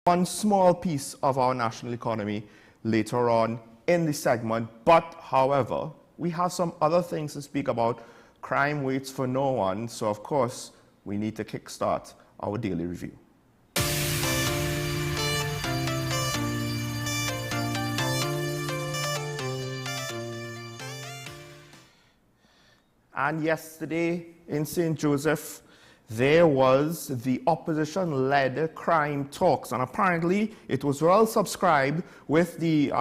one small piece of our national economy later on in the segment. But, however, we have some other things to speak about. Crime waits for no one, so of course, we need to kickstart our daily review. And yesterday in St. Joseph, there was the opposition-led crime talks, and apparently it was well subscribed, with the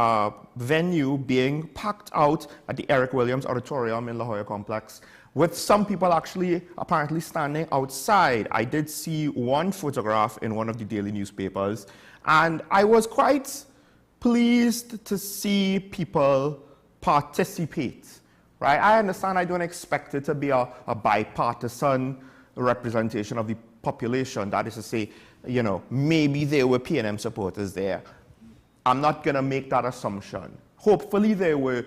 venue being packed out at the Eric Williams Auditorium in La Jolla Complex, with some people actually apparently standing outside. I did see one photograph in one of the daily newspapers, and I was quite pleased to see people participate. Right? I understand I don't expect it to be a bipartisan representation of the population. That is to say, you know, maybe there were P&M supporters there. I'm not going to make that assumption. Hopefully there were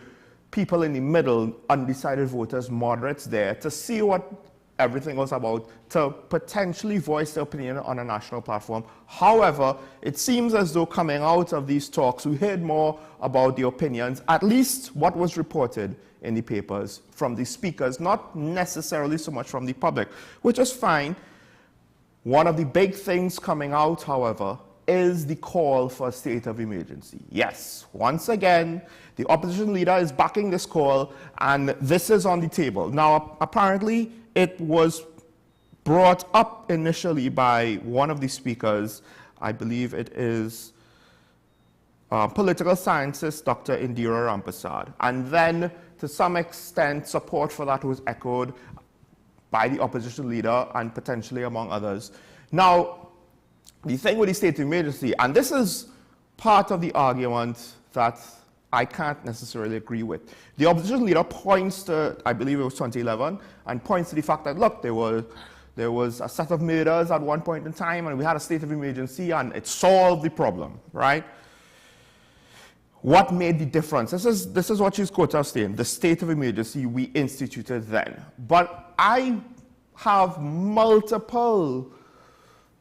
people in the middle, undecided voters, moderates there, to see what everything was about, to potentially voice their opinion on a national platform. However, it seems as though coming out of these talks, we heard more about the opinions, at least what was reported in the papers from the speakers, not necessarily so much from the public, which is fine. One of the big things coming out, however, is the call for a state of emergency. Yes, once again, the opposition leader is backing this call, and this is on the table. Now, apparently, it was brought up initially by one of the speakers. I believe it is political scientist Dr. Indira Rampasad. And then, to some extent, support for that was echoed by the opposition leader and potentially among others. Now, the thing with the state of emergency, and this is part of the argument that I can't necessarily agree with. The opposition leader points to, I believe it was 2011, and points to the fact that, look, there was a set of murders at one point in time, and we had a state of emergency, and it solved the problem, right? What made the difference? This is what she's quoted as saying, the state of emergency we instituted then. But I have multiple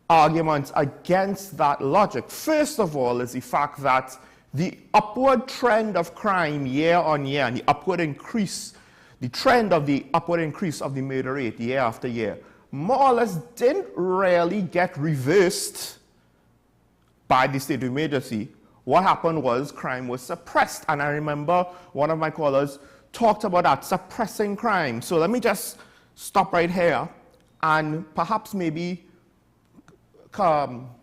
arguments against that logic. First of all is the fact that the upward trend of crime year on year, and the trend of the upward increase of the murder rate year after year, more or less didn't really get reversed by the state of emergency. What happened was crime was suppressed, and I remember one of my callers talked about that, suppressing crime. So let me just stop right here and perhaps maybe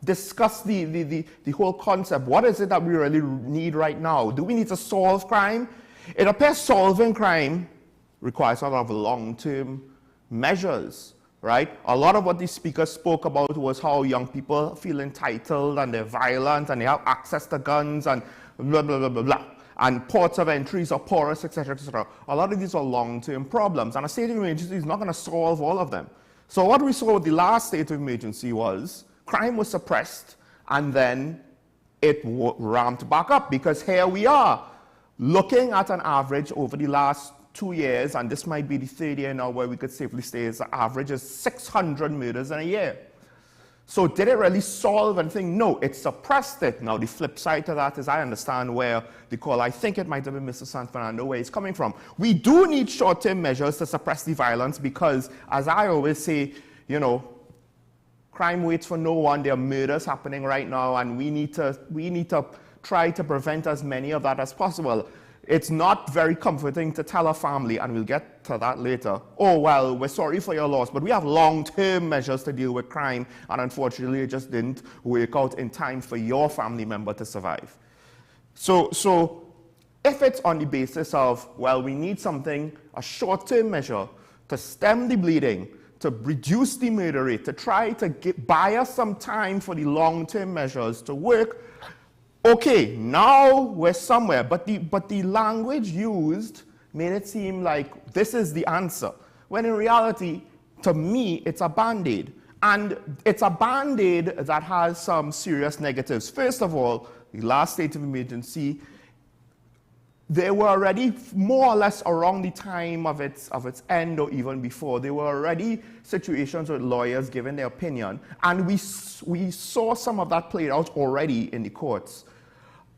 discuss the whole concept. What is it that we really need right now? Do we need to solve crime? It appears solving crime requires a lot of long-term measures, right? A lot of what the speaker spoke about was how young people feel entitled and they're violent and they have access to guns and blah, blah, blah, blah, blah. And ports of entries are porous, etc., etc. A lot of these are long-term problems, and a state of emergency is not going to solve all of them. So what we saw with the last state of emergency was crime was suppressed, and then it ramped back up, because here we are looking at an average over the last 2 years, and this might be the third year now where we could safely say the average is 600 murders in a year. So did it really solve anything? No, it suppressed it. Now the flip side to that is I understand where the call, I think it might have been Mr. San Fernando, where it's coming from. We do need short-term measures to suppress the violence, because as I always say, you know, crime waits for no one. There are murders happening right now, and we need to try to prevent as many of that as possible. It's not very comforting to tell a family, and we'll get to that later, oh, well, we're sorry for your loss, but we have long-term measures to deal with crime, and unfortunately, it just didn't work out in time for your family member to survive. So if it's on the basis of, well, we need something, a short-term measure to stem the bleeding, to reduce the murder rate, to try to buy us some time for the long-term measures to work, okay, now we're somewhere. But the language used made it seem like this is the answer, when in reality, to me, it's a Band-Aid. And it's a Band-Aid that has some serious negatives. First of all, the last state of emergency they were already more or less around the time of its end or even before. There were already situations with lawyers giving their opinion, and we saw some of that played out already in the courts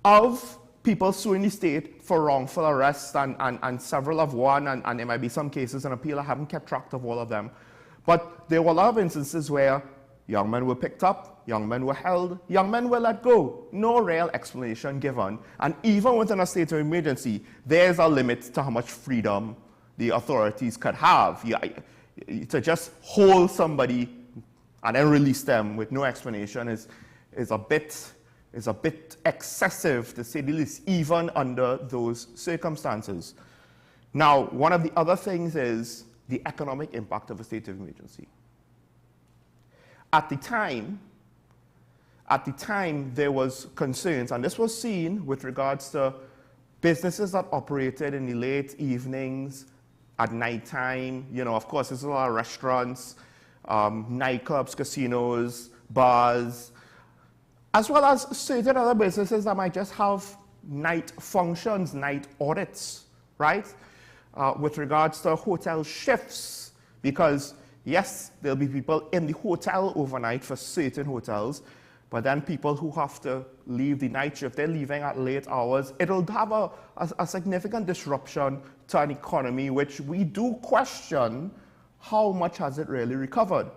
of people suing the state for wrongful arrest, and several have won, and there might be some cases in appeal. I haven't kept track of all of them. But there were a lot of instances where young men were picked up, young men were held, young men were let go. No real explanation given. And even within a state of emergency, there's a limit to how much freedom the authorities could have. To just hold somebody and then release them with no explanation is a bit excessive, to say the least, even under those circumstances. Now, one of the other things is the economic impact of a state of emergency. At the time, there was concerns, and this was seen with regards to businesses that operated in the late evenings, at nighttime. You know, of course, there's a lot of restaurants, nightclubs, casinos, bars, as well as certain other businesses that might just have night functions, night audits, right? With regards to hotel shifts, because yes, there'll be people in the hotel overnight for certain hotels, but then people who have to leave the night shift, they're leaving at late hours. It'll have a significant disruption to an economy, which we do question how much has it really recovered.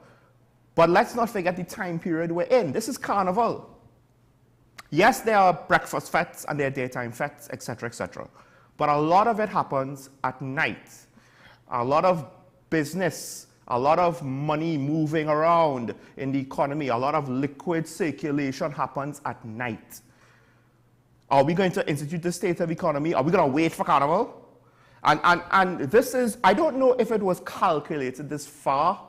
But let's not forget the time period we're in. This is Carnival. Yes, there are breakfast fetes and there are daytime fetes, etc., etc. But a lot of it happens at night. A lot of business, a lot of money moving around in the economy, a lot of liquid circulation happens at night. Are we going to institute the state of economy? Are we going to wait for Carnival? And this is, I don't know if it was calculated this far,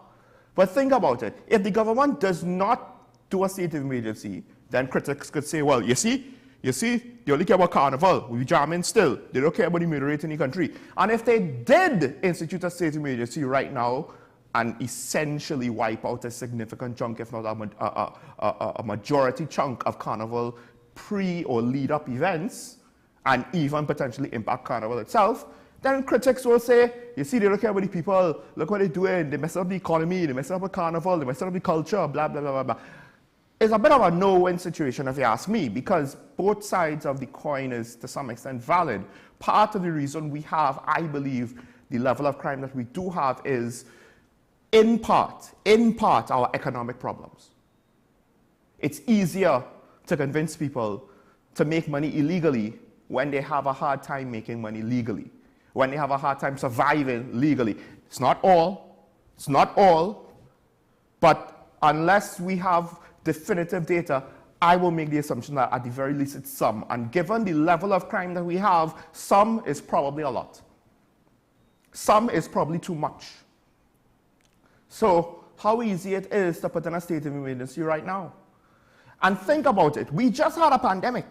but think about it. If the government does not do a state of emergency, then critics could say, well, you see, they only care about Carnival. We jamming still. They don't care about the murder rate in the country. And if they did institute a state of emergency right now and essentially wipe out a significant chunk, if not a majority chunk of Carnival pre or lead up events, and even potentially impact Carnival itself, then critics will say, you see, they don't care about the people. Look what they're doing. They mess up the economy. They mess up the Carnival. They mess up the culture, blah, blah, blah, blah, blah. It's a bit of a no-win situation, if you ask me, because both sides of the coin is to some extent valid. Part of the reason we have, I believe, the level of crime that we do have is, in part, our economic problems. It's easier to convince people to make money illegally when they have a hard time making money legally, when they have a hard time surviving legally. It's not all, but unless we have definitive data, I will make the assumption that at the very least it's some. And given the level of crime that we have, some is probably a lot. Some is probably too much. So how easy it is to put in a state of emergency right now. And think about it. We just had a pandemic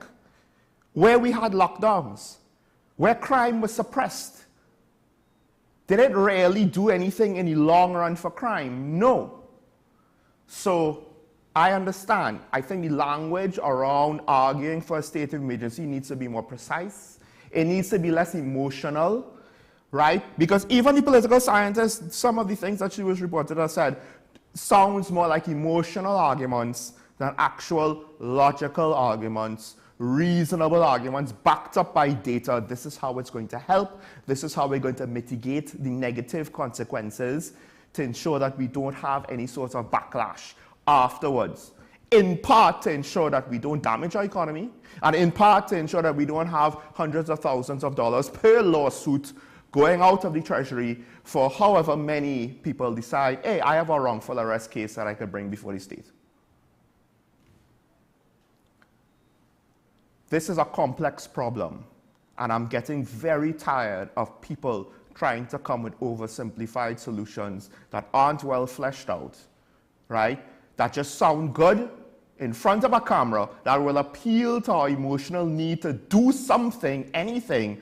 where we had lockdowns, where crime was suppressed. Did it really do anything in the long run for crime? No. So I understand. I think the language around arguing for a state of emergency needs to be more precise. It needs to be less emotional, right? Because even the political scientists, some of the things that she was reported as said, sounds more like emotional arguments than actual logical arguments, reasonable arguments backed up by data. This is how it's going to help. This is how we're going to mitigate the negative consequences to ensure that we don't have any sort of backlash afterwards, in part to ensure that we don't damage our economy, and in part to ensure that we don't have hundreds of thousands of dollars per lawsuit going out of the treasury for however many people decide, hey, I have a wrongful arrest case that I could bring before the state. This is a complex problem, and I'm getting very tired of people trying to come with oversimplified solutions that aren't well fleshed out, right? That just sound good in front of a camera, that will appeal to our emotional need to do something, anything,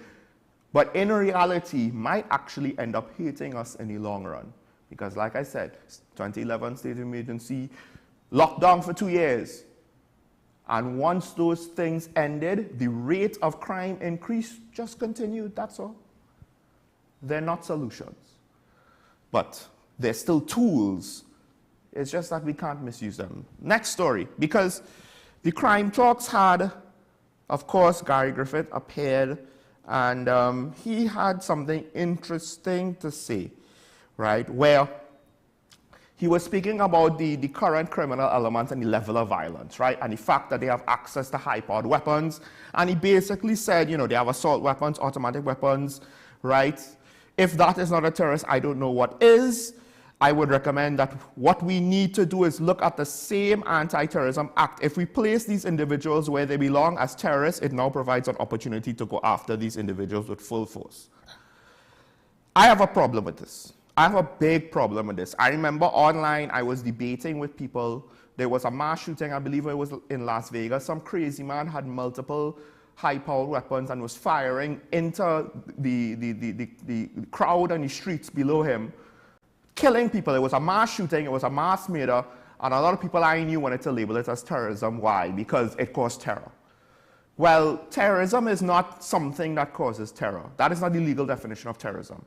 but in reality might actually end up hating us in the long run. Because like I said, 2011 state of emergency, lockdown for 2 years, And once those things ended, the rate of crime increase just continued, that's all. They're not solutions. But they're still tools. It's just that we can't misuse them. Next story, because the crime talks had, of course, Gary Griffith appeared, and he had something interesting to say, right, where he was speaking about the current criminal elements and the level of violence, right, and the fact that they have access to high-powered weapons. And he basically said, you know, they have assault weapons, automatic weapons, right? If that is not a terrorist, I don't know what is. I would recommend that what we need to do is look at the same Anti-Terrorism Act. If we place these individuals where they belong as terrorists, it now provides an opportunity to go after these individuals with full force. I have a problem with this. I have a big problem with this. I remember online I was debating with people. There was a mass shooting, I believe it was in Las Vegas. Some crazy man had multiple high-powered weapons and was firing into the crowd on the streets below him, killing people. It was a mass shooting, it was a mass murder, and a lot of people I knew wanted to label it as terrorism. Why? Because it caused terror. Well, terrorism is not something that causes terror. That is not the legal definition of terrorism.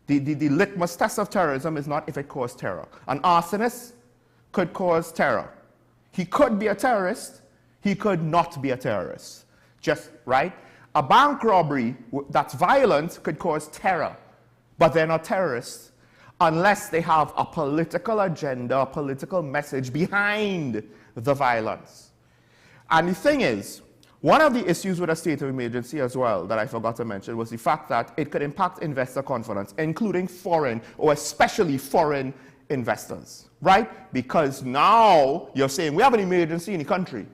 The litmus test of terrorism is not if it caused terror. An arsonist could cause terror. He could be a terrorist, he could not be a terrorist. Just, right? A bank robbery that's violent could cause terror, but they're not terrorists unless they have a political agenda, a political message behind the violence. And the thing is, one of the issues with a state of emergency as well that I forgot to mention was the fact that it could impact investor confidence, including foreign or especially foreign investors, right? Because now you're saying we have an emergency in the country.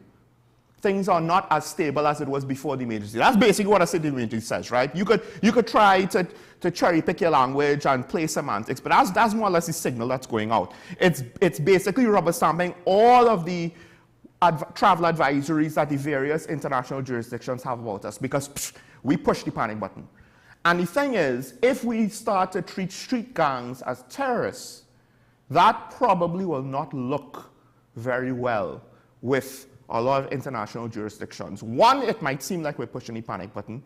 Things are not as stable as it was before the emergency. That's basically what a state of emergency says, right? You could try to cherry pick your language and play semantics, but that's more or less the signal that's going out. It's basically rubber stamping all of the travel advisories that the various international jurisdictions have about us, because we push the panic button. And the thing is, if we start to treat street gangs as terrorists, that probably will not look very well with a lot of international jurisdictions. One, it might seem like we're pushing the panic button,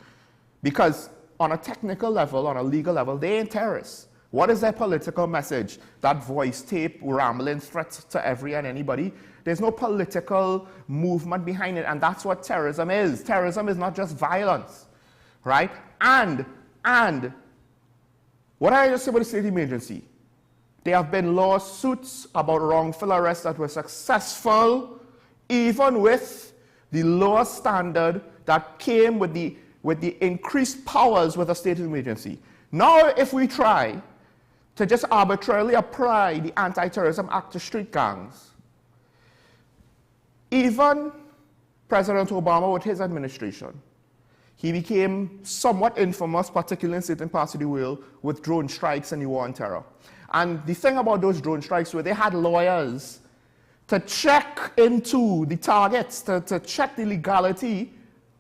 because on a technical level, on a legal level, they ain't terrorists. What is their political message? That voice tape, rambling threats to every and anybody? There's no political movement behind it, and that's what terrorism is. Terrorism is not just violence, right? And what I just say about the state of emergency? There have been lawsuits about wrongful arrests that were successful, even with the lower standard that came with the increased powers with a state of emergency. Now, if we try to just arbitrarily apply the Anti-Terrorism Act to street gangs, even President Obama with his administration, he became somewhat infamous, particularly in certain parts of the world, with drone strikes and the war on terror. And the thing about those drone strikes was they had lawyers to check into the targets, to check the legality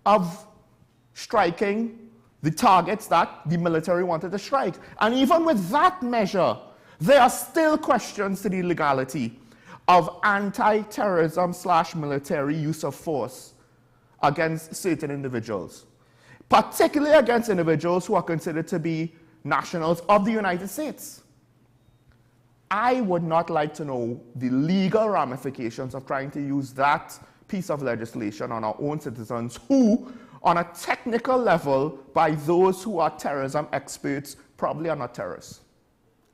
of striking the targets that the military wanted to strike. And even with that measure, there are still questions to the legality of anti-terrorism / military use of force against certain individuals, particularly against individuals who are considered to be nationals of the United States. I would not like to know the legal ramifications of trying to use that piece of legislation on our own citizens who, on a technical level, by those who are terrorism experts, probably are not terrorists,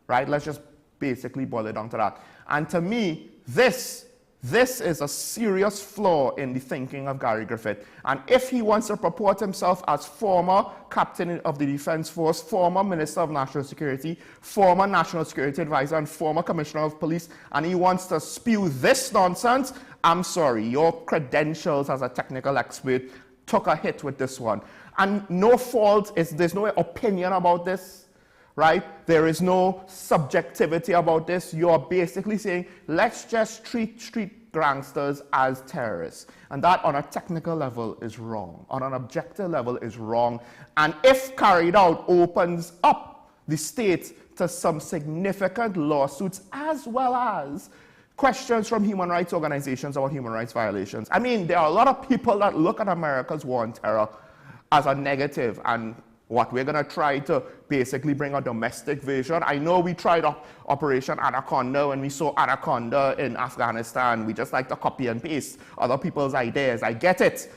right? Let's just basically boil it down to that. And to me, this is a serious flaw in the thinking of Gary Griffith. And if he wants to purport himself as former captain of the Defense Force, former Minister of National Security, former National Security Advisor, and former Commissioner of Police, and he wants to spew this nonsense, I'm sorry, your credentials as a technical expert took a hit with this one. And no fault, there's no opinion about this. Right? There is no subjectivity about this. You're basically saying, let's just treat street gangsters as terrorists. And that on a technical level is wrong. On an objective level is wrong. And if carried out, opens up the state to some significant lawsuits as well as questions from human rights organizations about human rights violations. I mean, there are a lot of people that look at America's war on terror as a negative, and what we're going to try to basically bring a domestic version. I know we tried Operation Anaconda when we saw Anaconda in Afghanistan. We just like to copy and paste other people's ideas. I get it.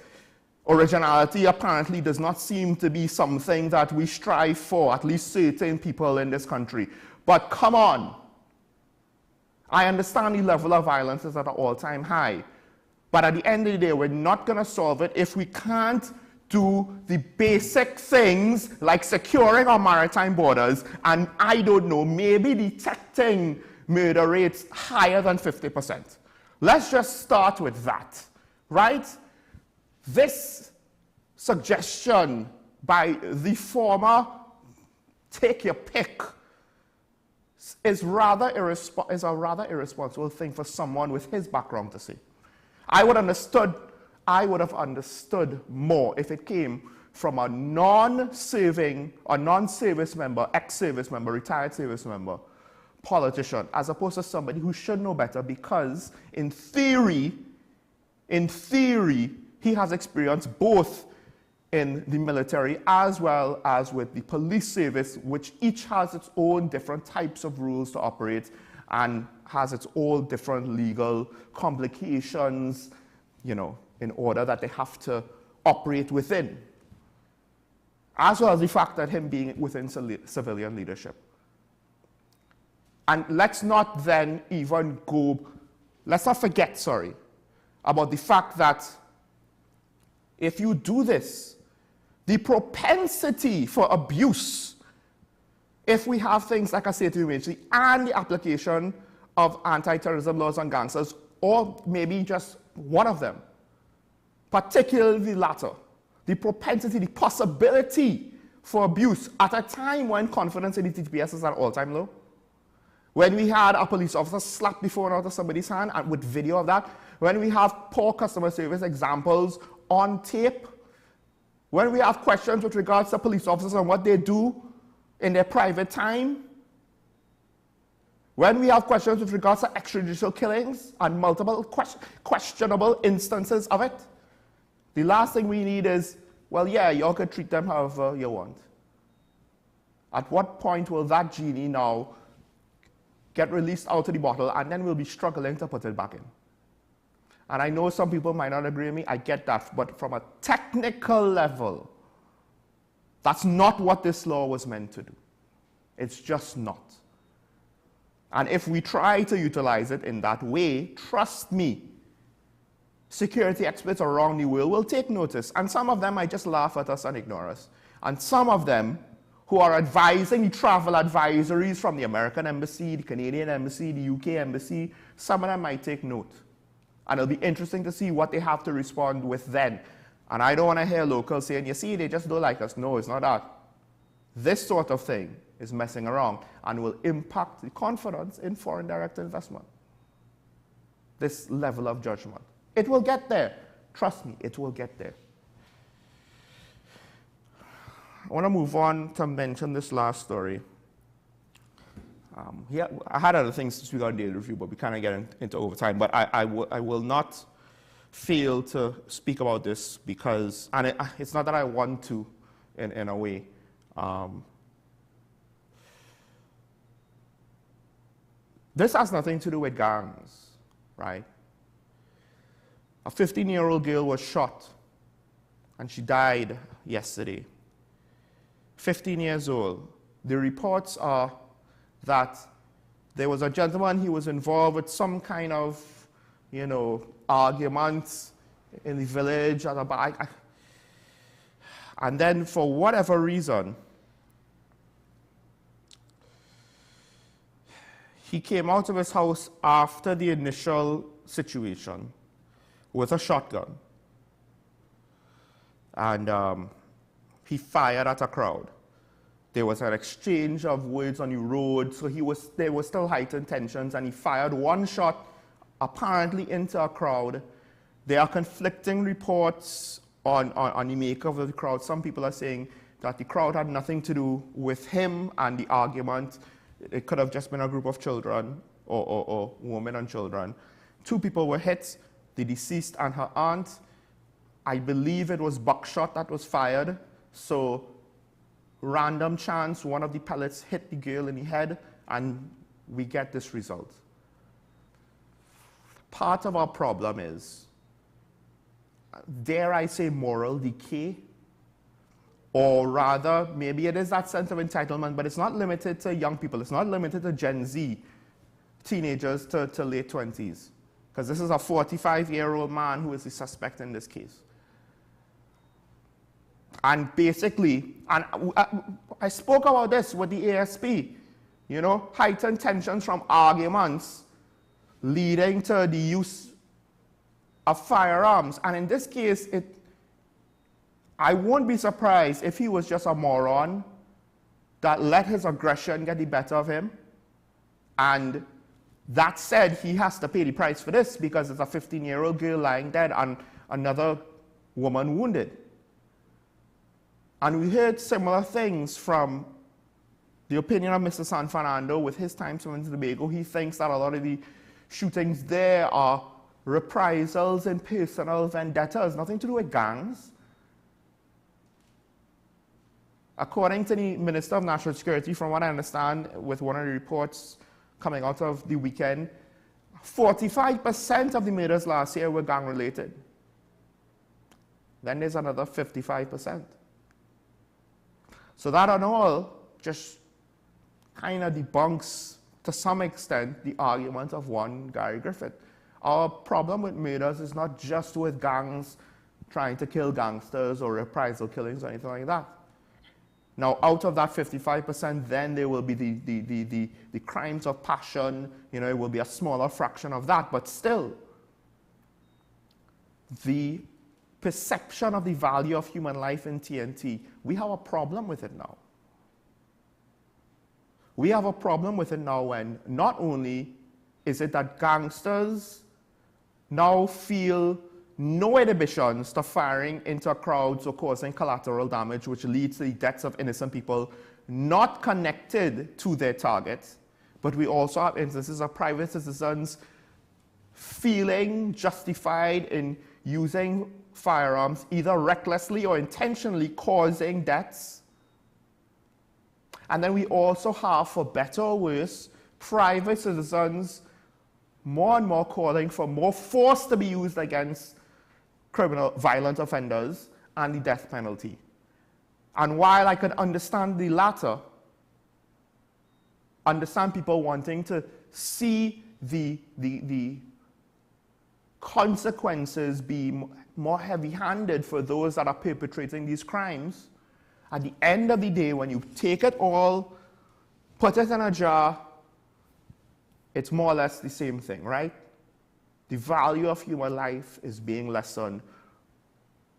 Originality apparently does not seem to be something that we strive for, at least certain people in this country. But come on. I understand the level of violence is at an all-time high. But at the end of the day, we're not going to solve it if we can't do the basic things like securing our maritime borders and, I don't know, maybe detecting murder rates higher than 50%. Let's just start with that, right? This suggestion by the former take your pick is a rather irresponsible thing for someone with his background to say. I would have understood more if it came from a non-service member, ex-service member, retired service member, politician, as opposed to somebody who should know better, because in theory, he has experience both in the military as well as with the police service, which each has its own different types of rules to operate and has its own different legal complications, you know, in order that they have to operate within, as well as the fact that him being within civilian leadership. And let's not then even let's not forget, about the fact that if you do this, the propensity for abuse, if we have things like I say to you immediately, and the application of anti-terrorism laws on gangsters, or maybe just one of them, particularly the latter, the propensity, the possibility for abuse at a time when confidence in the TTPS is at all-time low. When we had a police officer slap the phone out of somebody's hand and with video of that, when we have poor customer service examples on tape, when we have questions with regards to police officers and what they do in their private time, when we have questions with regards to extrajudicial killings and multiple questionable instances of it, the last thing we need is, well, yeah, y'all could treat them however you want. At what point will that genie now get released out of the bottle, and then we'll be struggling to put it back in? And I know some people might not agree with me, I get that, but from a technical level, that's not what this law was meant to do. It's just not. And if we try to utilize it in that way, trust me, security experts around the world will take notice, and some of them might just laugh at us and ignore us. And some of them who are advising the travel advisories from the American Embassy, the Canadian Embassy, the UK Embassy, some of them might take note. And it'll be interesting to see what they have to respond with then. And I don't want to hear locals saying, you see, they just don't like us. No, it's not that. This sort of thing is messing around and will impact the confidence in foreign direct investment. This level of judgment. It will get there. Trust me, it will get there. I want to move on to mention this last story. I had other things to speak on daily review, but we kind of get into overtime. But I will not fail to speak about this because, and it's not that I want to in a way. This has nothing to do with gangs, right? A 15-year-old girl was shot, and she died yesterday. 15 years old. The reports are that there was a gentleman, he was involved with some kind of, argument in the village at a back. And then for whatever reason, he came out of his house after the initial situation with a shotgun. And he fired at a crowd. There was an exchange of words on the road, so there was still heightened tensions, and he fired one shot, apparently into a crowd. There are conflicting reports on the makeup of the crowd. Some people are saying that the crowd had nothing to do with him and the argument. It could have just been a group of children. or women and children. 2 people were hit, the deceased and her aunt. I believe it was buckshot that was fired. So random chance, one of the pellets hit the girl in the head, and we get this result. Part of our problem is, dare I say, moral decay, or rather, maybe it is that sense of entitlement, but it's not limited to young people. It's not limited to Gen Z, teenagers to late 20s, because this is a 45-year-old man who is the suspect in this case. And basically, and I spoke about this with the ASP, you know, heightened tensions from arguments leading to the use of firearms. And in this case, I won't be surprised if he was just a moron that let his aggression get the better of him. And that said, he has to pay the price for this because it's a 15-year-old girl lying dead and another woman wounded. And we heard similar things from the opinion of Mr. San Fernando with his time spent in Tobago. He thinks that a lot of the shootings there are reprisals and personal vendettas, nothing to do with gangs. According to the Minister of National Security, from what I understand, with one of the reports coming out of the weekend, 45% of the murders last year were gang-related. Then there's another 55%. So that and all just kind of debunks, to some extent, the argument of one Gary Griffith. Our problem with murders is not just with gangs trying to kill gangsters or reprisal killings or anything like that. Now, out of that 55%, then there will be the crimes of passion. You know, it will be a smaller fraction of that, but still, the perception of the value of human life in TNT, we have a problem with it now. We have a problem with it now when not only is it that gangsters now feel no inhibitions to firing into crowds or causing collateral damage, which leads to the deaths of innocent people not connected to their targets, but we also have instances of private citizens feeling justified in using firearms, either recklessly or intentionally causing deaths. And then we also have, for better or worse, private citizens more and more calling for more force to be used against violent offenders and the death penalty. And while I could understand the latter, understand people wanting to see the consequences be more heavy-handed for those that are perpetrating these crimes, at the end of the day, when you take it all, put it in a jar, it's more or less the same thing, right? The value of human life is being lessened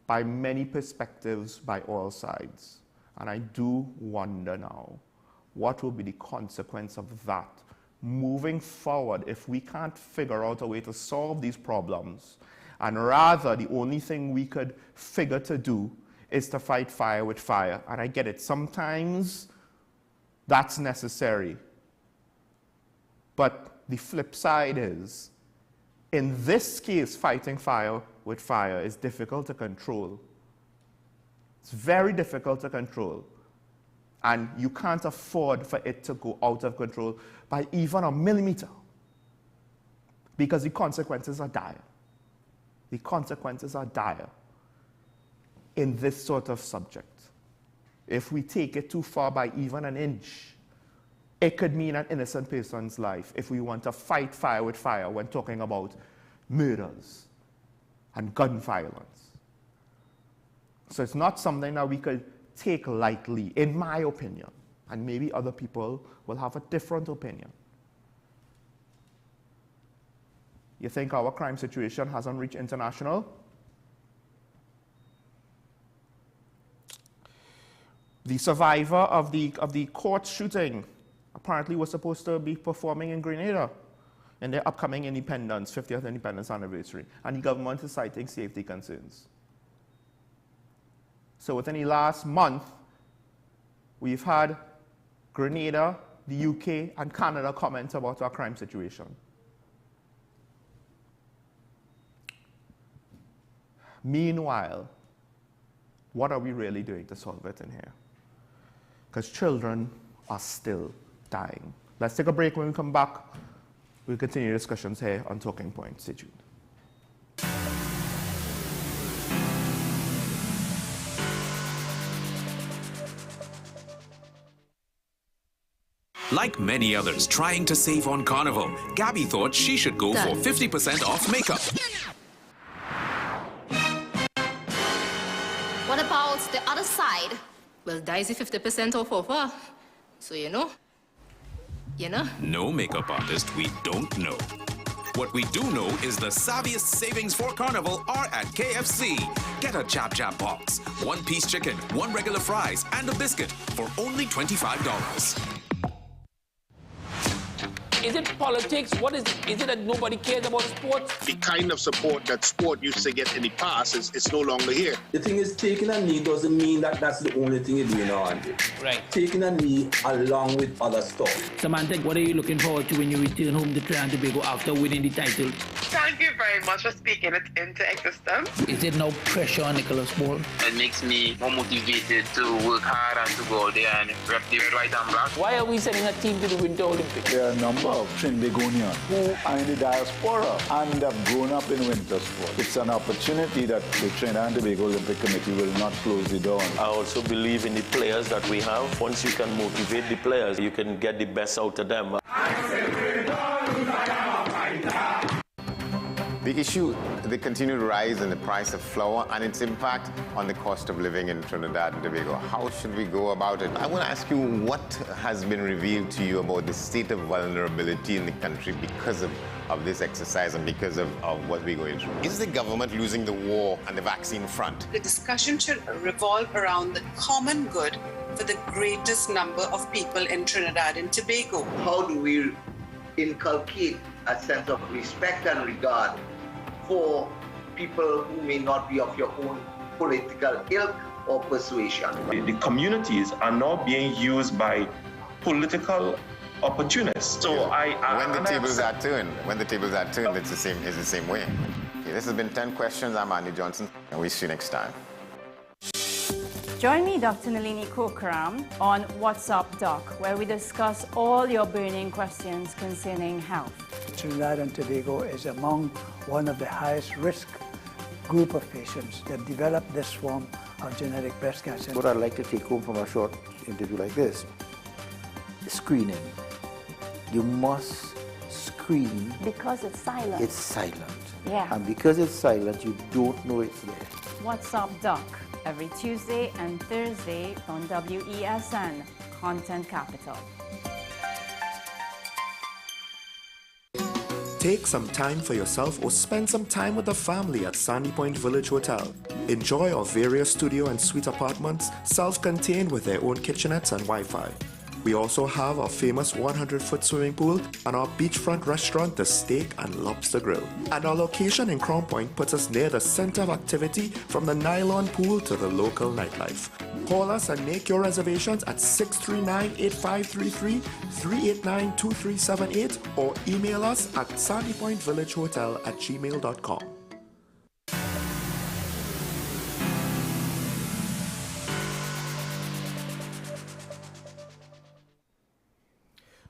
by many perspectives, by all sides. And I do wonder now, what will be the consequence of that moving forward if we can't figure out a way to solve these problems, and rather the only thing we could figure to do is to fight fire with fire. And I get it, sometimes that's necessary. But the flip side is, in this case, fighting fire with fire is difficult to control. It's very difficult to control. And you can't afford for it to go out of control by even a millimeter, because the consequences are dire. The consequences are dire in this sort of subject. If we take it too far by even an inch, it could mean an innocent person's life if we want to fight fire with fire when talking about murders and gun violence. So it's not something that we could take lightly, in my opinion, and maybe other people will have a different opinion. You think our crime situation hasn't reached international? The survivor of the court shooting apparently was supposed to be performing in Grenada in their upcoming 50th independence anniversary, and the government is citing safety concerns. So within the last month, we've had Grenada the UK and Canada comment about our crime situation? Meanwhile, what are we really doing to solve it in here? Because children are still dying. Let's take a break. When we come back, we'll continue discussions here on Talking Point. Stay tuned. Like many others trying to save on Carnival, Gabby thought she should go for 50% off makeup. What about the other side? Well, that is 50% off offer. So, you know. No makeup artist we don't know. What we do know is the savviest savings for Carnival are at KFC. Get a Chap Chap box, 1-piece chicken, 1 regular fries, and a biscuit for only $25. Is it politics? What is it that nobody cares about sports? The kind of support that sport used to get in the past is no longer here. The thing is, taking a knee doesn't mean that that's the only thing you're doing now, Andy. Right. Taking a knee along with other stuff. Samantha, what are you looking forward to when you return home to Trinidad and Tobago after winning the title? Thank you very much for speaking it into existence. Is it no pressure on Nicholas Ball? It makes me more motivated to work hard and to go out there and rep the white and black. Why are we sending a team to the Winter Olympics? There are a number of Trinbagonians who are in the diaspora and have grown up in winter sport. It's an opportunity that the Trinidad and Tobago Olympic Committee will not close the door on. I also believe in the players that we have. Once you can motivate the players, you can get the best out of them. The issue, the continued rise in the price of flour and its impact on the cost of living in Trinidad and Tobago. How should we go about it? I want to ask you, what has been revealed to you about the state of vulnerability in the country because of this exercise and because of what we're going through? Is the government losing the war on the vaccine front? The discussion should revolve around the common good for the greatest number of people in Trinidad and Tobago. How do we inculcate a sense of respect and regard for people who may not be of your own political ilk or persuasion? The communities are now being used by political opportunists. So when the tables are turned, it's the same way. Okay, this has been 10 questions. I'm Andy Johnson, and we'll see you next time. Join me, Dr. Nalini Kokram, on What's Up Doc, where we discuss all your burning questions concerning health. Trinidad and Tobago is among one of the highest risk group of patients that develop this form of genetic breast cancer. What I'd like to take home from a short interview like this is screening. You must screen. Because it's silent. It's silent. Yeah. And because it's silent, you don't know it's there. What's Up Doc, every Tuesday and Thursday on WESN, Content Capital. Take some time for yourself or spend some time with the family at Sandy Point Village Hotel. Enjoy our various studio and suite apartments, self-contained with their own kitchenettes and Wi-Fi. We also have our famous 100-foot swimming pool and our beachfront restaurant, the Steak and Lobster Grill. And our location in Crown Point puts us near the center of activity from the nylon pool to the local nightlife. Call us and make your reservations at 639-8533, 389-2378 or email us at sandypointvillagehotel@gmail.com.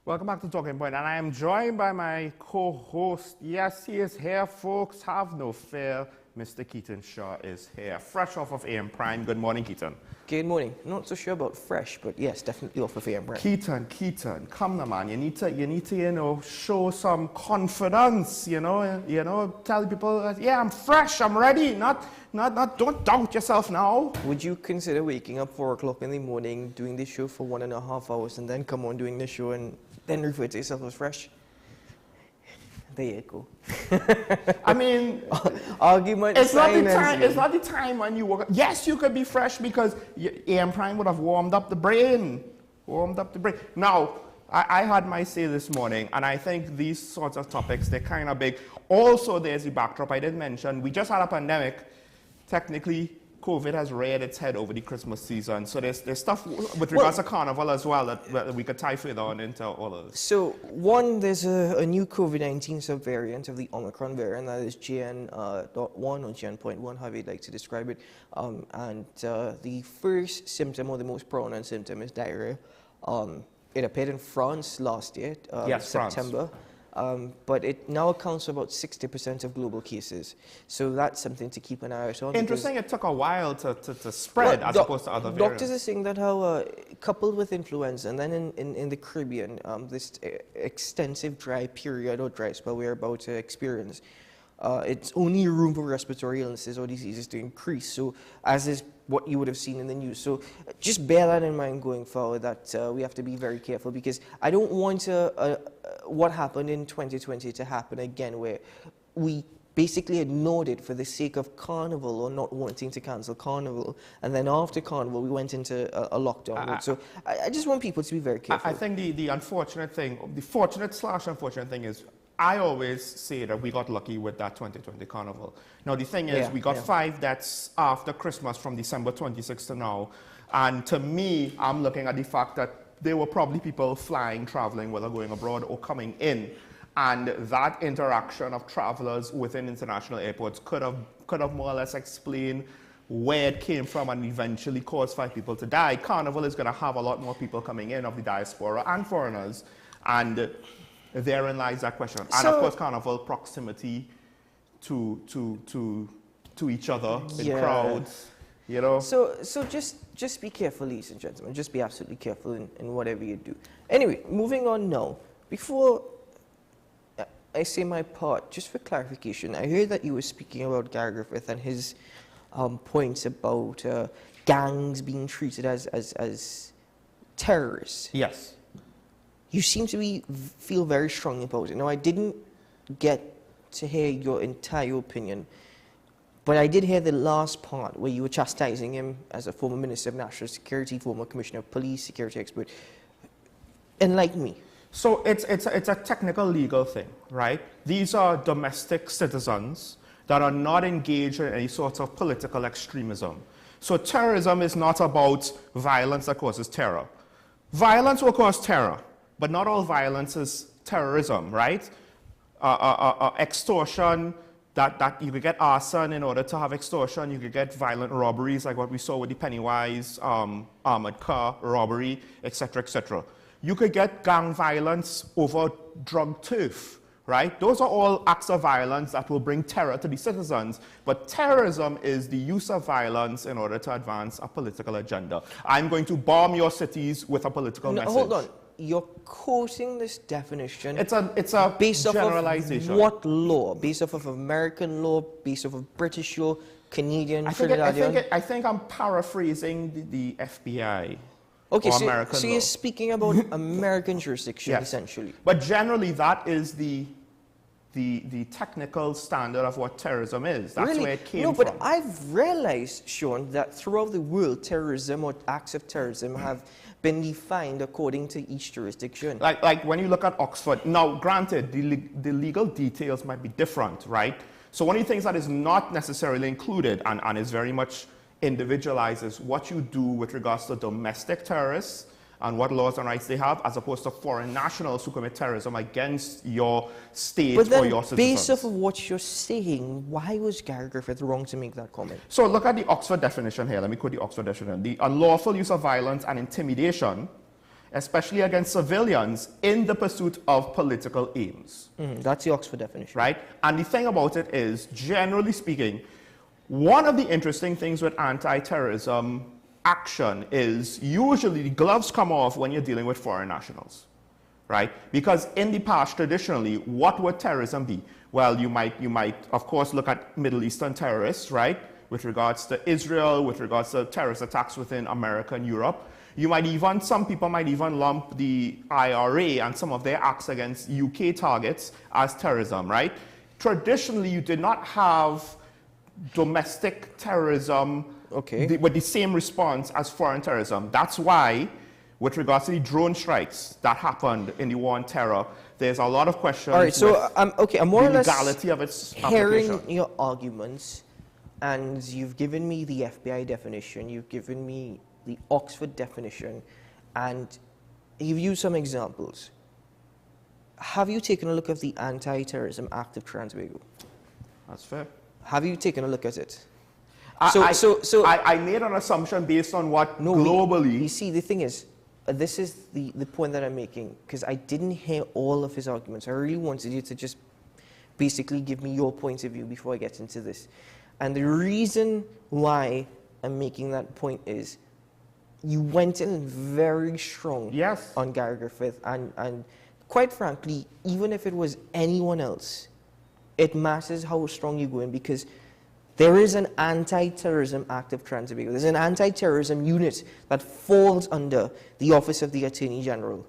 Welcome back to Talking Point, and I am joined by my co-host. Yes, he is here, folks. Have no fear. Mr. Keaton Shaw is here, fresh off of AM Prime. Good morning, Keaton. Good morning. Not so sure about fresh, but yes, definitely off of AM Prime. Keaton, come now, man. You need to, show some confidence. Tell people, yeah, I'm fresh, I'm ready. Not. Don't doubt yourself now. Would you consider waking up 4 o'clock in the morning, doing this show for 1.5 hours, and then come on doing this show and then refer to yourself as fresh? There you go. I mean, argument. It's not the time when you work. Yes, you could be fresh because AM Prime would have warmed up the brain. Now, I had my say this morning, and I think these sorts of topics, they're kind of big. Also, there's the backdrop I didn't mention. We just had a pandemic. Technically, COVID has reared its head over the Christmas season. So there's stuff with regards to Carnival as well that we could tie further on into all of this. So, one, there's a new COVID-19 subvariant of the Omicron variant, that is JN.1 or JN.1, however you'd like to describe it. And the first symptom, or the most prominent symptom, is diarrhea. It appeared in France last year, September. But it now accounts for about 60% of global cases. So that's something to keep an eye out on. Interesting, it took a while to spread as opposed to other variants. Doctors are saying that how, coupled with influenza, and then in the Caribbean, this extensive dry period or dry spell we're about to experience, it's only room for respiratory illnesses or diseases to increase. So as is what you would have seen in the news. So just bear that in mind going forward, that we have to be very careful, because I don't want what happened in 2020 to happen again, where we basically ignored it for the sake of Carnival or not wanting to cancel Carnival. And then after Carnival, we went into a lockdown mode. So I just want people to be very careful. I think the unfortunate thing, the fortunate/unfortunate thing is, I always say that we got lucky with that 2020 Carnival. Now, the thing is, we got 5 deaths after Christmas from December 26th to now. And to me, I'm looking at the fact that there were probably people flying, traveling, whether going abroad or coming in. And that interaction of travelers within international airports could have more or less explained where it came from and eventually caused 5 people to die. Carnival is going to have a lot more people coming in of the diaspora and foreigners. And therein lies that question. And of course, Carnival proximity to each other in crowds, you know. So just be careful, ladies and gentlemen. Just be absolutely careful in whatever you do. Anyway, moving on now. Before I say my part, just for clarification, I heard that you were speaking about Gary Griffith and his points about gangs being treated as terrorists. Yes. You seem to feel very strongly about it. Now, I didn't get to hear your entire opinion, but I did hear the last part where you were chastising him as a former Minister of National Security, former Commissioner of Police, security expert. Enlighten me. So it's a technical legal thing, right? These are domestic citizens that are not engaged in any sort of political extremism. So terrorism is not about violence that causes terror. Violence will cause terror, but not all violence is terrorism, right? Extortion, that you could get arson in order to have extortion. You could get violent robberies, like what we saw with the Pennywise armored car robbery, etc., etc. You could get gang violence over drug turf, right? Those are all acts of violence that will bring terror to the citizens. But terrorism is the use of violence in order to advance a political agenda. I'm going to bomb your cities with a political message. Hold on. You're quoting this definition. It's a based generalization. Off of what law? Based off of American law? Based off of British law? Canadian? Trinidadian? I think I'm paraphrasing the FBI. Okay, or so American law. you're speaking about American jurisdiction, Yes. essentially. But generally, that is the technical standard of what terrorism is. That's Really? where it came No, from. but I've realized, Sean, that throughout the world, terrorism or acts of terrorism have been defined according to each jurisdiction. Like when you look at Oxford, now granted, the legal details might be different, right? So one of the things that is not necessarily included and is very much individualized is what you do with regards to domestic terrorists and what laws and rights they have, as opposed to foreign nationals who commit terrorism against your state But then, or your citizens. based off of what you're saying, why was Gary Griffith wrong to make that comment? So look at the Oxford definition here. Let me quote the Oxford definition. The unlawful use of violence and intimidation, especially against civilians, in the pursuit of political aims. That's the Oxford definition. Right? And the thing about it is, generally speaking, one of the interesting things with anti-terrorism action is usually the gloves come off when you're dealing with foreign nationals, right? Because in the past, traditionally, what would terrorism be? Well, you might, of course, look at Middle Eastern terrorists, right? With regards to Israel, with regards to terrorist attacks within America and Europe. You might even, some people might even lump the IRA and some of their acts against UK targets as terrorism, right? Traditionally, you did not have domestic terrorism with the same response as foreign terrorism. That's why, with regards to the drone strikes that happened in the war on terror, there's a lot of questions. All right, so I'm more or less legality of its hearing application. your arguments. and you've given me the FBI definition, you've given me the Oxford definition, and you've used some examples. Have you taken a look at the Anti-Terrorism Act of Trinidad and Tobago? That's fair. Have you taken a look at it? I made an assumption based on what globally... You see, the thing is, this is the point that I'm making, because I didn't hear all of his arguments. I really wanted you to just basically give me your point of view before I get into this. And the reason why I'm making that point is you went in very strong on Gary Griffith, and quite frankly, even if it was anyone else, it matters how strong you go in, because there is an Anti-Terrorism Act of Trinidad and Tobago. There's an anti-terrorism unit that falls under the Office of the Attorney General.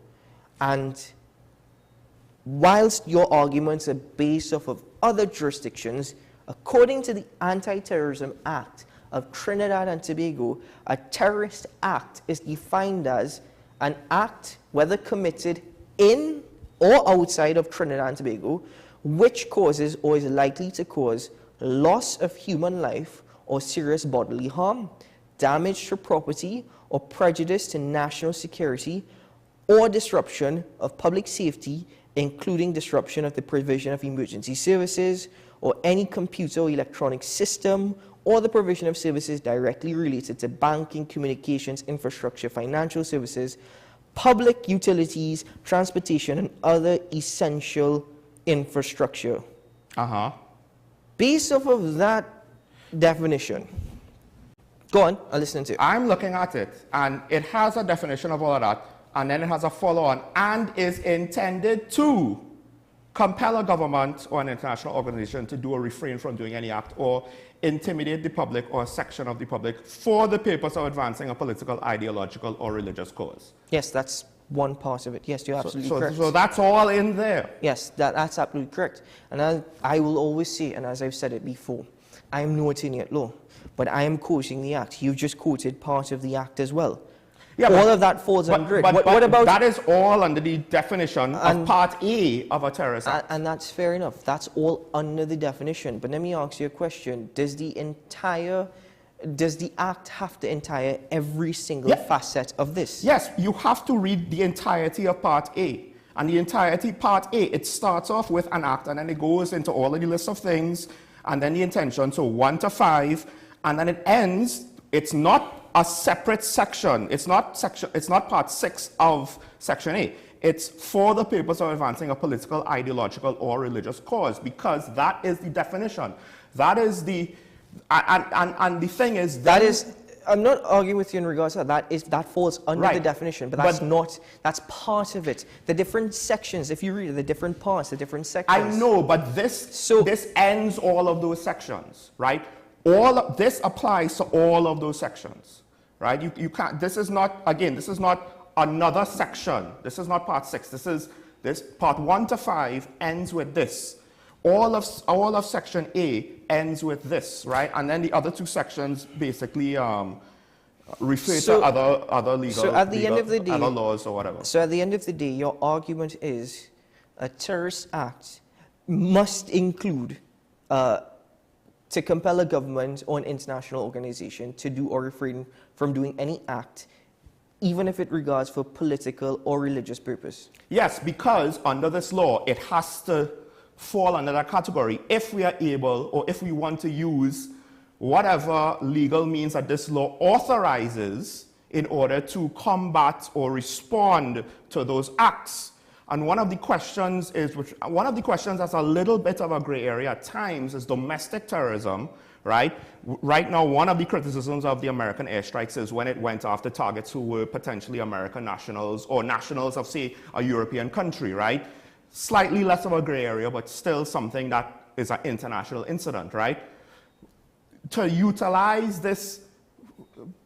And whilst your arguments are based off of other jurisdictions, according to the Anti-Terrorism Act of Trinidad and Tobago, a terrorist act is defined as an act, whether committed in or outside of Trinidad and Tobago, which causes or is likely to cause loss of human life or serious bodily harm, damage to property or prejudice to national security, or disruption of public safety, including disruption of the provision of emergency services or any computer or electronic system, or the provision of services directly related to banking, communications, infrastructure, financial services, public utilities, transportation, and other essential infrastructure. Based off of that definition, go on, I'll listen to you. I'm looking at it, and it has a definition of all of that, and then it has a follow-on, and is intended to compel a government or an international organization to do or refrain from doing any act or intimidate the public or a section of the public for the purpose of advancing a political, ideological, or religious cause. Yes, that's one part of it. Yes, you're absolutely correct. So that's all in there. Yes, that's absolutely correct. And I will always say, and as I've said it before, I am no attorney at law, but I am quoting the Act. You've just quoted part of the Act as well. Yeah, all of that falls under it. What about that? Is all under the definition of Part A of a terrorist act. And that's fair enough. That's all under the definition. But let me ask you a question. Does the Act have to entire every single facet of this? Yes, you have to read the entirety of Part A. And the entirety Part A, it starts off with an act, and then it goes into all of the list of things, and then the intention, so 1 to 5, and then it ends. It's not a separate section. It's not Part 6 of Section A. It's for the purpose of advancing a political, ideological, or religious cause, because that is the definition. That is the... And the thing is... That is... I'm not arguing with you in regards to that. That falls under the definition, but that's part of it. The different sections, if you read it, the different parts, the different sections. I know, but this ends all of those sections, right? This applies to all of those sections, right? You can't, this is not another section. This is not Part 6. This Part 1 to 5 ends with this. All of Section A ends with this, right? And then the other two sections basically refer to other legal, other laws or whatever. So at the end of the day, your argument is a terrorist act must include to compel a government or an international organization to do or refrain from doing any act, even if it regards for political or religious purpose. Yes, because under this law, it has to fall under that category if we are able, or if we want to use whatever legal means that this law authorizes in order to combat or respond to those acts. And one of the questions that's a little bit of a gray area at times is domestic terrorism, right? Right now, one of the criticisms of the American airstrikes is when it went after targets who were potentially American nationals or nationals of, say, a European country, right? Slightly less of a gray area, but still something that is an international incident, right? To utilize this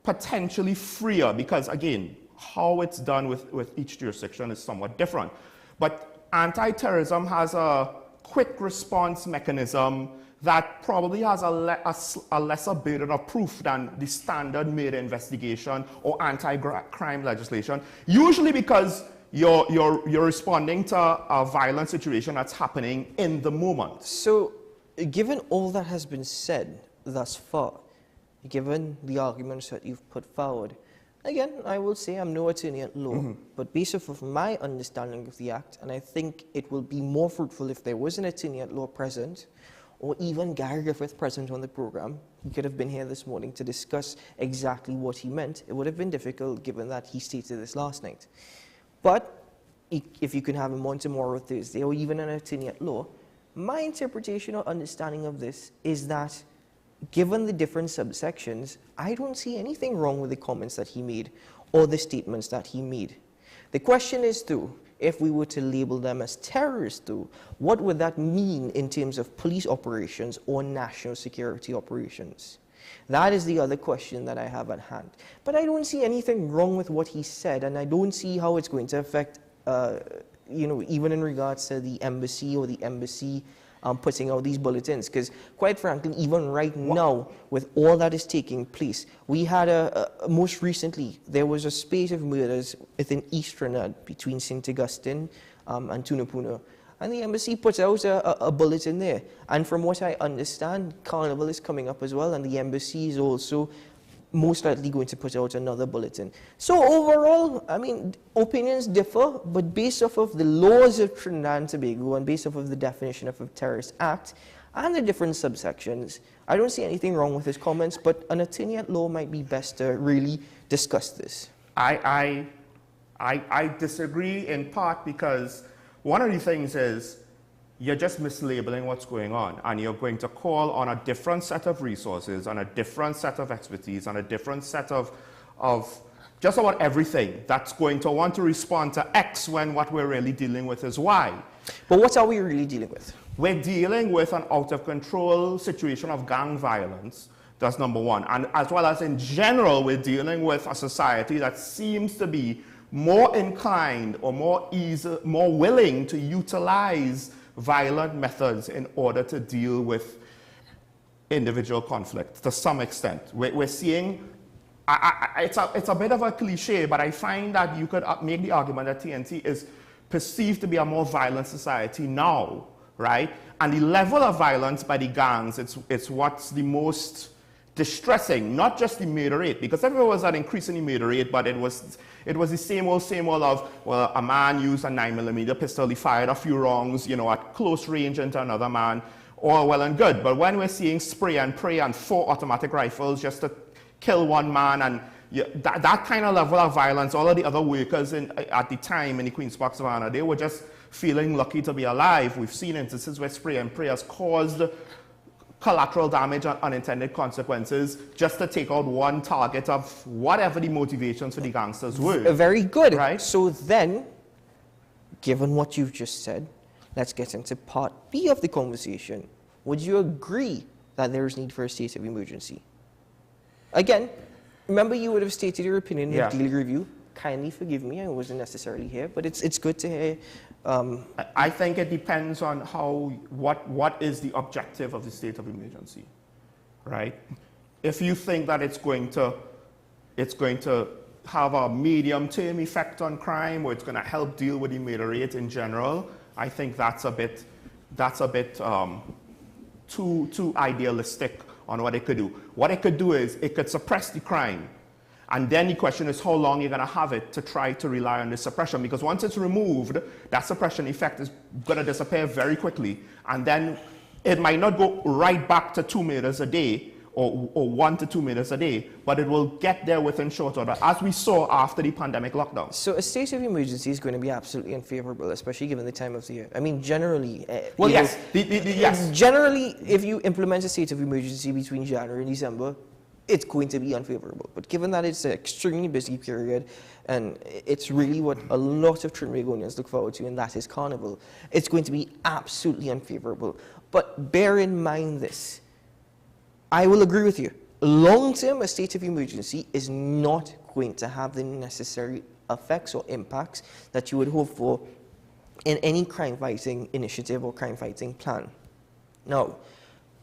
potentially freer, because again, how it's done with each jurisdiction is somewhat different. But anti-terrorism has a quick response mechanism that probably has a lesser burden of proof than the standard murder investigation or anti-crime legislation, usually because you're responding to a violent situation that's happening in the moment. So, given all that has been said, thus far, given the arguments that you've put forward. Again, I will say I'm no attorney at law, but based off of my understanding of the Act, and I think it will be more fruitful if there was an attorney at law present, or even Gary Griffith present on the program. He could have been here this morning to discuss exactly what he meant. It would have been difficult given that he stated this last night. But if you can have him on tomorrow, Thursday, or even an attorney at law, my interpretation or understanding of this is that given the different subsections, I don't see anything wrong with the comments that he made or the statements that he made. The question is, though, if we were to label them as terrorists, though, what would that mean in terms of police operations or national security operations? That is the other question that I have at hand. But I don't see anything wrong with what he said, and I don't see how it's going to affect, even in regards to the embassy or the embassy putting out these bulletins, because quite frankly, even right now, with all that is taking place, we had most recently, there was a spate of murders within East Trinidad between St. Augustine and Tunapuna, and the embassy put out a bulletin there. And from what I understand, Carnival is coming up as well, and the embassy is also most likely going to put out another bulletin. So overall, I mean, opinions differ, but based off of the laws of Trinidad and Tobago and based off of the definition of a terrorist act and the different subsections, I don't see anything wrong with his comments, but an attorney at law might be best to really discuss this. I disagree in part because one of the things is you're just mislabeling what's going on, and you're going to call on a different set of resources, on a different set of expertise, on a different set of just about everything that's going to want to respond to X when what we're really dealing with is Y. But what are we really dealing with? We're dealing with an out-of-control situation of gang violence. That's number one. And as well as in general, we're dealing with a society that seems to be more inclined or more willing to utilize violent methods in order to deal with individual conflict to some extent. We're seeing, it's a bit of a cliche, but I find that you could make the argument that TNT is perceived to be a more violent society now, right? And the level of violence by the gangs, it's what's the most distressing, not just the murder rate, because everyone was an increase in the murder rate, but it was the same old of, well, a man used a 9mm pistol, he fired a few rounds, at close range into another man, all well and good. But when we're seeing spray and pray and 4 automatic rifles just to kill one man, and that kind of level of violence, all of the other workers at the time in the Queen's Park Savannah, they were just feeling lucky to be alive. We've seen instances where spray and pray has caused collateral damage and unintended consequences just to take out one target of whatever the motivations for the gangsters were. Very good. Right? So then, given what you've just said, let's get into part B of the conversation. Would you agree that there is need for a state of emergency? Again, remember you would have stated your opinion in the daily review. Kindly forgive me, I wasn't necessarily here, but it's good to hear. I think it depends on what is the objective of the state of emergency, right? If you think that it's going to have a medium-term effect on crime, or it's going to help deal with the murder rate in general, I think that's a bit too idealistic on what it could do. What it could do is it could suppress the crime. And then the question is how long you're going to have it to try to rely on this suppression. Because once it's removed, that suppression effect is going to disappear very quickly. And then it might not go right back to 2 murders a day or 1 to 2 murders a day, but it will get there within short order, as we saw after the pandemic lockdown. So a state of emergency is going to be absolutely unfavorable, especially given the time of the year. I mean, generally... yes. Generally, if you implement a state of emergency between January and December, it's going to be unfavorable. But given that it's an extremely busy period, and it's really what a lot of Trinbagonians look forward to, and that is Carnival, it's going to be absolutely unfavorable. But bear in mind this. I will agree with you. Long-term, a state of emergency is not going to have the necessary effects or impacts that you would hope for in any crime-fighting initiative or crime-fighting plan. Now,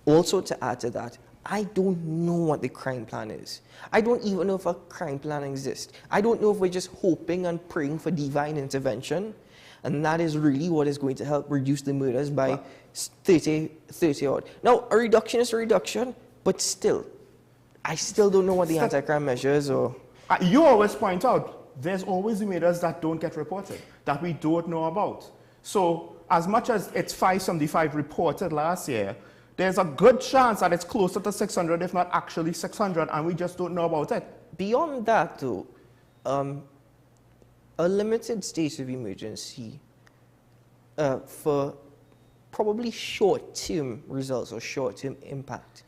also to add to that, I don't know what the crime plan is. I don't even know if a crime plan exists. I don't know if we're just hoping and praying for divine intervention, and that is really what is going to help reduce the murders by 30 odd. Now, a reduction is a reduction, But still, I still don't know what the anti-crime measures or... You always point out, there's always matters that don't get reported, that we don't know about. So as much as it's 575 reported last year, there's a good chance that it's closer to 600, if not actually 600, and we just don't know about it. Beyond that, though, a limited state of emergency for probably short-term results or short-term impact,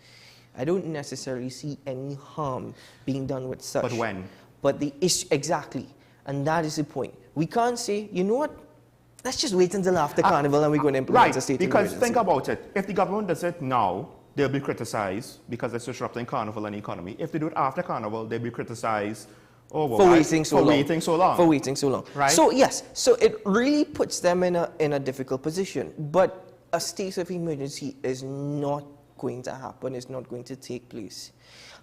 I don't necessarily see any harm being done with such. But when? But the issue, exactly, and that is the point. We can't say, you know what, let's just wait until after Carnival and we're going to implement a state of emergency. Because think about it. If the government does it now, they'll be criticized because it's disrupting Carnival and the economy. If they do it after Carnival, they'll be criticized for waiting so long. Right? So yes, so it really puts them in a difficult position. But a state of emergency is not going to happen, it's not going to take place.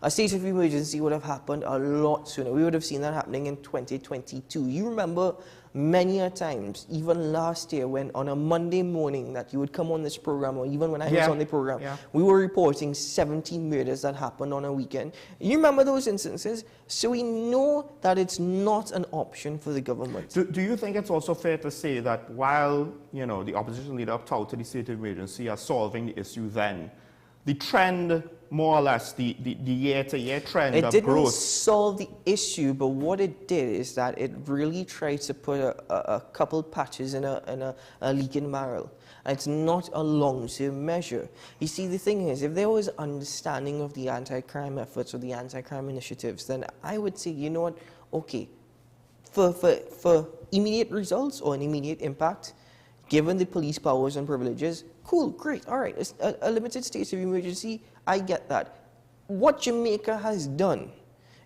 A state of emergency would have happened a lot sooner. We would have seen that happening in 2022. You remember many a times, even last year, when on a Monday morning that you would come on this program, or even when I was on the program, we were reporting 70 murders that happened on a weekend. You remember those instances? So we know that it's not an option for the government. Do you think it's also fair to say that while, you know, the opposition leader touted the state of emergency as solving the issue then, the trend, more or less, the year-to-year trend of growth... It didn't solve the issue, but what it did is that it really tried to put a couple patches in a leaking barrel. And it's not a long-term measure. You see, the thing is, if there was understanding of the anti-crime efforts or the anti-crime initiatives, then I would say, you know what, okay, for immediate results or an immediate impact, given the police powers and privileges, cool, great, all right, it's a limited state of emergency, I get that. What Jamaica has done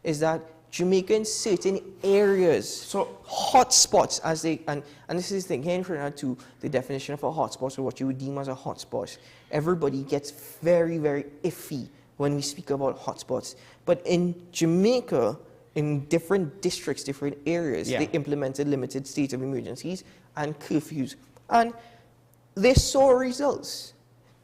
is that Jamaica in certain areas, so hotspots, as they, and this is the thing, here in Trinidad too, the definition of a hotspot, or what you would deem as a hotspot, everybody gets very, very iffy when we speak about hotspots. But in Jamaica, in different districts, different areas, they implemented limited state of emergencies and curfews. And they saw results.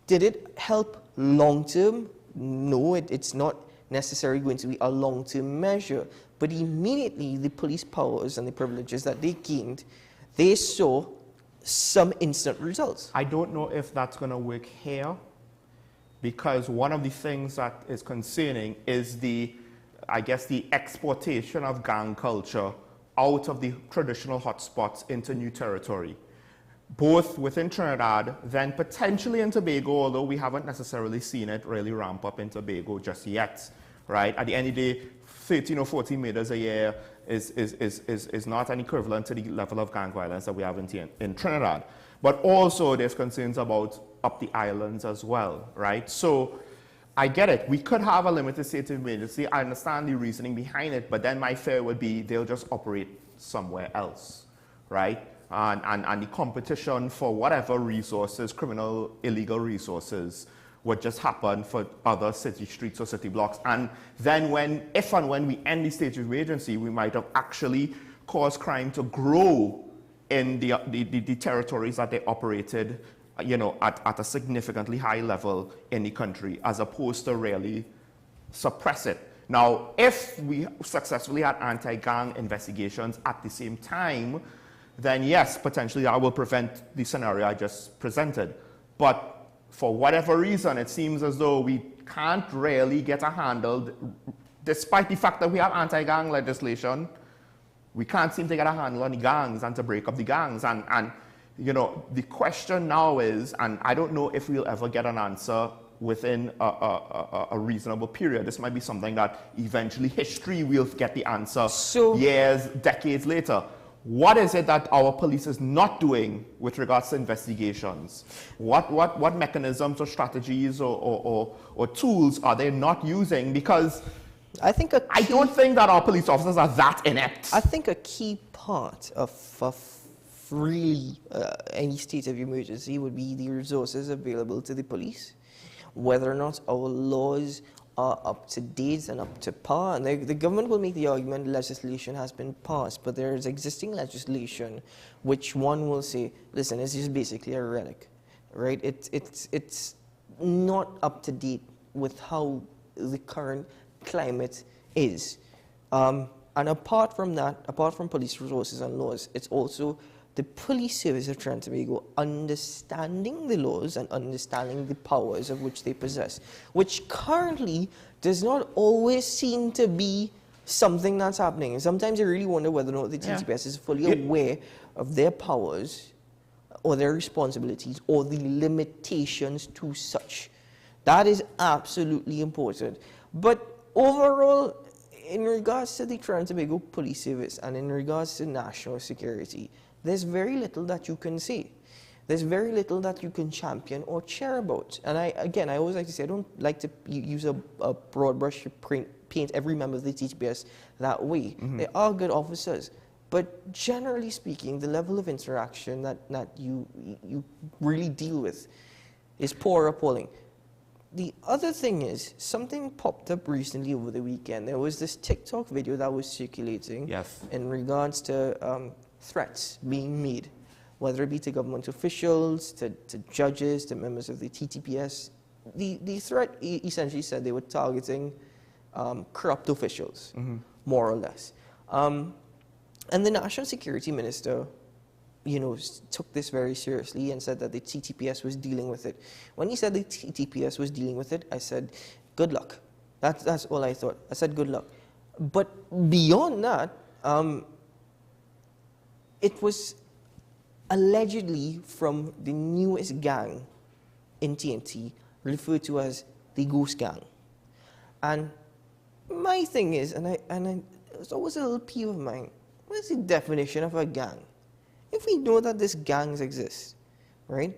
Did it help long-term? No, it's not necessarily going to be a long-term measure. But immediately, the police powers and the privileges that they gained, they saw some instant results. I don't know if that's going to work here, because one of the things that is concerning is I guess, the exportation of gang culture out of the traditional hotspots into new territory, both within Trinidad, then potentially in Tobago, although we haven't necessarily seen it really ramp up in Tobago just yet, right? At the end of the day, 13 or 14 murders a year is not an equivalent to the level of gang violence that we have in Trinidad. But also there's concerns about up the islands as well, right? So I get it. We could have a limited state of emergency. I understand the reasoning behind it, but then my fear would be they'll just operate somewhere else, right? And the competition for whatever resources, criminal, illegal resources, would just happen for other city streets or city blocks. And then if and when we end the state of emergency, we might have actually caused crime to grow in the territories that they operated, you know, at a significantly high level in the country, as opposed to really suppress it. Now, if we successfully had anti-gang investigations at the same time, then yes, potentially that will prevent the scenario I just presented. But for whatever reason, it seems as though we can't really get a handle, despite the fact that we have anti-gang legislation, we can't seem to get a handle on the gangs and to break up the gangs. And you know, the question now is, and I don't know if we'll ever get an answer within a reasonable period. This might be something that eventually history will get the answer years, decades later. What is it that our police is not doing with regards to investigations? What mechanisms or strategies or tools are they not using? Because I don't think that our police officers are that inept. I think a key part of really any state of emergency would be the resources available to the police, whether or not our laws are up to date and up to par. And the government will make the argument legislation has been passed, but there is existing legislation which one will say, listen, it's just basically a relic, right? It's not up to date with how the current climate is. And apart from that, apart from police resources and laws, it's also the police service of Trinidad and Tobago understanding the laws and understanding the powers of which they possess, which currently does not always seem to be something that's happening. And sometimes I really wonder whether or not the TTPS is fully aware of their powers or their responsibilities or the limitations to such. That is absolutely important. But overall, in regards to the Trinidad and Tobago Police Service and in regards to national security, there's very little that you can say. There's very little that you can champion or cheer about. And I always like to say, I don't like to use a broad brush to paint every member of the TTPS that way. They are good officers. But generally speaking, the level of interaction that you really deal with is poor or appalling. The other thing is, something popped up recently over the weekend. There was this TikTok video that was circulating in regards to threats being made, whether it be to government officials, to judges, to members of the TTPS. The threat essentially said they were targeting corrupt officials, more or less. And the National Security Minister, took this very seriously and said that the TTPS was dealing with it. When he said the TTPS was dealing with it, I said, good luck. That's all I thought. I said, good luck. But beyond that, it was allegedly from the newest gang in TNT, referred to as the Ghost Gang. And my thing is, it's always a little peeve of mine, what is the definition of a gang? If we know that these gangs exist, right?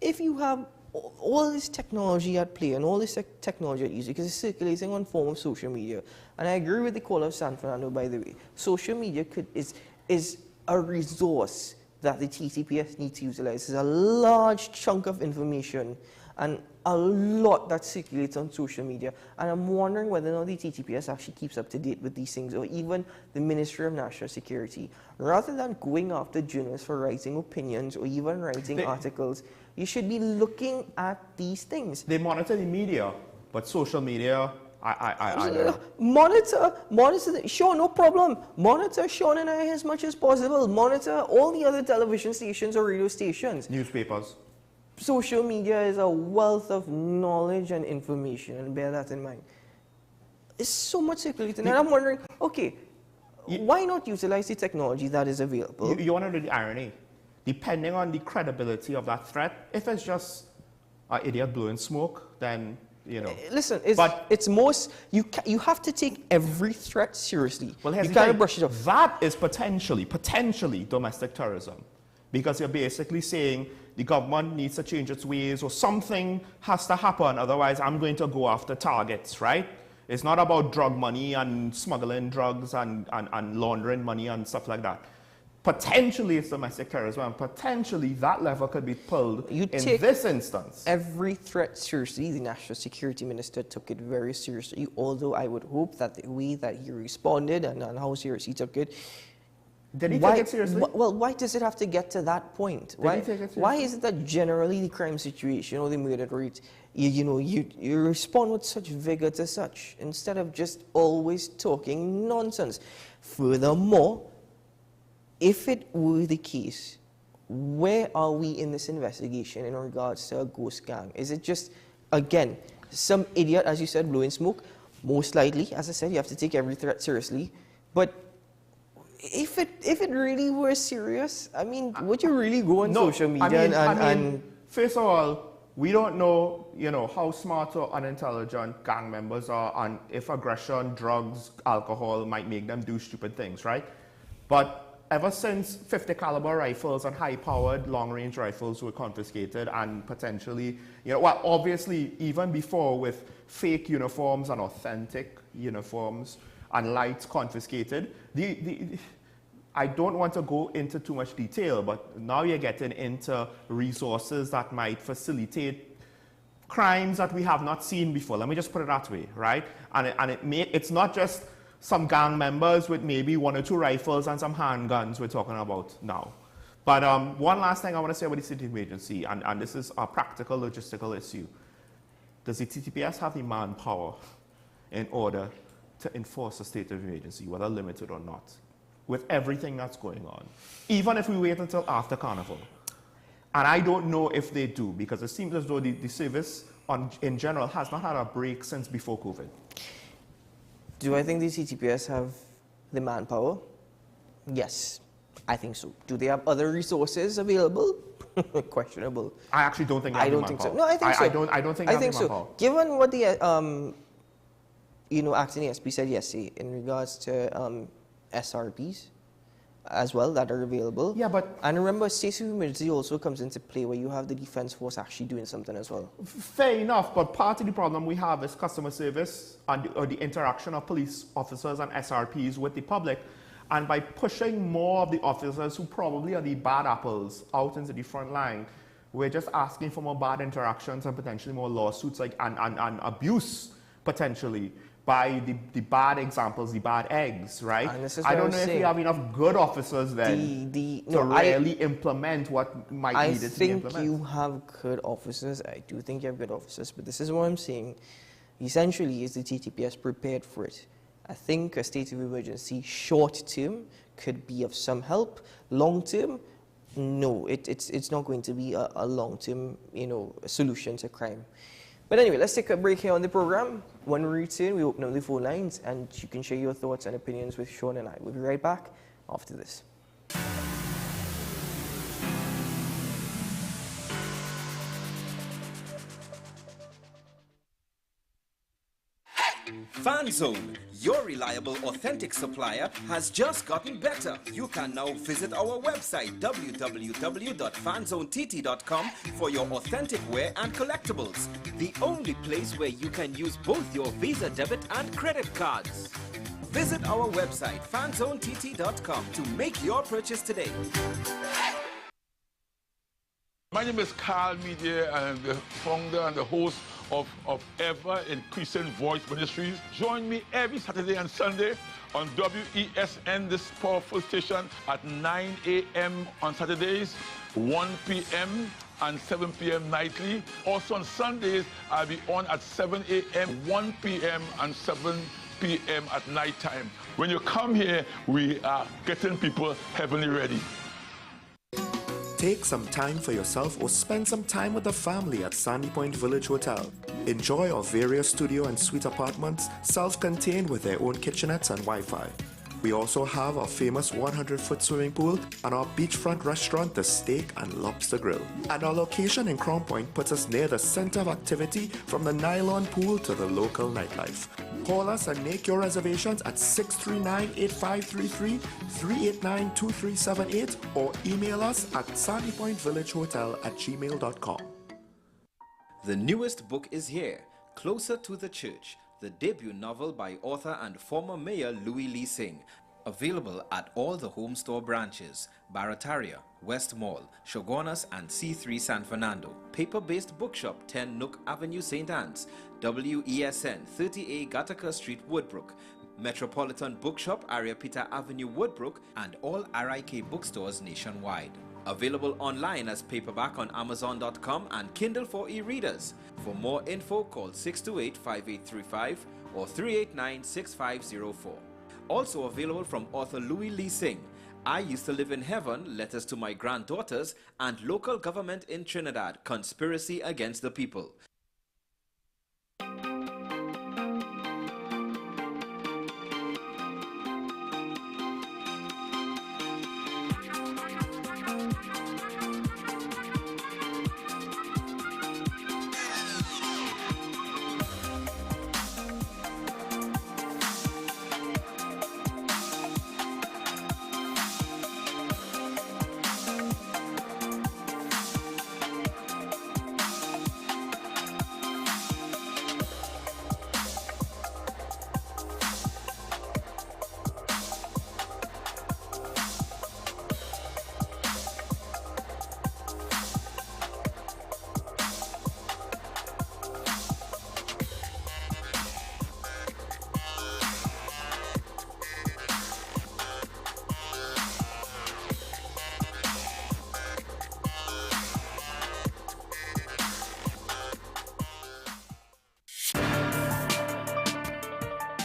If you have all this technology at play and all this technology at use, because it's circulating on form of social media, and I agree with the call of San Fernando, by the way, social media is a resource that the TTPS needs to utilize. It's a large chunk of information and a lot that circulates on social media. And I'm wondering whether or not the TTPS actually keeps up to date with these things, or even the Ministry of National Security. Rather than going after journalists for writing opinions or even writing articles, you should be looking at these things. They monitor the media, but social media, Monitor, sure, no problem. Monitor Sean and I as much as possible. Monitor all the other television stations or radio stations. Newspapers. Social media is a wealth of knowledge and information, and bear that in mind. It's so much circulating, and I'm wondering, okay, why not utilize the technology that is available? You want to know the irony? Depending on the credibility of that threat, if it's just an idiot blowing smoke, then listen, it's most you have to take every threat seriously. Well, you can't brush it off. That is potentially domestic terrorism, because you're basically saying the government needs to change its ways, or something has to happen, otherwise I'm going to go after targets, right? It's not about drug money and smuggling drugs and laundering money and stuff like that. Potentially it's domestic terrorism, and potentially that level could be pulled in this instance. Every threat seriously. The National Security Minister took it very seriously, although I would hope that the way that he responded and how serious he took it. Did he take it seriously? Well, why does it have to get to that point? Did he take it seriously? Why is it that generally the crime situation or the murder rate, you respond with such vigor to such, instead of just always talking nonsense? Furthermore, if it were the case, where are we in this investigation in regards to a ghost gang? Is it just, again, some idiot, as you said, blowing smoke? Most likely, as I said, you have to take every threat seriously. But if it really were serious, I mean, would you really go on social media first of all, we don't know, how smart or unintelligent gang members are, and if aggression, drugs, alcohol might make them do stupid things, right? But ever since 50 caliber rifles and high-powered long-range rifles were confiscated, and potentially, obviously even before, with fake uniforms and authentic uniforms and lights confiscated, I don't want to go into too much detail, but now you're getting into resources that might facilitate crimes that we have not seen before. Let me just put it that way, right? It's not just some gang members with maybe 1 or 2 rifles and some handguns we're talking about now. But one last thing I want to say about the city emergency, and this is a practical logistical issue. does the TTPS have the manpower in order to enforce a state of emergency, whether limited or not, with everything that's going on, even if we wait until after Carnival? And I don't know if they do, because it seems as though the service in general has not had a break since before COVID. Do I think the TTPS have the manpower? Yes, I think so. Do they have other resources available? Questionable. I actually don't think they have the think so. manpower. No, I think so. I don't think they have the manpower. Given what the acting ASP said yesterday in regards to SRPs as well that are available. Yeah, but... And remember, state of emergency also comes into play where you have the defense force actually doing something as well. Fair enough, but part of the problem we have is customer service and or the interaction of police officers and SRPs with the public. And by pushing more of the officers who probably are the bad apples out into the front line, we're just asking for more bad interactions and potentially more lawsuits and abuse, potentially, by the bad examples, the bad eggs, right? I don't know if we have enough good officers then to really implement what might need it to be implemented. I think you have good officers. I do think you have good officers, but this is what I'm saying. Essentially, is the TTPS prepared for it? I think a state of emergency short term could be of some help. Long term, no, it's not going to be a long term, solution to crime. But anyway, let's take a break here on the program. When we return, we open up the phone lines and you can share your thoughts and opinions with Sean and I. We'll be right back after this. FanZone, your reliable, authentic supplier, has just gotten better. You can now visit our website, www.fanzonett.com, for your authentic wear and collectibles. The only place where you can use both your Visa debit and credit cards. Visit our website, fanzonett.com, to make your purchase today. My name is Carl Media, and I'm the founder and the host of Ever Increasing Voice Ministries. Join me every Saturday and Sunday on WESN, this powerful station, at 9 a.m. on Saturdays, 1 p.m. and 7 p.m. nightly. Also on Sundays, I'll be on at 7 a.m., 1 p.m. and 7 p.m. at night time. When you come here, we are getting people heavenly ready. Take some time for yourself or spend some time with the family at Sandy Point Village Hotel. Enjoy our various studio and suite apartments, self-contained with their own kitchenettes and Wi-Fi. We also have our famous 100-foot swimming pool and our beachfront restaurant, the Steak and Lobster Grill. And our location in Crown Point puts us near the center of activity, from the nylon pool to the local nightlife. Call us and make your reservations at 639-8533, 389-2378, or email us at sandypointvillagehotel@gmail.com. The newest book is here, Closer to the Church, the debut novel by author and former mayor Louis Lee Singh. Available at all the Home Store branches, Barataria, West Mall, Shogunas, and C3 San Fernando. Paper-based bookshop, 10 Nook Avenue, St. Anne's. WESN, 30A Gattaca Street, Woodbrook. Metropolitan Bookshop, Ariapita Avenue, Woodbrook, and all RIK bookstores nationwide. Available online as paperback on Amazon.com and Kindle for e-readers. For more info, call 628-5835 or 389-6504. Also available from author Louis Lee Singh, I Used to Live in Heaven, Letters to My Granddaughters, and Local Government in Trinidad, Conspiracy Against the People.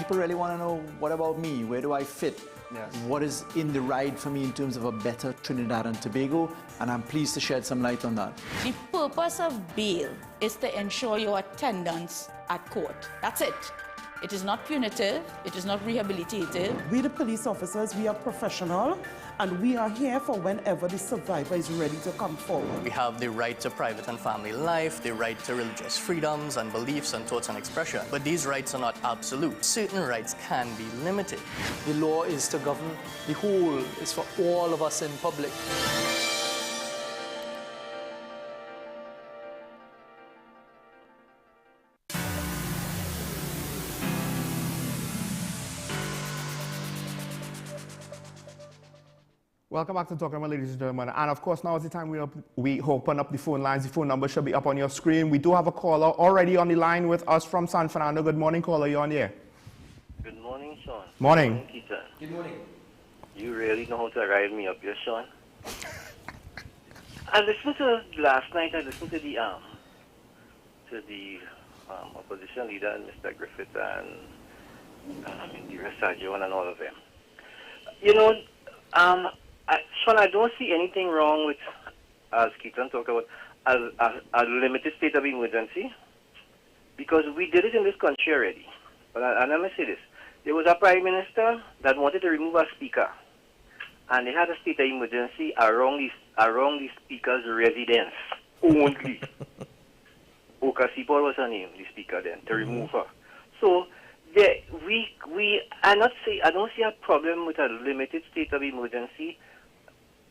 people really want to know, what about me? Where do I fit? Yes. What is in the ride for me in terms of a better Trinidad and Tobago? And I'm pleased to shed some light on that. The purpose of bail is to ensure your attendance at court. That's it. It is not punitive. It is not rehabilitative. We, the police officers, we are professional, and we are here for whenever the survivor is ready to come forward. We have the right to private and family life, the right to religious freedoms and beliefs and thoughts and expression. But these rights are not absolute. Certain rights can be limited. The law is to govern the whole, it's for all of us in public. Welcome back to Talking About, ladies and gentlemen. And of course, now is the time we open up the phone lines. The phone number should be up on your screen. We do have a caller already on the line with us from San Fernando. Good morning, caller. You're on the air. Good morning, Sean. Morning. Keaton. Good morning. You really know how to rile me up, yes, Sean? I listened to last night. I listened to the opposition leader, Mr. Griffith, and Indira Sajoan and all of them. You know, Sean, I don't see anything wrong with, as Keaton talked about, a limited state of emergency, because we did it in this country already. But let me say this. There was a prime minister that wanted to remove a speaker, and they had a state of emergency around the speaker's residence only. Okasipo was her name, the speaker then, to remove her. So I don't see a problem with a limited state of emergency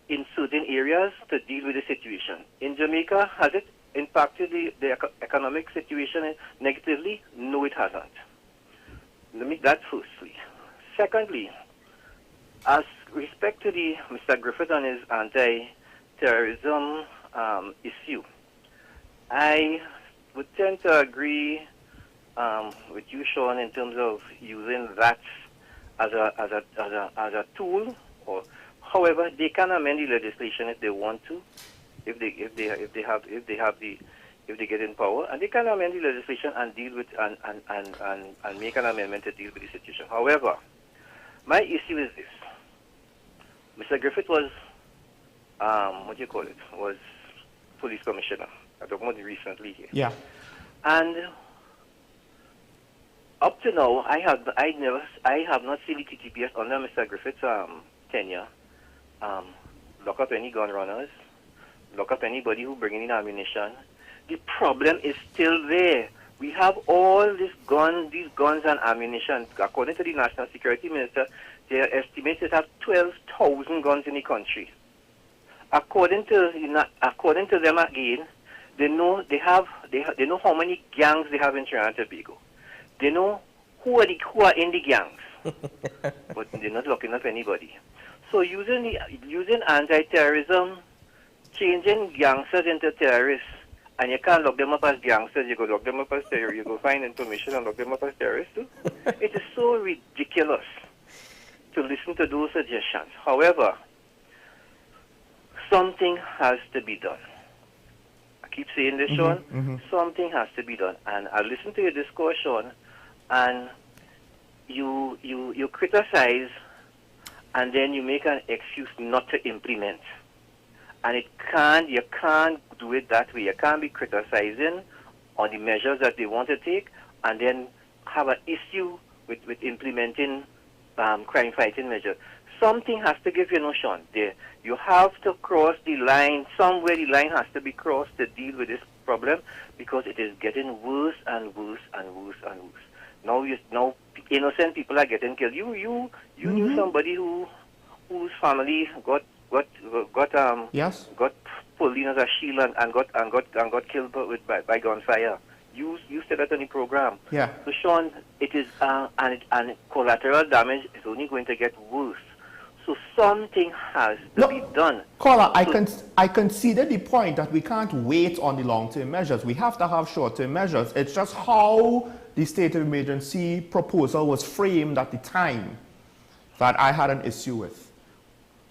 in certain areas to deal with the situation. In Jamaica, has it impacted the economic situation negatively? No, it hasn't. That firstly. Secondly, as respect to Mr. Griffith and his anti-terrorism issue, I would tend to agree with you, Sean, in terms of using that as a tool. Or, however, they can amend the legislation if they want to, if they get in power, and they can amend the legislation and deal with and make an amendment to deal with the situation. However, my issue is this: Mr. Griffith was was police commissioner. I talked about it recently here. Yeah. And up to now, I have not seen the TTPS under Mr. Griffith's tenure lock up any gun runners, lock up anybody who bring in ammunition. The problem is still there. We have all these guns and ammunition. According to the National Security Minister, they are estimated to have 12,000 guns in the country. According to them again, they know how many gangs they have in Trinidad and Tobago. They know who are in the gangs, but they're not locking up anybody. So using anti-terrorism, changing gangsters into terrorists, and you can't lock them up as gangsters, you go lock them up as terrorists, you go find information and lock them up as terrorists too. It is so ridiculous to listen to those suggestions. However, something has to be done. I keep saying this, Sean. Something has to be done. And I listen to your discourse, Sean, and you criticize, and then you make an excuse not to implement. And you can't do it that way. You can't be criticizing on the measures that they want to take, and then have an issue with implementing crime-fighting measures. Something has to give, Sean. You have to cross the line. Somewhere the line has to be crossed to deal with this problem, because it is getting worse and worse and worse and worse. Now innocent people are getting killed. You knew somebody whose family got pulled in as a shield and got killed by gunfire. You said that on the program. Yeah. So Sean, it is and collateral damage is only going to get worse. So something has to be done. Caller, I conceded the point that we can't wait on the long-term measures. We have to have short-term measures. It's just how the state of emergency proposal was framed at the time that I had an issue with.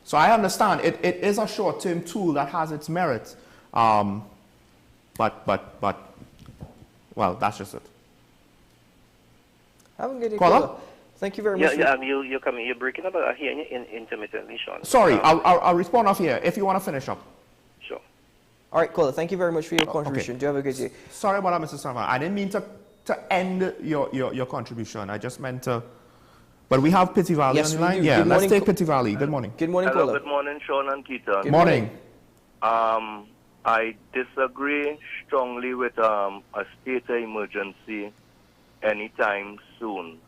So I understand it is a short-term tool that has its merits, but well, that's just it. I'm getting Caller? Thank you very much. You're breaking up. I hear you intermittently, Sean. Sorry, I'll respond off here if you want to finish up. Sure. All right, caller, thank you very much for your contribution. Okay. Do have a good day. Sorry about that, Mr. Sarma. I didn't mean to end your contribution. I just meant to... But we have Pitty Valley on the line. Yeah, let's take Pitty Valley. Good morning. Good morning, Hello, caller. good morning, Sean and Keaton. Good morning. I disagree strongly with a state of emergency anytime soon.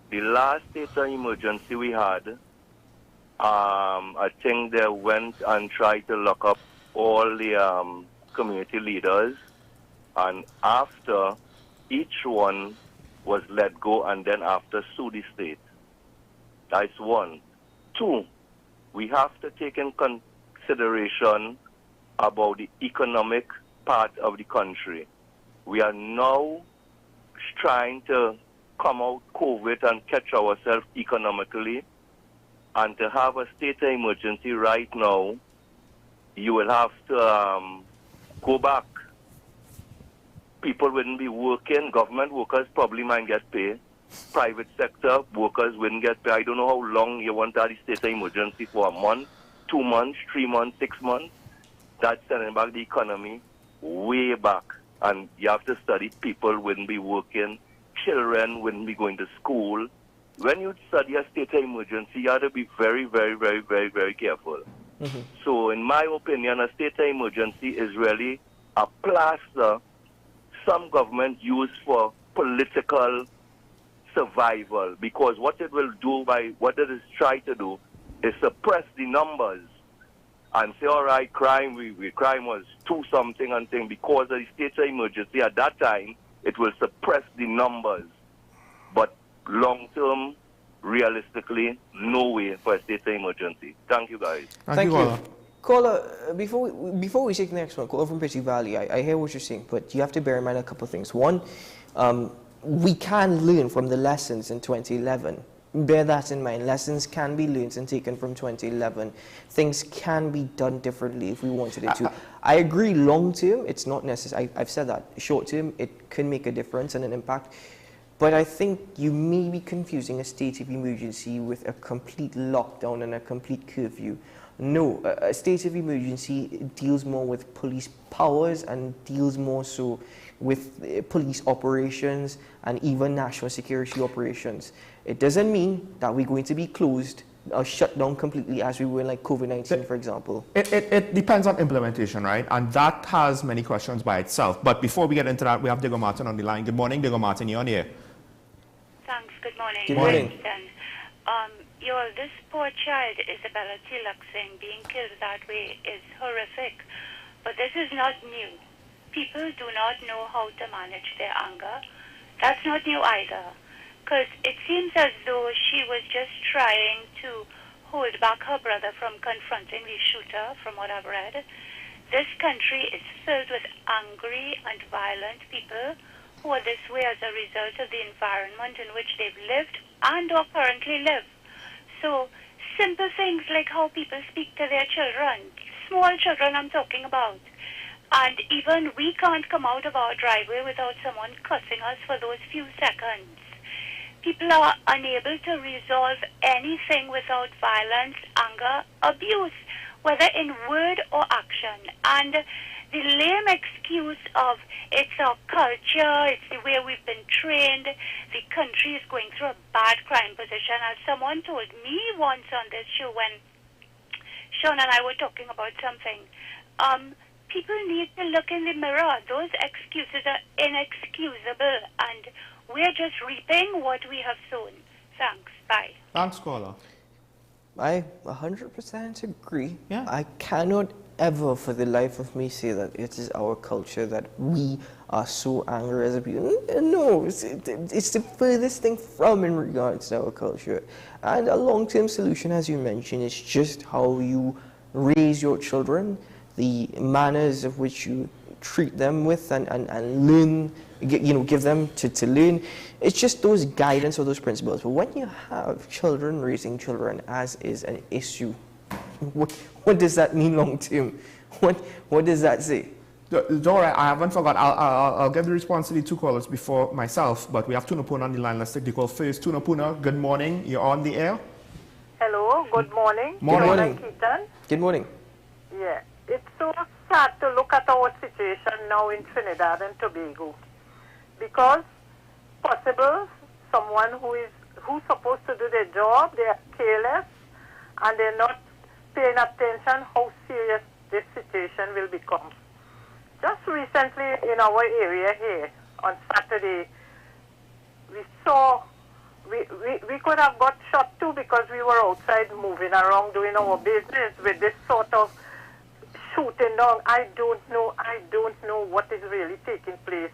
The last state of emergency we had, I think they went and tried to lock up all the community leaders, and after each one was let go and then after sue the state. That's one. Two, we have to take in consideration about the economic part of the country. We are now trying to come out COVID and catch ourselves economically, and to have a state of emergency right now, you will have to go back. People wouldn't be working. Government workers probably might get paid. Private sector workers wouldn't get paid. I don't know how long you want to have the state of emergency for, a month, 2 months, 3 months, 6 months. That's sending back the economy way back. And you have to study. People wouldn't be working. Children wouldn't be going to school. When you study a state of emergency, you have to be very, very, very, very, very careful. So in my opinion, a state of emergency is really a plaster some government use for political survival, because what it will do by what it is trying to do is suppress the numbers and say, all right, crime was 2 something and thing. Because of the state of emergency at that time, it will suppress the numbers. But long term, realistically, no way for a state of emergency. Thank you, guys. Thank you. Caller, before we take the next one, caller from Pitty Valley, I hear what you're saying, but you have to bear in mind a couple of things. One, we can learn from the lessons in 2011. Bear that in mind. Lessons can be learned and taken from 2011. Things can be done differently if we wanted it to. I agree, long term, it's not necessary. I've said that. Short term, it can make a difference and an impact. But I think you may be confusing a state of emergency with a complete lockdown and a complete curfew. No, a state of emergency deals more with police powers and deals more so with police operations and even national security operations. It doesn't mean that we're going to be closed or shut down completely as we were in like COVID-19, for example. It depends on implementation, right? And that has many questions by itself. But before we get into that, we have Diego Martin on the line. Good morning, Diego Martin, you're on here. Thanks, good morning. Good morning. This poor child, Isabella Tilak Singh, being killed that way is horrific. But this is not new. People do not know how to manage their anger. That's not new either. Because it seems as though she was just trying to hold back her brother from confronting the shooter, from what I've read. This country is filled with angry and violent people who are this way as a result of the environment in which they've lived and or currently live. So simple things like how people speak to their children, small children I'm talking about. And even we can't come out of our driveway without someone cussing us for those few seconds. People are unable to resolve anything without violence, anger, abuse, whether in word or action. And the lame excuse of it's our culture, it's the way we've been trained, the country is going through a bad crime position. As someone told me once on this show when Sean and I were talking about something, people need to look in the mirror. Those excuses are inexcusable, and we're just reaping what we have sown. Thanks. Bye. Thanks, caller. I 100% agree. Yeah. I cannot ever for the life of me say that it is our culture that we are so angry as a people. No, it's the furthest thing from in regards to our culture. And a long-term solution, as you mentioned, is just how you raise your children, the manners of which you treat them with and learn, give them to learn. It's just those guidance or those principles. But when you have children raising children as is an issue, what does that mean long term? What does that say? Don't worry, I haven't forgot. I'll give the response to the two callers before myself, but we have Tunapuna on the line. Let's take the call first. Tunapuna, good morning. You're on the air. Hello, good morning. Morning. Good morning, Keaton. Good morning. Yeah, it's so sad to look at our situation now in Trinidad and Tobago, because possible someone who's supposed to do their job, they are careless and they're not paying attention how serious this situation will become. Just recently in our area here on Saturday, we saw we could have got shot too because we were outside moving around doing our business with this sort of shooting down. I don't know what is really taking place.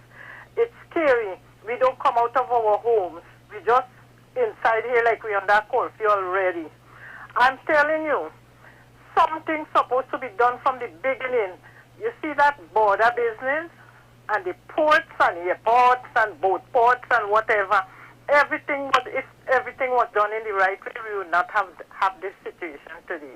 It's scary. We don't come out of our homes. We just inside here like we're under curfew already. I'm telling you, something's supposed to be done from the beginning. You see that border business and the ports and airports and boat ports and whatever. Everything was done in the right way, we would not have this situation today.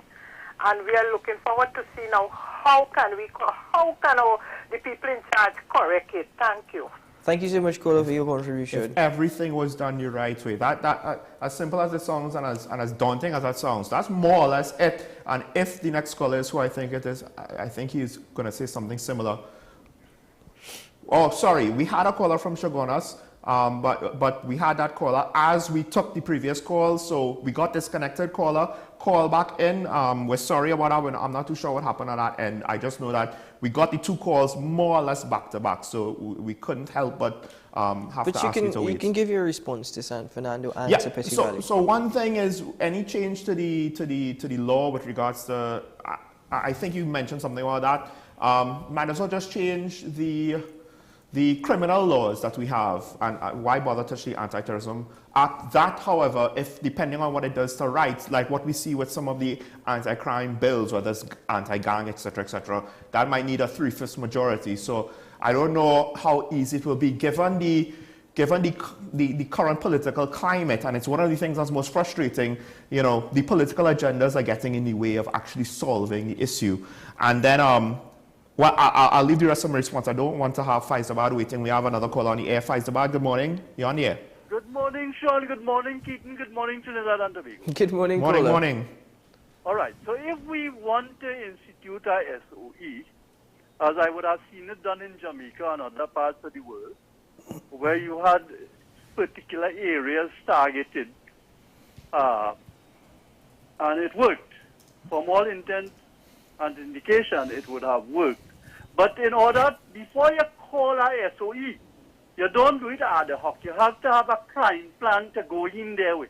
And we are looking forward to see now how can the people in charge correct it. Thank you. Thank you so much, Kola, for your contribution. If everything was done the right way, that as simple as it sounds and as daunting as that sounds, that's more or less it. And if the next caller is who I think it is, I think he's going to say something similar. Oh, sorry, we had a caller from Shogunas, but we had that caller as we took the previous call, so we got disconnected. Caller, call back in. We're sorry about that. I'm not too sure what happened on that end. I just know that we got the two calls more or less back to back, so we couldn't help but have to ask you to wait. You can give your response to San Fernando and to Petit Valley. So one thing is any change to the law with regards to, I think you mentioned something about that. Might as well just change the criminal laws that we have, and why bother touch the Anti-Terrorism Act? That, however, if depending on what it does to rights, like what we see with some of the anti-crime bills, whether it's anti-gang, etc., that might need a 3/5 majority. So I don't know how easy it will be given the current political climate, and it's one of the things that's most frustrating. You know, the political agendas are getting in the way of actually solving the issue, and then well, I'll leave the rest of my response. I don't want to have Faizabad waiting. We have another call on the air. Faizabad, good morning. You're on the air. Good morning, Sean. Good morning, Keaton. Good morning, Trinidad and Tobago. Good morning, Morning, morning. All right. So if we want to institute our SOE, as I would have seen it done in Jamaica and other parts of the world, where you had particular areas targeted, and it worked. From all intents and indication, it would have worked. But in order, before you call a SOE, you don't do it ad hoc. You have to have a crime plan to go in there with,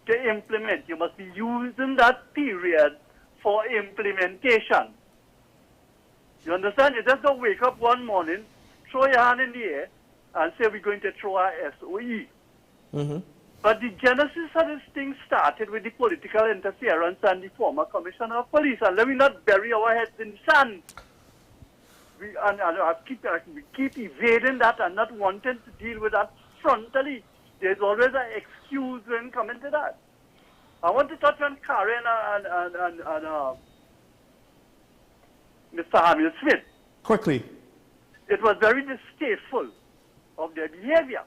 to implement. You must be using that period for implementation. You understand? You just don't wake up one morning, throw your hand in the air, and say we're going to throw our SOE. Mm-hmm. But the genesis of this thing started with the political interference and the former commissioner of police. And let me not bury our heads in the sand. We keep evading that and not wanting to deal with that frontally. There's always an excuse when coming to that. I want to touch on Karen and Mr. Hamill Smith. Quickly. It was very distasteful of their behavior.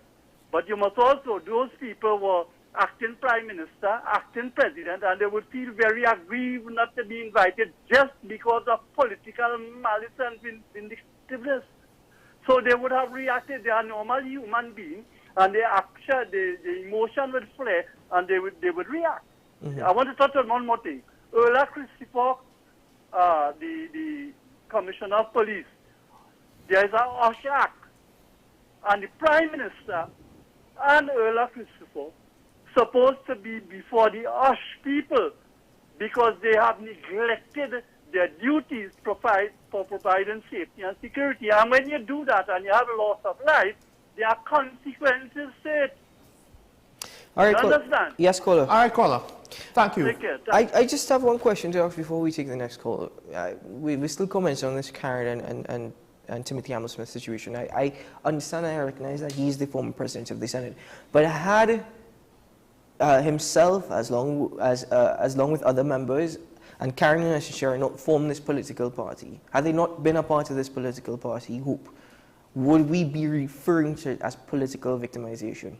But you must also, those people were acting prime minister, acting president, and they would feel very aggrieved not to be invited just because of political malice and vindictiveness. So they would have reacted. They are normal human beings, and the action, the emotion would flare, and they would react. Mm-hmm. I want to touch on one more thing. Earlier, Christopher, the commissioner of police, there is an OSH Act, and the prime minister and Earl Christopher supposed to be before the OSH people because they have neglected their duties for providing safety and security. And when you do that and you have a loss of life, there are consequences to it. All right, you understand? Yes, caller. All right, caller. Thank you. Take care. I just have one question to ask before we take the next call. We still comments on this Karen and Timothy Hamill Smith situation. I understand and I recognize that he is the former president of the Senate, but had himself, as long with other members, and Karen and Ashishara not formed this political party, had they not been a part of this political party, Hope, would we be referring to it as political victimization?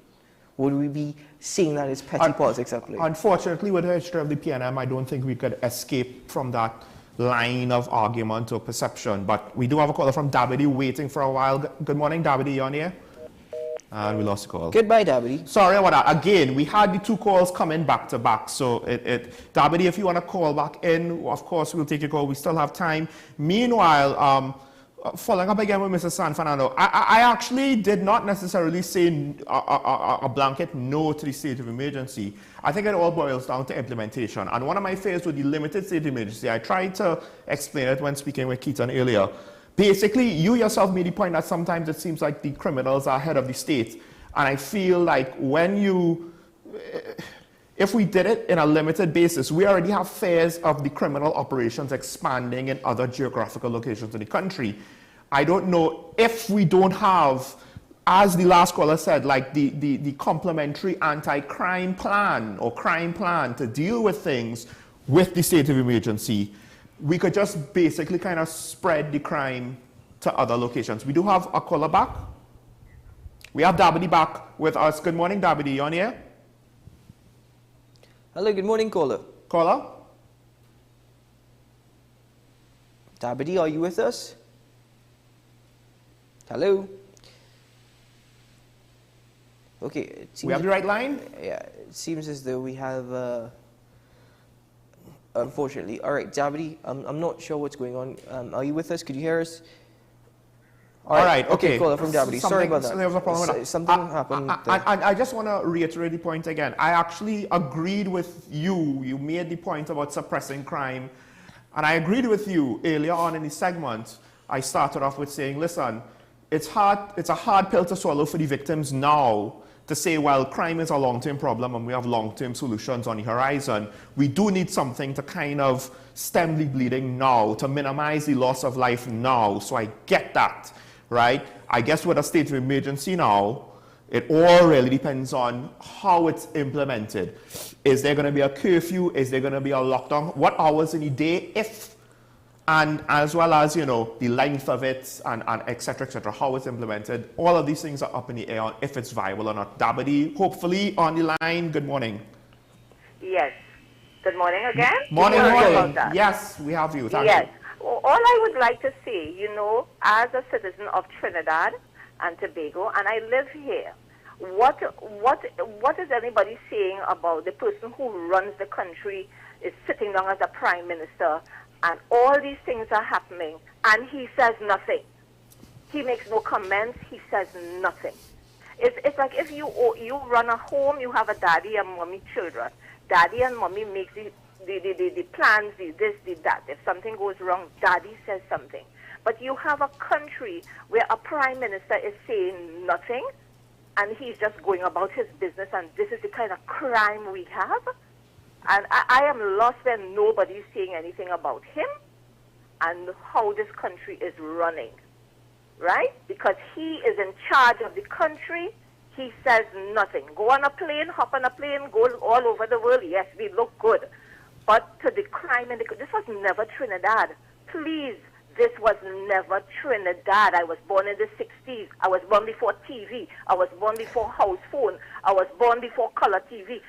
Would we be saying that it's petty politics at play? Unfortunately, with the history of the PNM, I don't think we could escape from that line of argument or perception. But we do have a caller from Dabity waiting for a while. Good morning, Dabity, you on here? And we lost the call. Goodbye, Dabity. Sorry about that. Again, we had the two calls coming back to back. So, Dabity, if you want to call back in, of course, we'll take your call. We still have time. Meanwhile, following up again with Mr. San Fernando, I actually did not necessarily say a blanket no to the state of emergency. I think it all boils down to implementation. And one of my fears with the limited state of emergency, I tried to explain it when speaking with Keaton earlier. Basically, you yourself made the point that sometimes it seems like the criminals are ahead of the state. And I feel like if we did it in a limited basis, we already have fears of the criminal operations expanding in other geographical locations in the country. I don't know if we don't have, as the last caller said, like the complementary anti-crime plan or crime plan to deal with things with the state of emergency. We could just basically kind of spread the crime to other locations. We do have a caller back. We have Dabity back with us. Good morning, Dabity. You on here? Hello, good morning, caller. Caller? Dabity, are you with us? Hello? Okay. It seems we have the right line? Yeah, it seems as though we have, unfortunately. All right, Dabity, I'm not sure what's going on. Are you with us? Could you hear us? All right, okay. Caller from Dabity. Sorry about that. There was a problem with that. Something happened. I just want to reiterate the point again. I actually agreed with you. You made the point about suppressing crime. And I agreed with you earlier on in the segment. I started off with saying, listen, it's a hard pill to swallow for the victims now to say, well, crime is a long-term problem and we have long-term solutions on the horizon. We do need something to kind of stem the bleeding now, to minimize the loss of life now. So I get that. Right? I guess with a state of emergency now, it all really depends on how it's implemented. Is there going to be a curfew? Is there going to be a lockdown? What hours in the day? And as well as, the length of it and et cetera, how it's implemented. All of these things are up in the air on if it's viable or not. Dabity, hopefully on the line. Good morning. Yes. Good morning again. Morning. Yes, we have you. Thank you. All I would like to say, as a citizen of Trinidad and Tobago, and I live here, what is anybody saying about the person who runs the country is sitting down as a prime minister, and all these things are happening, and he says nothing. He makes no comments. He says nothing. It's like if you run a home, you have a daddy and mommy children. Daddy and mommy make the plans, the this, the that. If something goes wrong, daddy says something. But you have a country where a prime minister is saying nothing, and he's just going about his business, and this is the kind of crime we have. And I am lost when nobody's saying anything about him and how this country is running, right? Because he is in charge of the country. He says nothing. Go on a plane, hop on a plane, go all over the world. Yes, we look good. But to the crime, this was never Trinidad. Please, this was never Trinidad. I was born in the 60s. I was born before TV. I was born before house phone. I was born before color TV.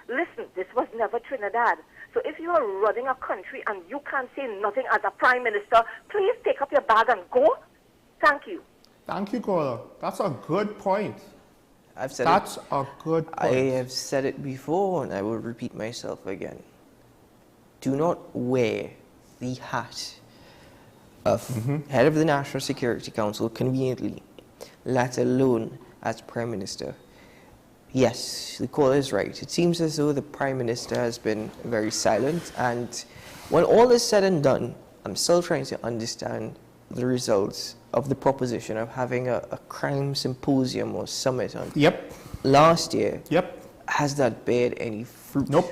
Listen, this was never Trinidad. So if you are running a country and you can't say nothing as a prime minister, please take up your bag and go. Thank you. Thank you, caller. That's a good point. That's a good point. I have said it before, and I will repeat myself again. Do not wear the hat of head of the National Security Council conveniently, let alone as Prime Minister. Yes, the caller is right. It seems as though the Prime Minister has been very silent, and when all is said and done, I'm still trying to understand the results of the proposition of having a crime symposium or summit on last year. Yep. Has that bared any fruit? Nope.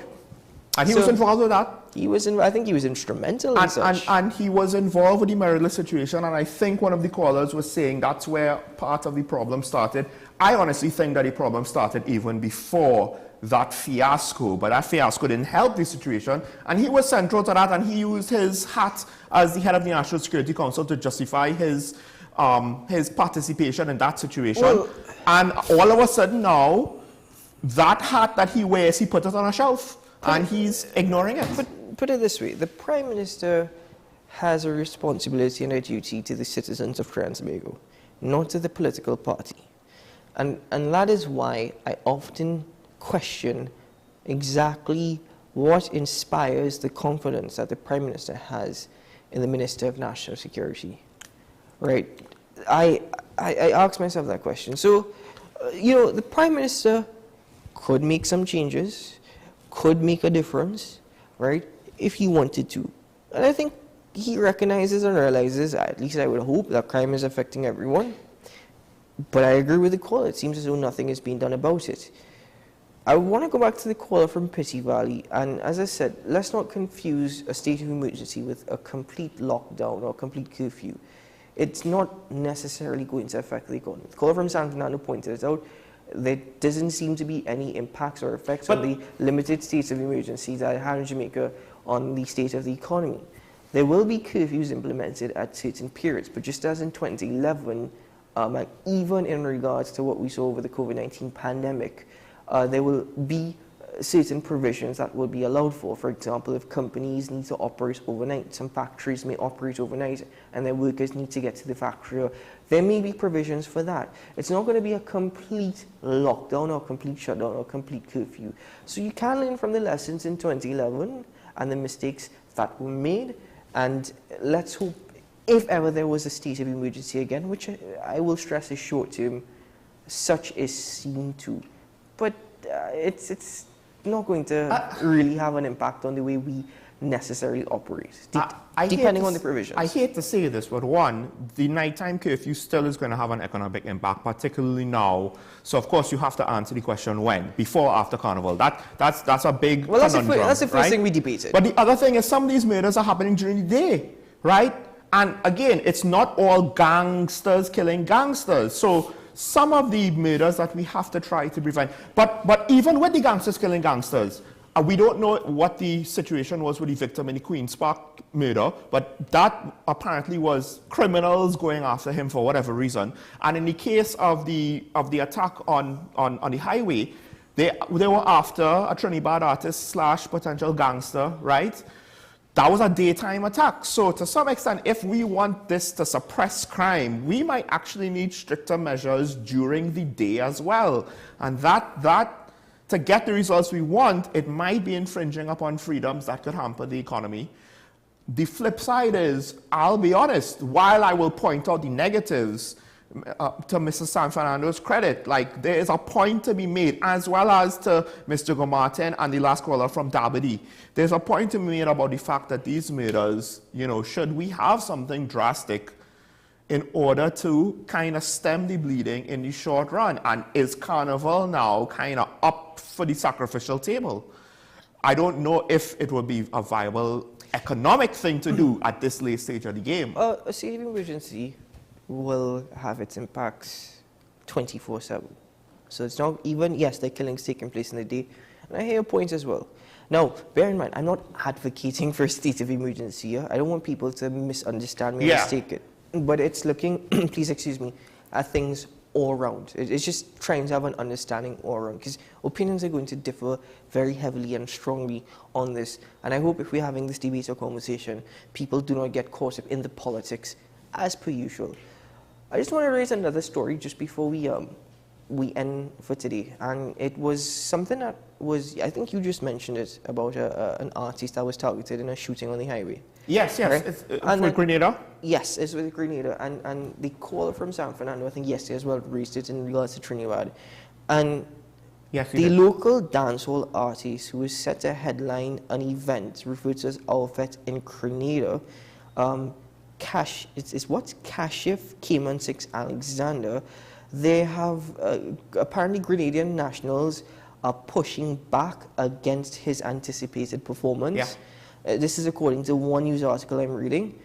And he was involved with that. I think he was instrumental in such. And he was involved with the meritless situation, and I think one of the callers was saying that's where part of the problem started. I honestly think that the problem started even before that fiasco, but that fiasco didn't help the situation, and he was central to that, and he used his hat as the head of the National Security Council to justify his participation in that situation. Well, and all of a sudden now, that hat that he wears, he put it on a shelf, and he's ignoring it. But put it this way, the Prime Minister has a responsibility and a duty to the citizens of Trinidad and Tobago, not to the political party. And that is why I often question exactly what inspires the confidence that the Prime Minister has in the Minister of National Security. Right? I ask myself that question. So, the Prime Minister could make some changes, could make a difference, right, if he wanted to. And I think he recognizes and realizes, at least I would hope, that crime is affecting everyone. But I agree with the caller. It seems as though nothing is being done about it. I want to go back to the caller from Pity Valley. And as I said, let's not confuse a state of emergency with a complete lockdown or a complete curfew. It's not necessarily going to affect the economy. The caller from San Fernando pointed it out. There doesn't seem to be any impacts or effects on the limited states of emergency that I had in Jamaica on the state of the economy. There will be curfews implemented at certain periods, but just as in 2011, and even in regards to what we saw over the COVID-19 pandemic, there will be certain provisions that will be allowed for. For example, if companies need to operate overnight, some factories may operate overnight and their workers need to get to the factory. There may be provisions for that. It's not going to be a complete lockdown or complete shutdown or complete curfew. So you can learn from the lessons in 2011 and the mistakes that were made, and let's hope if ever there was a state of emergency again, which I will stress is short term, such is seen to. But it's not going to really have an impact on the way we necessarily operate, depending on the provisions. I hate to say this, but one, the nighttime curfew still is going to have an economic impact, particularly now. So of course you have to answer the question when, before or after Carnival. That's a big conundrum, that's the first thing we debated. But the other thing is some of these murders are happening during the day, right? And again, it's not all gangsters killing gangsters. So some of the murders that we have to try to prevent. But even with the gangsters killing gangsters, we don't know what the situation was with the victim in the Queen's Park murder, but that apparently was criminals going after him for whatever reason. And in the case of the attack on the highway, they were after a Trinidad artist / potential gangster, right? That was a daytime attack. So to some extent, if we want this to suppress crime, we might actually need stricter measures during the day as well. And that to get the results we want, it might be infringing upon freedoms that could hamper the economy. The flip side is, I'll be honest, while I will point out the negatives, to Mr. San Fernando's credit, like there is a point to be made, as well as to Mr. Gomartin and the last caller from Dabadi. There's a point to be made about the fact that these murders, should we have something drastic in order to kind of stem the bleeding in the short run? And is Carnival now kind of up for the sacrificial table? I don't know if it would be a viable economic thing to do at this late stage of the game. A state of emergency will have its impacts 24/7. So it's not even, yes, there are killings taking place in the day. And I hear your point as well. Now, bear in mind, I'm not advocating for a state of emergency here. I don't want people to misunderstand me or mistake it. But it's looking, please excuse me, at things all around. It's just trying to have an understanding all around, because opinions are going to differ very heavily and strongly on this. And I hope if we're having this debate or conversation, people do not get caught up in the politics as per usual. I just want to raise another story just before we end for today, and it was something that was, I think you just mentioned it, about an artist that was targeted in a shooting on the highway. Yes, right? It's with Greendot? Yes, it's with Greendot, and the caller from San Fernando, I think yesterday as well, raised it in regards to Trinidad. And the local dancehall artist who was set to headline an event referred to as Alfet in Greendot, Kashif Cayman 6 Alexander, they have apparently Grenadian nationals are pushing back against his anticipated performance. this is according to one news article I'm reading,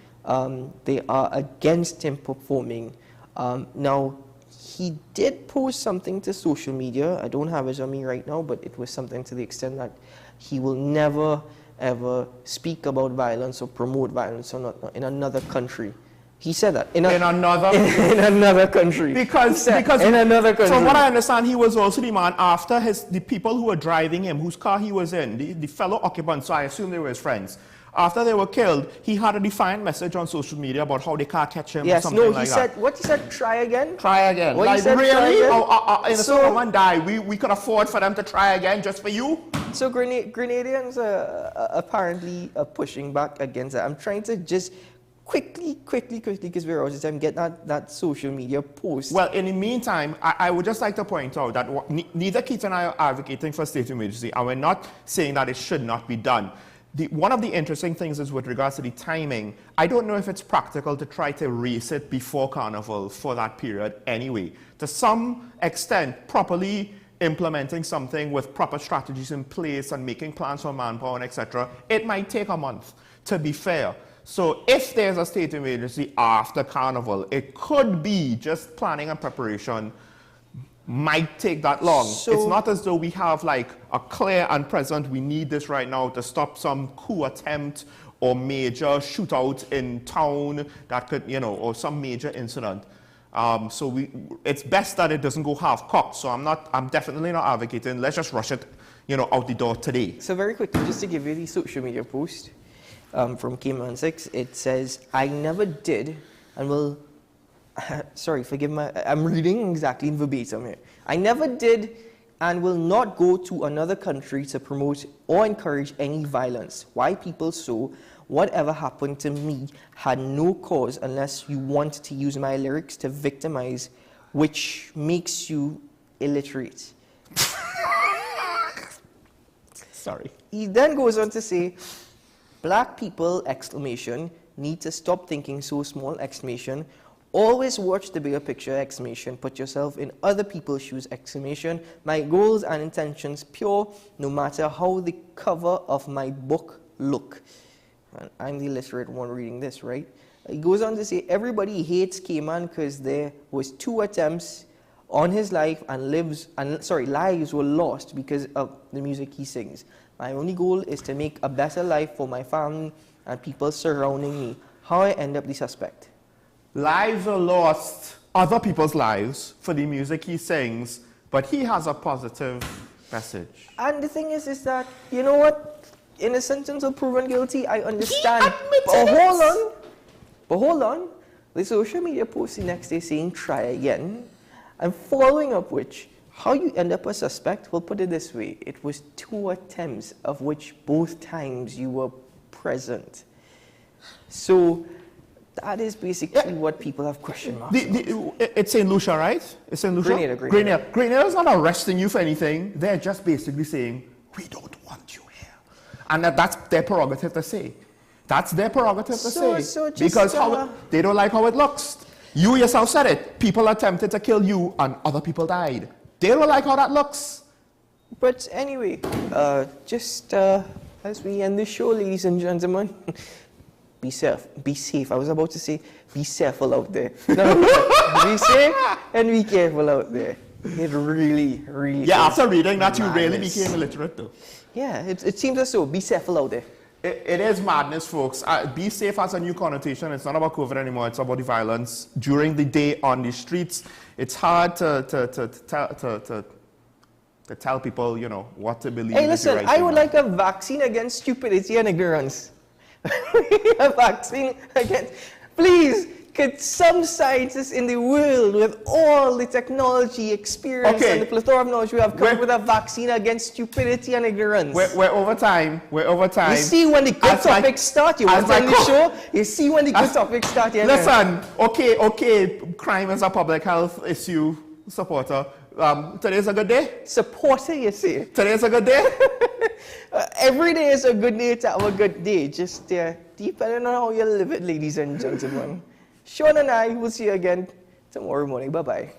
they are against him performing. Now, he did post something to social media. I don't have it on me right now, but it was something to the extent that he will never, ever speak about violence or promote violence in another country. He said that. In another country. Because in another country. From what I understand, he was also the man after the people who were driving him, whose car he was in, the fellow occupants, so I assume they were his friends. After they were killed, he had a defiant message on social media about how they can't catch him or something like that. What he said, try again? Try again. What like, he said, really? So, woman died. We could afford for them to try again just for you? So Grenadians are apparently pushing back against that. I'm trying to just quickly, because we're out of time, get that social media post. Well, in the meantime, I would just like to point out that neither Keith and I are advocating for state of emergency, and we're not saying that it should not be done. One of the interesting things is with regards to the timing. I don't know if it's practical to try to race it before Carnival for that period anyway. To some extent, properly implementing something with proper strategies in place and making plans for manpower and etc., it might take a month, to be fair. So if there's a state of emergency after Carnival, it could be just planning and preparation might take that long. So, it's not as though we have like a clear and present, we need this right now to stop some coup attempt or major shootout in town that could, or some major incident. So it's best that it doesn't go half-cocked. So I'm definitely not advocating, let's just rush it, out the door today. So very quickly, just to give you the social media post from K-Man6, it says, I never did and will... sorry, forgive me, I'm reading exactly in verbatim here. I never did and will not go to another country to promote or encourage any violence. Why people so? Whatever happened to me had no cause unless you want to use my lyrics to victimize, which makes you illiterate. Sorry. He then goes on to say, black people, exclamation, need to stop thinking so small, exclamation. Always watch the bigger picture, exclamation. Put yourself in other people's shoes, exclamation. My goals and intentions pure, no matter how the cover of my book look. And I'm the illiterate one reading this, right? He goes on to say, everybody hates K-Man because there was 2 attempts on his life and lives were lost because of the music he sings. My only goal is to make a better life for my family and people surrounding me. How I end up the suspect. Lives are lost, other people's lives, for the music he sings, but he has a positive message. And the thing is that, you know what? Innocent until proven guilty, I understand. But hold on. The social media post the next day saying try again. And following up which, how you end up a suspect, we'll put it this way. It was 2 attempts, of which both times you were present. So that is basically what people have question marks about. It's St. Lucia, right? It's St. Lucia? Grenada is not arresting you for anything. They're just basically saying, we don't want you here. And that's their prerogative to say. That's their prerogative to say. So just, because they don't like how it looks. You yourself said it. People attempted to kill you and other people died. They don't like how that looks. But anyway, as we end the show, ladies and gentlemen, be safe. I was about to say, be careful out there. No, be safe and be careful out there. It really Yeah, after reading that, you really became illiterate though. Yeah, it seems as so. Be careful out there. It is madness, folks. Be safe has a new connotation. It's not about COVID anymore. It's about the violence during the day on the streets. It's hard to tell people, what to believe. Hey, listen, I would like a vaccine against stupidity and ignorance. A vaccine against... Please, could some scientists in the world with all the technology, experience, and the plethora of knowledge we have come up with a vaccine against stupidity and ignorance? We're over time. You see when the good topics start, you want to end the show? You see when the good topics start, you listen, okay, crime is a public health issue supporter. Today's a good day? Supporter, you say? Today's a good day? Every day is a good day to have a good day. Just depending on how you live it, ladies and gentlemen. Sean and I will see you again tomorrow morning. Bye-bye.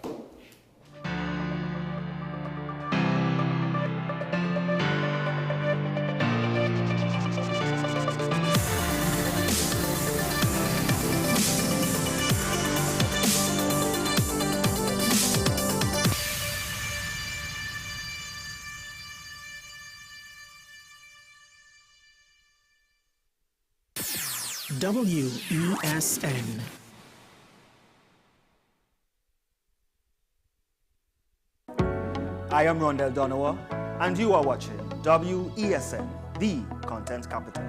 WESN. I am Rondell Donowa, and you are watching WESN, the content capital.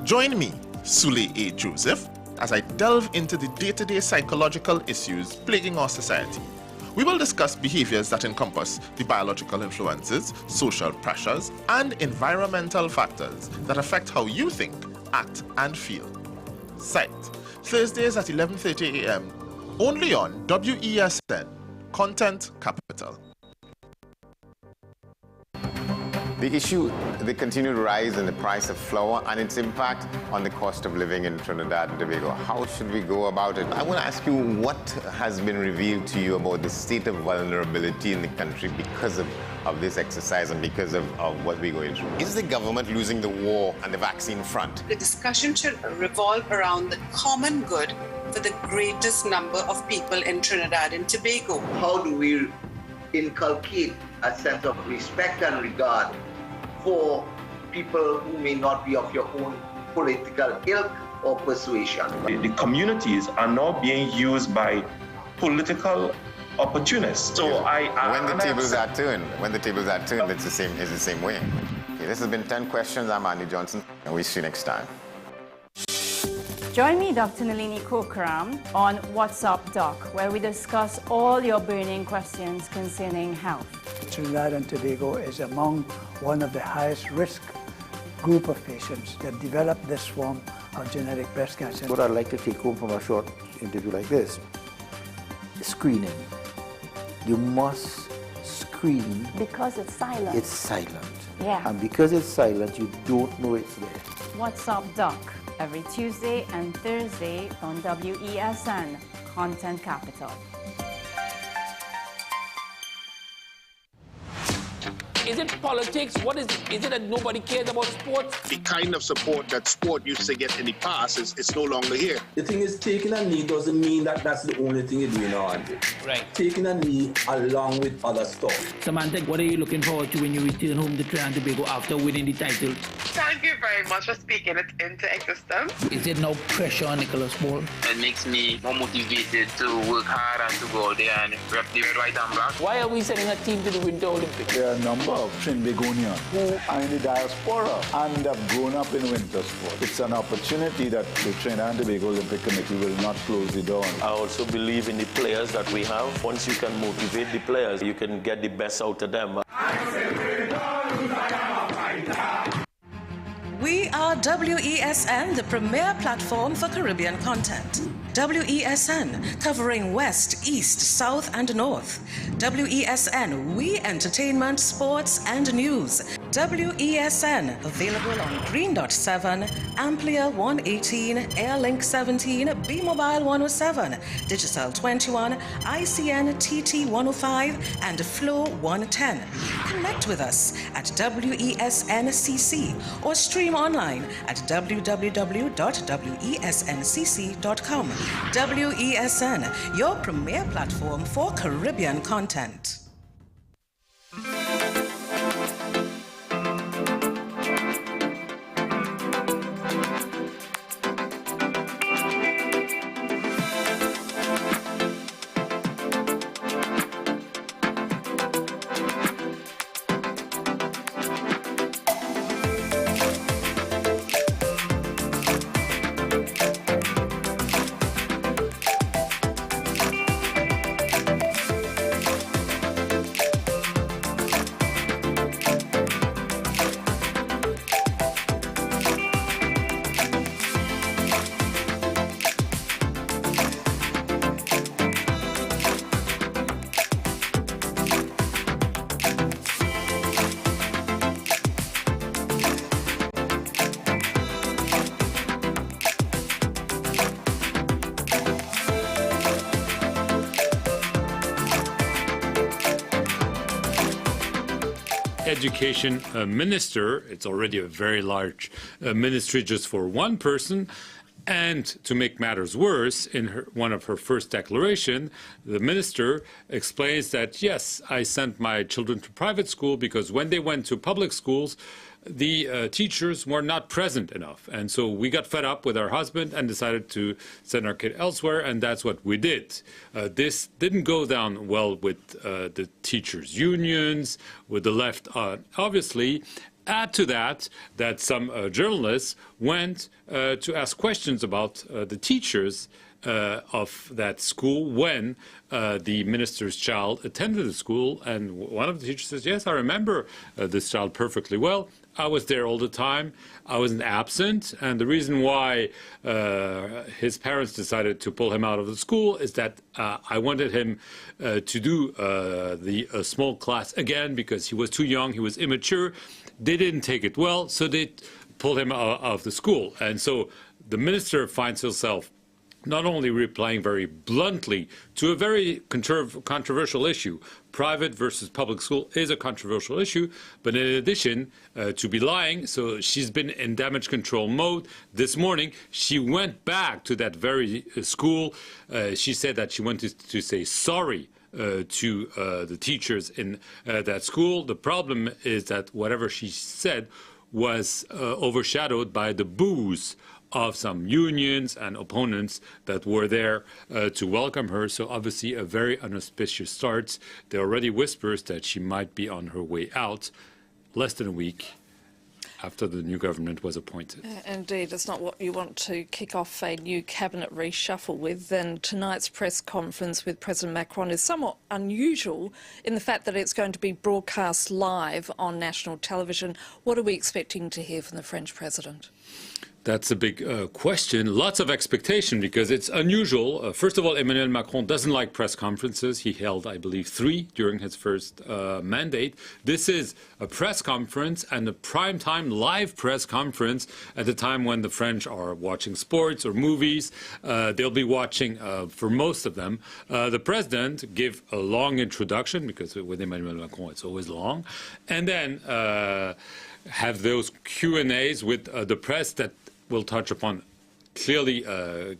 Join me, Sule A. Joseph, as I delve into the day-to-day psychological issues plaguing our society. We will discuss behaviors that encompass the biological influences, social pressures, and environmental factors that affect how you think, act, and feel. Site, Thursdays at 11:30 a.m., only on WESN, Content Capital. The issue, the continued rise in the price of flour and its impact on the cost of living in Trinidad and Tobago. How should we go about it? I want to ask you what has been revealed to you about the state of vulnerability in the country because of this exercise and because of what we're going through. Is the government losing the war on the vaccine front? The discussion should revolve around the common good for the greatest number of people in Trinidad and Tobago. How do we inculcate a sense of respect and regard for people who may not be of your own political ilk or persuasion? The communities are now being used by political opportunists. So when the tables are turned, it's the same way. Okay, this has been 10 questions. I'm Andy Johnson, and we'll see you next time. Join me, Dr. Nalini Kokaram, on What's Up Doc, where we discuss all your burning questions concerning health. Trinidad and Tobago is among one of the highest risk group of patients that develop this form of genetic breast cancer. What I'd like to take home from a short interview like this, screening. You must screen. Because it's silent. It's silent. Yeah. And because it's silent, you don't know it's there. What's Up Doc, every Tuesday and Thursday on WESN, Content Capital. Is it politics? What is it? Is it that nobody cares about sports? The kind of support that sport used to get in the past is no longer here. The thing is, taking a knee doesn't mean that that's the only thing you're doing on. Right. Taking a knee along with other stuff. Samantha, what are you looking forward to when you return home to Trinidad and Tobago after winning the title? Thank you very much for speaking it into existence. Is there no pressure on Nicholas Ball? It makes me more motivated to work hard and to go out there and rep the white and black. Why are we sending a team to the Winter Olympics? There are a number of Trinbagonians who are in the diaspora and have grown up in winter sport. It's an opportunity that the Trinidad and Tobago Olympic Committee will not close the door on. I also believe in the players that we have. Once you can motivate the players, you can get the best out of them. We are WESN, the premier platform for Caribbean content. WESN, covering West, East, South, and North. WESN, we entertainment, sports, and news. WESN, available on Greendot 7, Amplia 118, Airlink 17, Bmobile 107, Digicel 21, ICNTT 105, and Flow 110. Connect with us at WESNCC or stream online at www.wesncc.com. WESN, your premier platform for Caribbean content. Education minister, it's already a very large ministry just for one person, And to make matters worse, in one of her first declaration, the minister explains that, yes, I sent my children to private school because when they went to public schools, the teachers were not present enough. And so we got fed up with our husband and decided to send our kid elsewhere, and that's what we did. This didn't go down well with the teachers' unions, with the left, obviously. Add to that some journalists went to ask questions about the teachers of that school when the minister's child attended the school. And one of the teachers says, yes, I remember this child perfectly well. I was there all the time. I wasn't absent. And the reason why his parents decided to pull him out of the school is that I wanted him to do the small class again because he was too young, he was immature. They didn't take it well, so they pulled him out of the school. And so the minister finds herself not only replying very bluntly to a very controversial issue. Private versus public school is a controversial issue, but in addition to be lying, so she's been in damage control mode. This morning, she went back to that very school. She said that she wanted to say sorry to the teachers in that school. The problem is that whatever she said was overshadowed by the boos of some unions and opponents that were there to welcome her. So obviously a very unauspicious start. There are already whispers that she might be on her way out less than a week after the new government was appointed. Indeed, it's not what you want to kick off a new cabinet reshuffle with. And tonight's press conference with President Macron is somewhat unusual in the fact that it's going to be broadcast live on national television. What are we expecting to hear from the French president? That's a big question. Lots of expectation because it's unusual. First of all, Emmanuel Macron doesn't like press conferences. He held, I believe, 3 during his first mandate. This is a press conference and a primetime live press conference at the time when the French are watching sports or movies. They'll be watching, for most of them, the president give a long introduction because with Emmanuel Macron it's always long, and then have those Q&As with the press that will touch upon clearly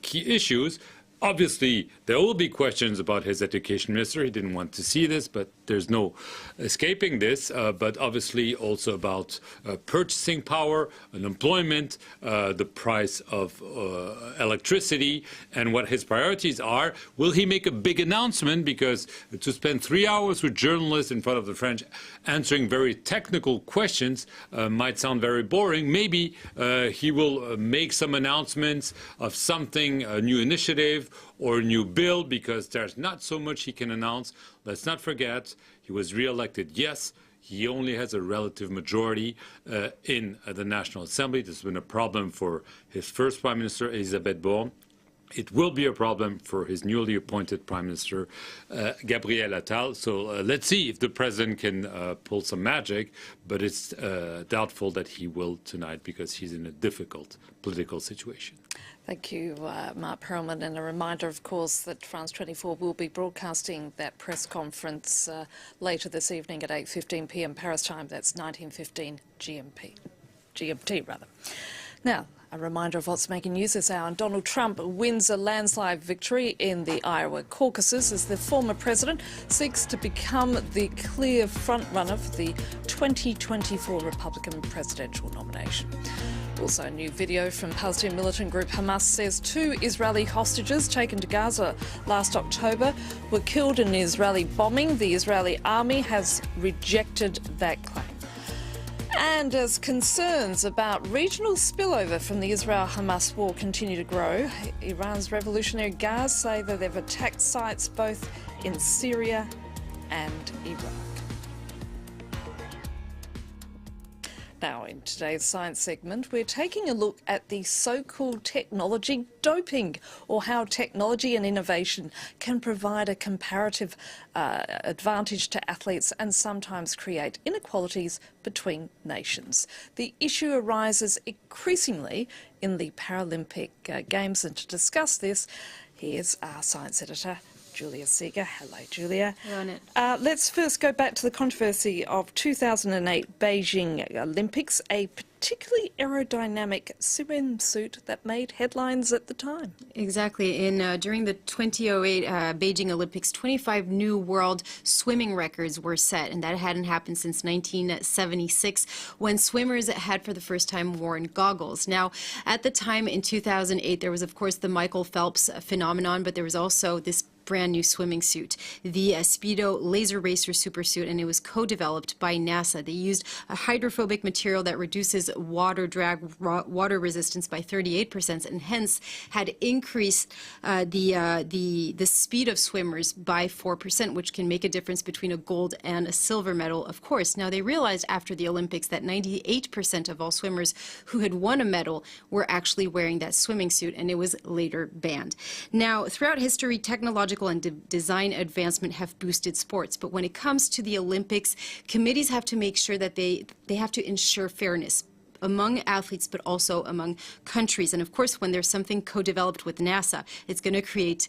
key issues. Obviously, there will be questions about his education minister. He didn't want to see this, but there's no escaping this. But obviously also about purchasing power, unemployment, the price of electricity, and what his priorities are. Will he make a big announcement? Because to spend 3 hours with journalists in front of the French answering very technical questions might sound very boring. Maybe he will make some announcements of something, a new initiative, or a new bill, because there's not so much he can announce. Let's not forget, he was re-elected, yes. He only has a relative majority in the National Assembly. This has been a problem for his first Prime Minister, Elisabeth Borne. It will be a problem for his newly appointed Prime Minister, Gabriel Attal. So let's see if the President can pull some magic, but it's doubtful that he will tonight because he's in a difficult political situation. Thank you, Mark Perelman. And a reminder, of course, that France 24 will be broadcasting that press conference later this evening at 8:15 p.m. Paris time. That's 19:15 GMT rather. Now, a reminder of what's making news this hour. And Donald Trump wins a landslide victory in the Iowa caucuses as the former president seeks to become the clear frontrunner for the 2024 Republican presidential nomination. Also, a new video from Palestinian militant group Hamas says 2 Israeli hostages taken to Gaza last October were killed in an Israeli bombing. The Israeli army has rejected that claim. And as concerns about regional spillover from the Israel-Hamas war continue to grow, Iran's Revolutionary Guards say that they've attacked sites both in Syria and Iraq. Now, in today's science segment, we're taking a look at the so-called technology doping, or how technology and innovation can provide a comparative advantage to athletes and sometimes create inequalities between nations. The issue arises increasingly in the Paralympic Games, and to discuss this, here's our science editor, Julia Seeger. Hello, Julia. Let's first go back to the controversy of 2008 Beijing Olympics. A particularly aerodynamic swimsuit that made headlines at the time. Exactly. During the 2008 Beijing Olympics, 25 new world swimming records were set, and that hadn't happened since 1976, when swimmers had for the first time worn goggles. Now, at the time in 2008, there was, of course, the Michael Phelps phenomenon, but there was also this brand new swimming suit, the Speedo Laser Racer Supersuit, and it was co-developed by NASA. They used a hydrophobic material that reduces water drag, water resistance by 38%, and hence had increased the speed of swimmers by 4%, which can make a difference between a gold and a silver medal, of course. Now, they realized after the Olympics that 98% of all swimmers who had won a medal were actually wearing that swimming suit, and it was later banned. Now, throughout history, technological and design advancement have boosted sports, but when it comes to the Olympics, committees have to make sure that they have to ensure fairness among athletes, but also among countries. And of course, when there's something co-developed with NASA, it's going to create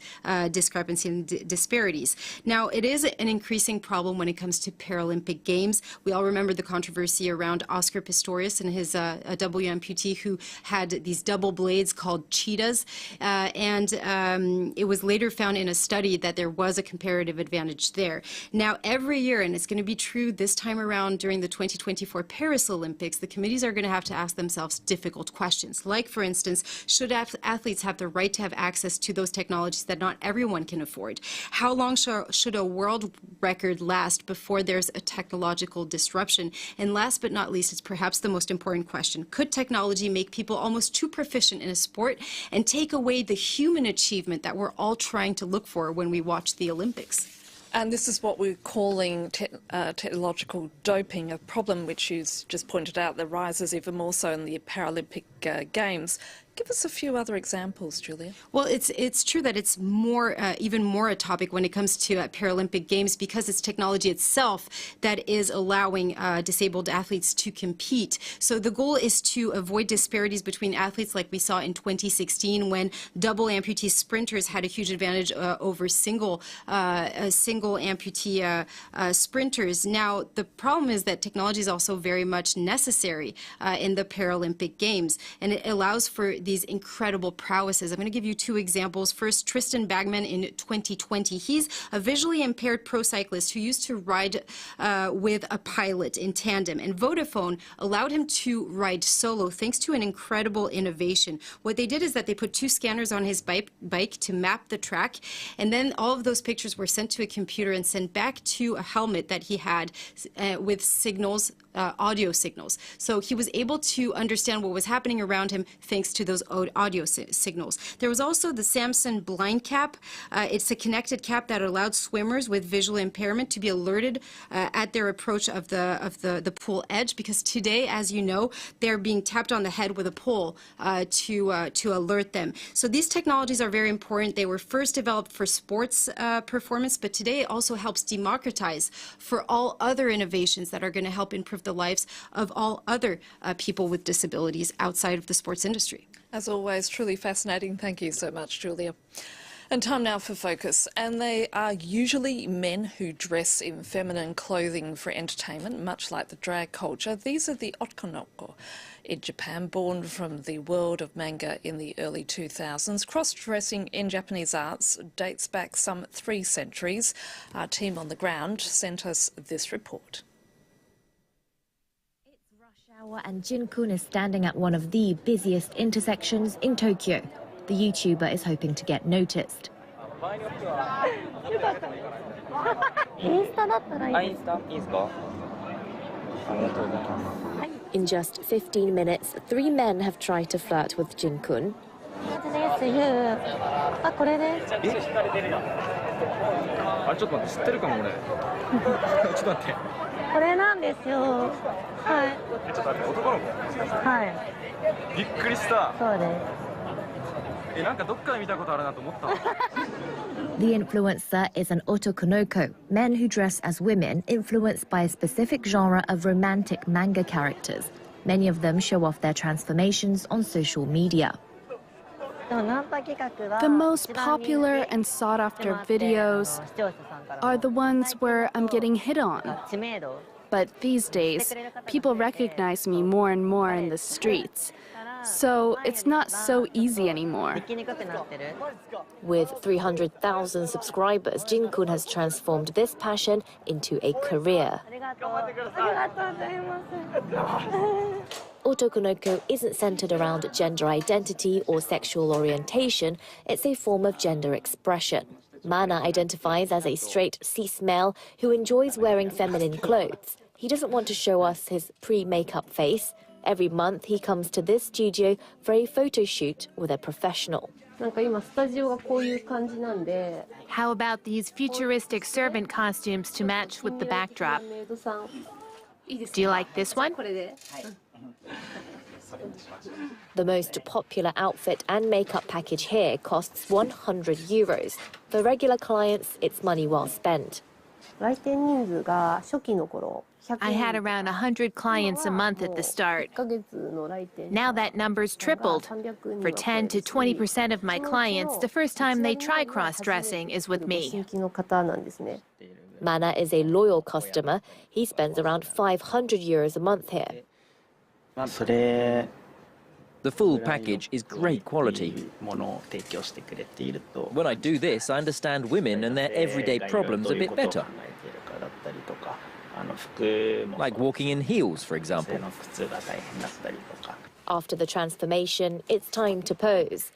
discrepancy and disparities. Now, it is an increasing problem when it comes to Paralympic Games. We all remember the controversy around Oscar Pistorius and his W amputee who had these double blades called cheetahs. It was later found in a study that there was a comparative advantage there. Now, every year, and it's going to be true this time around during the 2024 Paris Olympics, the committees are going to have to ask themselves difficult questions. Like, for instance, should athletes have the right to have access to those technologies that not everyone can afford? How long should a world record last before there's a technological disruption? And last but not least, it's perhaps the most important question. Could technology make people almost too proficient in a sport and take away the human achievement that we're all trying to look for when we watch the Olympics? And this is what we're calling technological doping, a problem which you just pointed out that rises even more so in the Paralympic Games. Give us a few other examples, Julia. Well, it's true that it's more, even more a topic when it comes to Paralympic Games because it's technology itself that is allowing disabled athletes to compete. So the goal is to avoid disparities between athletes like we saw in 2016 when double amputee sprinters had a huge advantage over single amputee sprinters. Now, the problem is that technology is also very much necessary in the Paralympic Games, and it allows for these incredible prowesses. I'm going to give you two examples. First, Tristan Bagman in 2020. He's a visually impaired pro cyclist who used to ride with a pilot in tandem, and Vodafone allowed him to ride solo thanks to an incredible innovation. What they did is that they put two scanners on his bike to map the track, and then all of those pictures were sent to a computer and sent back to a helmet that he had with signals, audio signals. So he was able to understand what was happening around him thanks to those audio signals. There was also the Samson Blind Cap. It's a connected cap that allowed swimmers with visual impairment to be alerted at their approach of the pool edge, because today, as you know, they're being tapped on the head with a pole to alert them. So these technologies are very important. They were first developed for sports performance, but today it also helps democratize for all other innovations that are going to help improve the lives of all other people with disabilities outside of the sports industry. As always, truly fascinating. Thank you so much, Julia. And time now for Focus. And they are usually men who dress in feminine clothing for entertainment, much like the drag culture. These are the otokonoko in Japan, born from the world of manga in the early 2000s. Cross-dressing in Japanese arts dates back some 3 centuries. Our team on the ground sent us this report. And Jin-kun is standing at one of the busiest intersections in Tokyo. The YouTuber is hoping to get noticed. In just 15 minutes, 3 men have tried to flirt with Jin-kun. The influencer is an otokonoko, men who dress as women influenced by a specific genre of romantic manga characters. Many of them show off their transformations on social media. The most popular and sought-after videos are the ones where I'm getting hit on. But these days, people recognize me more and more in the streets. So it's not so easy anymore. With 300,000 subscribers, Jin-kun has transformed this passion into a career. Otokonoko isn't centered around gender identity or sexual orientation, it's a form of gender expression. Mana identifies as a straight cis male who enjoys wearing feminine clothes. He doesn't want to show us his pre-makeup face. Every month he comes to this studio for a photo shoot with a professional. How about these futuristic servant costumes to match with the backdrop? Do you like this one? The most popular outfit and makeup package here costs €100. For regular clients, it's money well spent. I had around 100 clients a month at the start. Now that number's tripled. For 10 to 20% of my clients, the first time they try cross-dressing is with me. Mana is a loyal customer. He spends around €500 a month here. The full package is great quality. When I do this, I understand women and their everyday problems a bit better. Like walking in heels, for example. After the transformation, it's time to pose.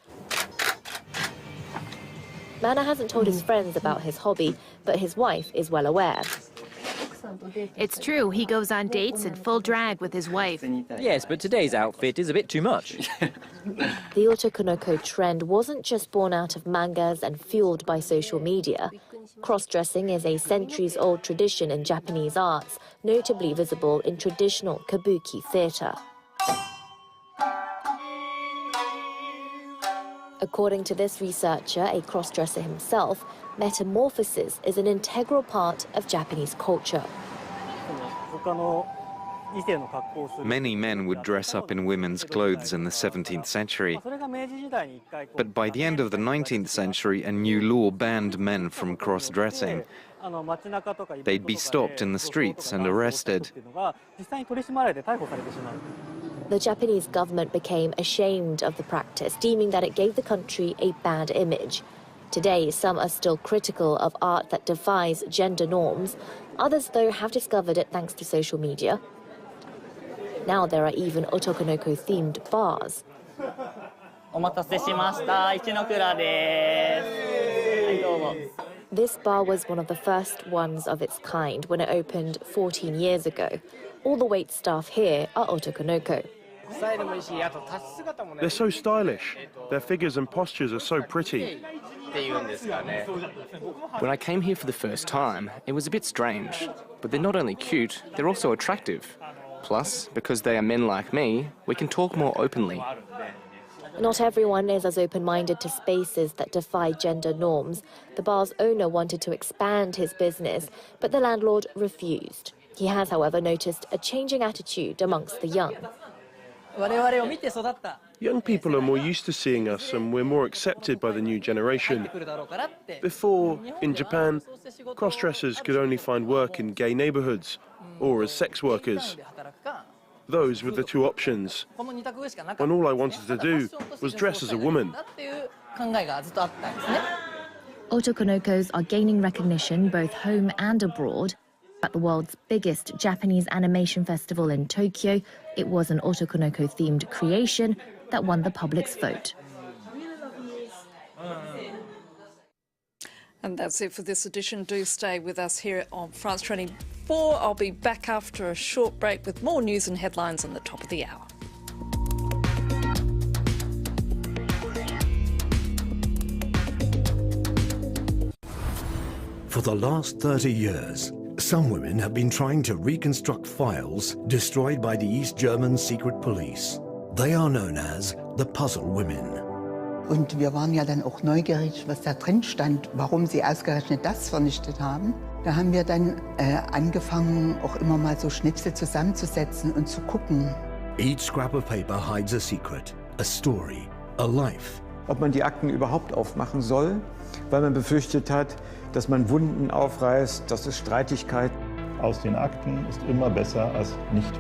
Mana hasn't told his friends about his hobby, but his wife is well aware. It's true, he goes on dates in full drag with his wife. Yes, but today's outfit is a bit too much. The Otokonoko trend wasn't just born out of mangas and fueled by social media. Cross-dressing is a centuries-old tradition in Japanese arts, notably visible in traditional kabuki theatre. According to this researcher, a cross-dresser himself, metamorphosis is an integral part of Japanese culture. Many men would dress up in women's clothes in the 17th century. But by the end of the 19th century, a new law banned men from cross-dressing. They'd be stopped in the streets and arrested. The Japanese government became ashamed of the practice, deeming that it gave the country a bad image. Today, some are still critical of art that defies gender norms. Others, though, have discovered it thanks to social media. Now there are even Otokonoko-themed bars. This bar was one of the first ones of its kind when it opened 14 years ago. All the wait staff here are Otokonoko. They're so stylish. Their figures and postures are so pretty. When I came here for the first time, it was a bit strange. But they're not only cute, they're also attractive. Plus, because they are men like me, we can talk more openly. Not everyone is as open-minded to spaces that defy gender norms. The bar's owner wanted to expand his business, but the landlord refused. He has, however, noticed a changing attitude amongst the young. Young people are more used to seeing us and we're more accepted by the new generation. Before, in Japan, cross-dressers could only find work in gay neighborhoods or as sex workers. Those were the two options, when all I wanted to do was dress as a woman. Otokonokos are gaining recognition both home and abroad. At the world's biggest Japanese animation festival in Tokyo, it was an Otokonoko-themed creation that won the public's vote. And that's it for this edition. Do stay with us here on France 24. I'll be back after a short break with more news and headlines on the top of the hour. For the last 30 years, some women have been trying to reconstruct files destroyed by the East German secret police. They are known as the Puzzle Women. Und wir waren ja dann auch neugierig, was da drin stand, warum sie ausgerechnet das vernichtet haben. Da haben wir dann angefangen, auch immer mal so Schnipsel zusammenzusetzen und zu gucken. Each scrap of paper hides a secret, a story, a life. Ob man die Akten überhaupt aufmachen soll, weil man befürchtet hat, dass man Wunden aufreißt, dass es Streitigkeiten. aus den Akten ist immer besser als nicht.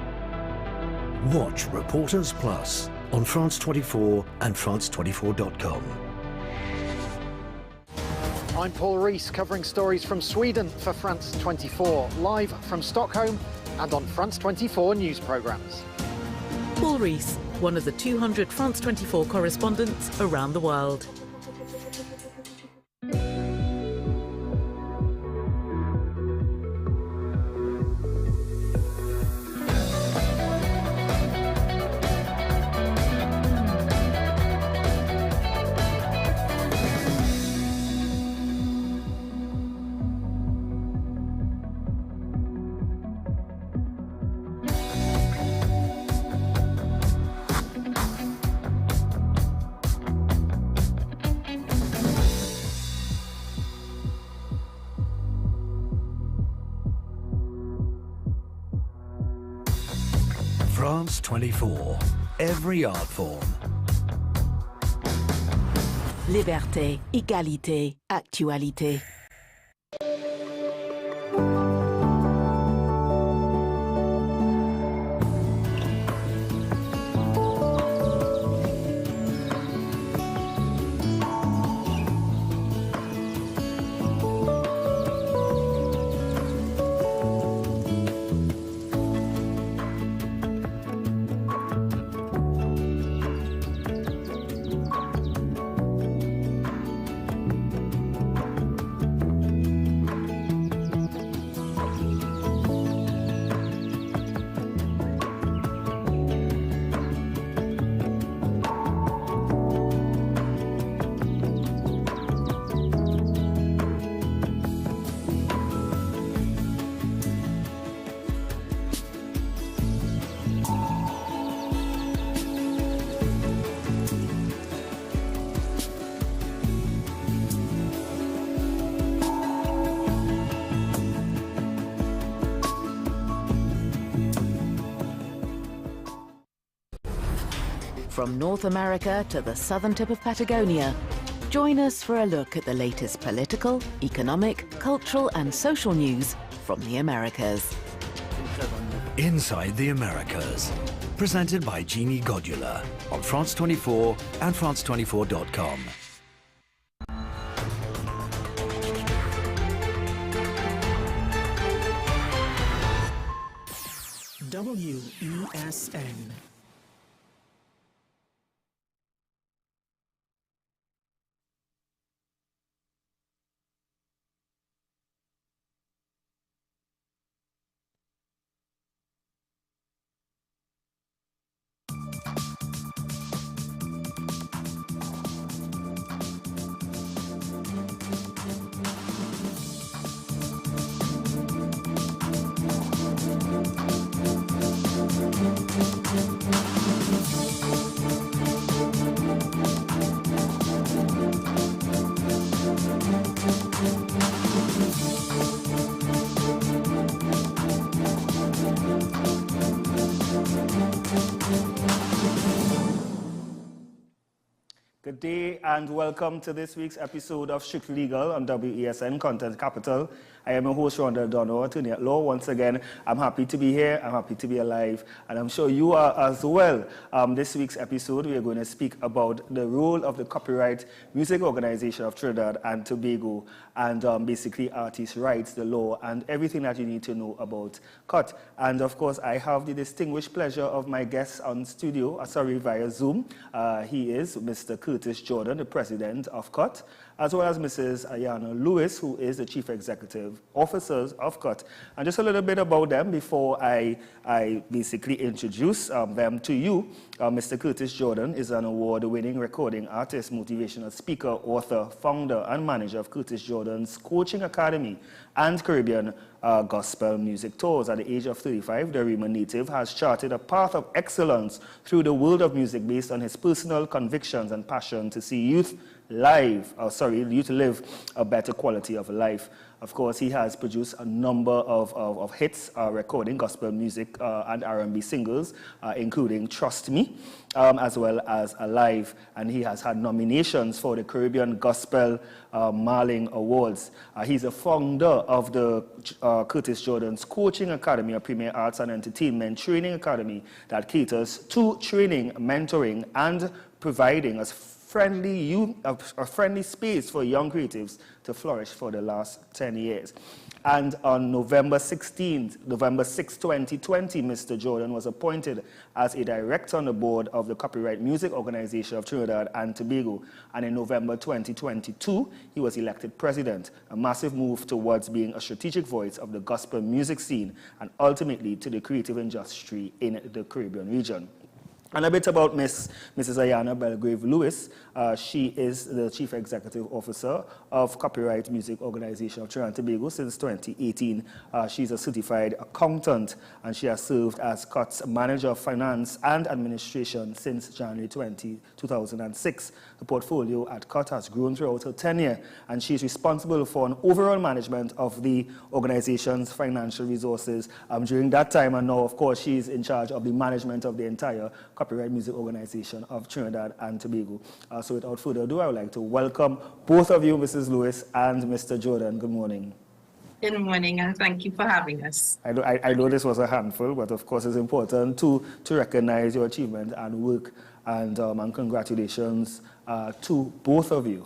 Watch Reporters Plus on France 24 and France24.com. I'm Paul Rees, covering stories from Sweden for France 24, live from Stockholm and on France 24 news programmes. Paul Rees, one of the 200 France 24 correspondents around the world. France 24, every art form. Liberté, égalité, actualité. From North America to the southern tip of Patagonia, join us for a look at the latest political, economic, cultural and social news from the Americas. Inside the Americas, presented by Jeannie Godula on France 24 and France24.com. WESN. Good day and welcome to this week's episode of Strict Legal on WESN Content Capital. I am your host, Rhonda Dono, attorney at law. Once again, I'm happy to be here, I'm happy to be alive, and I'm sure you are as well. This week's episode, we are going to speak about the role of the Copyright Music Organization of Trinidad and Tobago, and basically artists' rights, the law, and everything that you need to know about CUT. And of course, I have the distinguished pleasure of my guest on studio, via Zoom. He is Mr. Curtis Jordan, the president of CUT, as well as Mrs. Ayana Lewis, who is the chief executive officer of CUT. And just a little bit about them before I basically introduce them to you. Mr. Curtis Jordan is an award-winning recording artist, motivational speaker, author, founder, and manager of Curtis Jordan's Coaching Academy and Caribbean Gospel Music Tours. At the age of 35, the Rima native has charted a path of excellence through the world of music based on his personal convictions and passion to see youth live a better quality of life. Of course, he has produced a number of hits, recording gospel music and R&B singles, including Trust Me, as well as Alive. And he has had nominations for the Caribbean Gospel Marling Awards. He's a founder of the Curtis Jordan's Coaching Academy, a premier arts and entertainment training academy that caters to training, mentoring, and providing a friendly space for young creatives to flourish for the last 10 years. And on November 6, 2020, Mr. Jordan was appointed as a director on the board of the Copyright Music Organization of Trinidad and Tobago. And in November 2022, he was elected president, a massive move towards being a strategic voice of the gospel music scene and ultimately to the creative industry in the Caribbean region. And a bit about Mrs. Ayana Belgrave-Lewis. She is the Chief Executive Officer of Copyright Music Organization of Trinidad and Tobago since 2018. She's a certified accountant, and she has served as COT's Manager of Finance and Administration since January 2006. The portfolio at COT has grown throughout her tenure, and she's responsible for an overall management of the organization's financial resources during that time, and now, of course, she's in charge of the management of the entire Copyright Music Organization of Trinidad and Tobago. So without further ado, I would like to welcome both of you, Mrs. Lewis and Mr. Jordan. Good morning. Good morning, and thank you for having us. I know this was a handful, but of course it's important to recognize your achievement and work, and congratulations to both of you.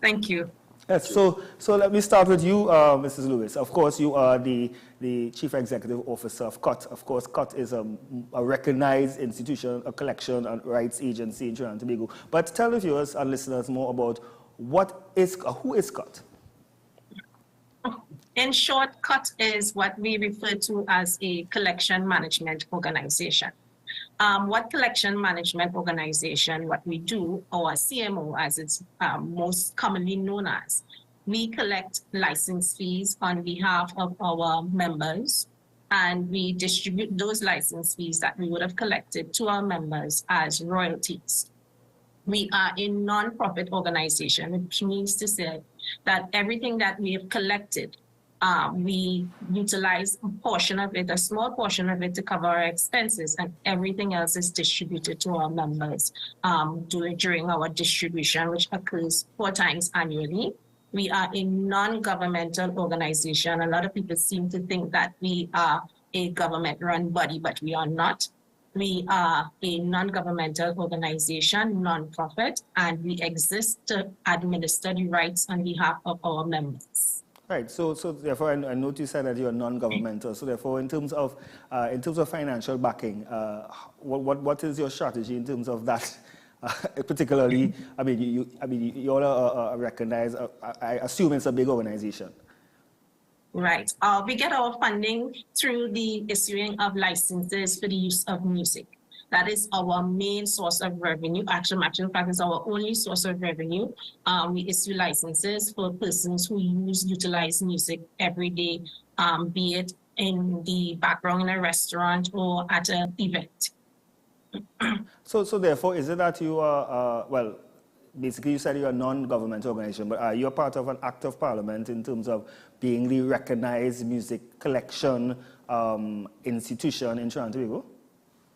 Thank you. Yes, so let me start with you, Mrs. Lewis. Of course, you are the Chief Executive Officer of COT. Of course, COT is a recognized institution, a collection and rights agency in Trinidad and Tobago. But tell the viewers and listeners more about who is COT? In short, COT is what we refer to as a collection management organization. What collection management organization, what we do, or CMO as it's most commonly known as, we collect license fees on behalf of our members, and we distribute those license fees that we would have collected to our members as royalties. We are a non-profit organization, which means to say that everything that we have collected, we utilize a portion of it, a small portion of it, to cover our expenses, and everything else is distributed to our members during our distribution, which occurs 4 times annually. We are a non-governmental organization. A lot of people seem to think that we are a government-run body, but we are not. We are a non-governmental organization, non-profit, and we exist to administer the rights on behalf of our members. Right. So therefore, I note you said that you are non-governmental. So therefore, in terms of financial backing, what is your strategy in terms of that? Particularly, you all are recognized. I assume it's a big organization. Right. We get our funding through the issuing of licenses for the use of music. That is our main source of revenue. Actually, in fact, it's our only source of revenue. We issue licenses for persons who utilize music every day, be it in the background in a restaurant or at an event. So therefore, is it that you are, well, basically you said you're a non-governmental organization, but are you a part of an act of parliament in terms of being the recognized music collection institution in Trinidad and Tobago?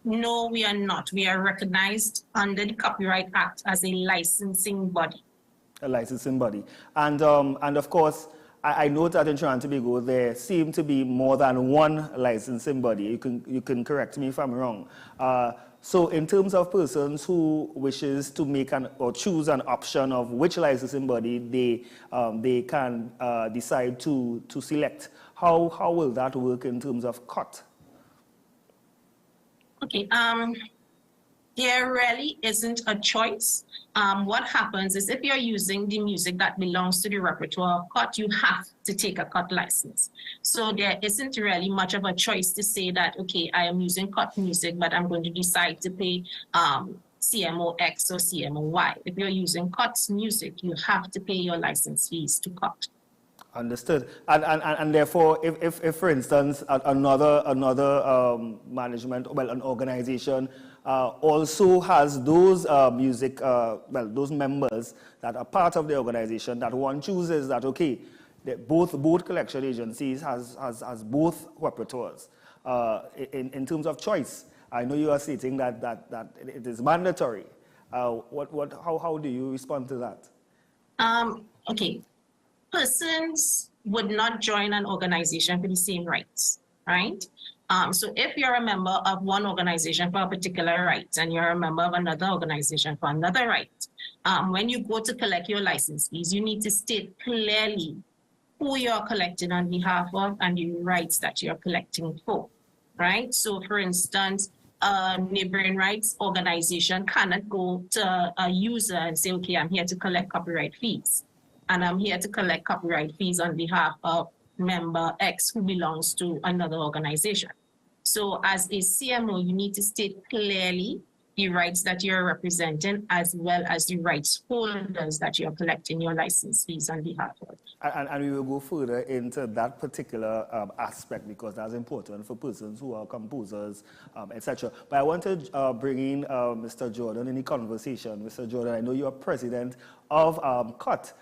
No, we are not. We are recognized under the Copyright Act as a licensing body. A licensing body. And of course, I note that in Trinidad and Tobago, there seem to be more than one licensing body. You can correct me if I'm wrong. So in terms of persons who wishes to make or choose an option of which licensing body they can decide to select, how will that work in terms of COT? Okay, there really isn't a choice. What happens is if you're using the music that belongs to the repertoire of COT, you have to take a COT license. So there isn't really much of a choice to say that, okay, I am using COT music, but I'm going to decide to pay CMO X or CMO Y. If you're using COT's music, you have to pay your license fees to COT. Understood. And therefore, if for instance, another management, well, an organization also has those those members that are part of the organization, that one chooses that, okay, both collection agencies has both repertoires in terms of choice. I know you are stating that it is mandatory. How do you respond to that? Okay. Persons would not join an organization for the same rights, right? So if you're a member of one organization for a particular right and you're a member of another organization for another right, when you go to collect your license fees, you need to state clearly who you're collecting on behalf of and the rights that you're collecting for, right? So for instance, a neighboring rights organization cannot go to a user and say, okay, I'm here to collect copyright fees. And I'm here to collect copyright fees on behalf of member X who belongs to another organization. So as a CMO, you need to state clearly the rights that you're representing as well as the rights holders that you're collecting your license fees on behalf of. And we will go further into that particular aspect because that's important for persons who are composers, etc. But I want to bring in Mr. Jordan in the conversation. Mr. Jordan, I know you are president of CUT.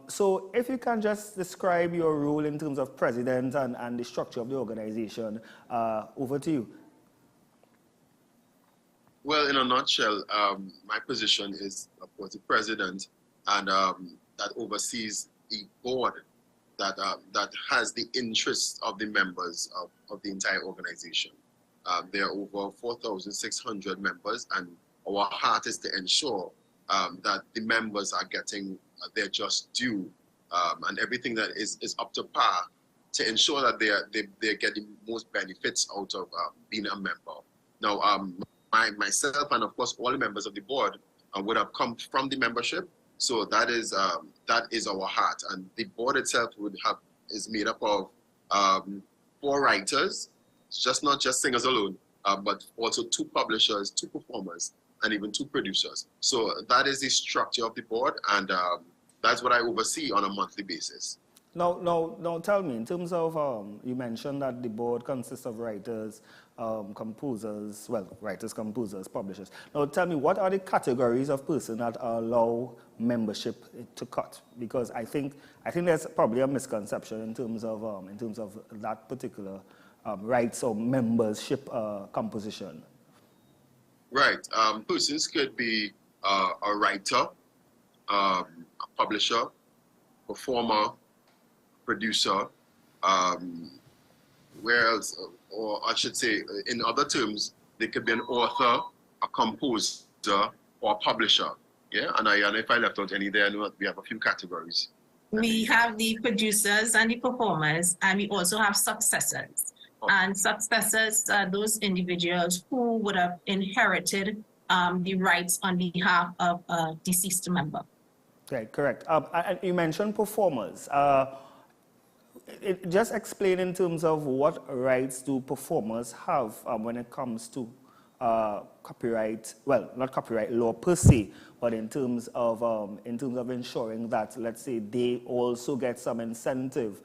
So if you can just describe your role in terms of president and the structure of the organization, over to you. Well, in a nutshell, my position is, of course, the president, and that oversees the board that has the interests of the members of the entire organization. There are over 4,600 members, and our heart is to ensure that the members are getting their just due, and everything that is up to par to ensure that they're getting most benefits out of being a member. Now, myself and of course all the members of the board would have come from the membership, so that is our heart, and the board itself is made up of 4 writers, not just singers alone, but also 2 publishers, 2 performers, and even 2 producers. So that is the structure of the board, and that's what I oversee on a monthly basis. Now, tell me, in terms of, you mentioned that the board consists of writers, composers, writers, composers, publishers. Now, tell me, what are the categories of person that allow membership to CUT? Because I think there's probably a misconception in terms of that particular rights or membership composition. Right. Persons could be a writer, a publisher, performer, producer, where else, or I should say, in other terms, they could be an author, a composer, or a publisher. Yeah, and if I left out any there, I know that we have a few categories. We have the producers and the performers, and we also have successors. And successors are those individuals who would have inherited the rights on behalf of a deceased member. Okay, correct. And you mentioned performers. Just explain in terms of what rights do performers have when it comes to copyright, well, not copyright law per se, but in terms of ensuring that, let's say, they also get some incentive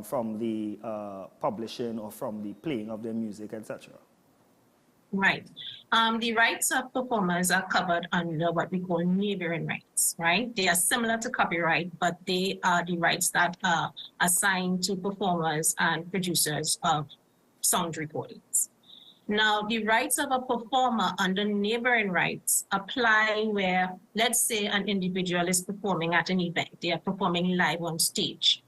from the publishing or from the playing of their music, etc. Right. The rights of performers are covered under what we call neighboring rights, right? They are similar to copyright, but they are the rights that are assigned to performers and producers of sound recordings. Now, the rights of a performer under neighboring rights apply where, let's say, an individual is performing at an event. They are performing live on stage.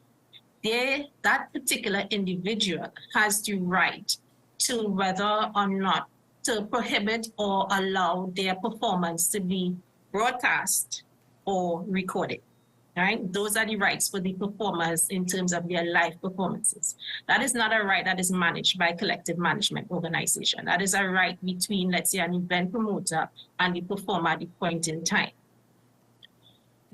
That particular individual has the right to whether or not to prohibit or allow their performance to be broadcast or recorded, right? Those are the rights for the performers in terms of their live performances. That is not a right that is managed by a collective management organization. That is a right between, let's say, an event promoter and the performer at the point in time.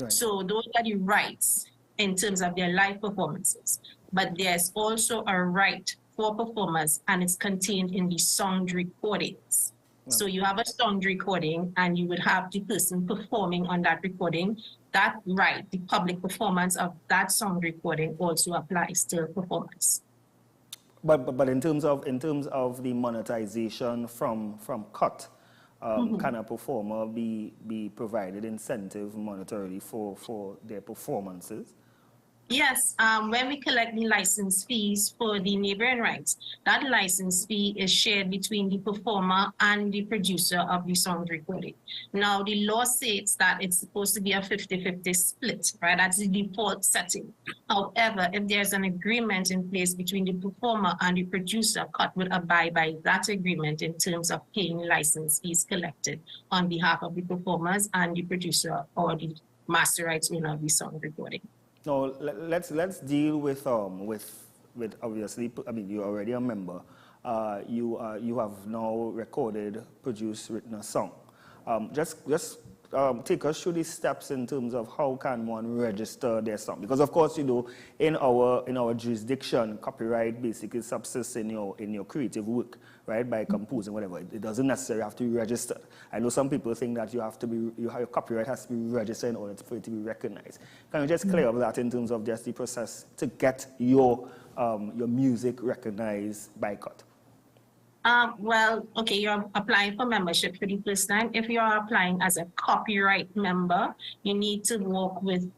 Right. So those are the rights in terms of their live performances. But there's also a right for performers, and it's contained in the sound recordings. So you have a sound recording, and you would have the person performing on that recording that right, the public performance of that song recording also applies to performance. But in terms of the monetization from cut, can a performer be provided incentive monetarily for their performances? Yes, when we collect the license fees for the neighboring rights, that license fee is shared between the performer and the producer of the song recording. Now, the law states that it's supposed to be a 50-50 split, right? That's the default setting. However, if there's an agreement in place between the performer and the producer, CUT would abide by that agreement in terms of paying license fees collected on behalf of the performers and the producer or the master rights owner of the song recording. Now, let's deal with obviously, I mean, you're already a member. You have now recorded, produced, written a song. Just take us through the steps in terms of how can one register their song, because of course, you know, in our jurisdiction, copyright basically subsists in your creative work, right, by composing whatever. It doesn't necessarily have to be registered. I know some people think that your copyright has to be registered in order for it to be recognized. Can you just clear up that in terms of just the process to get your music recognized by CUT? Well, okay, you're applying for membership for the first time. If you're applying as a copyright member, you need to work with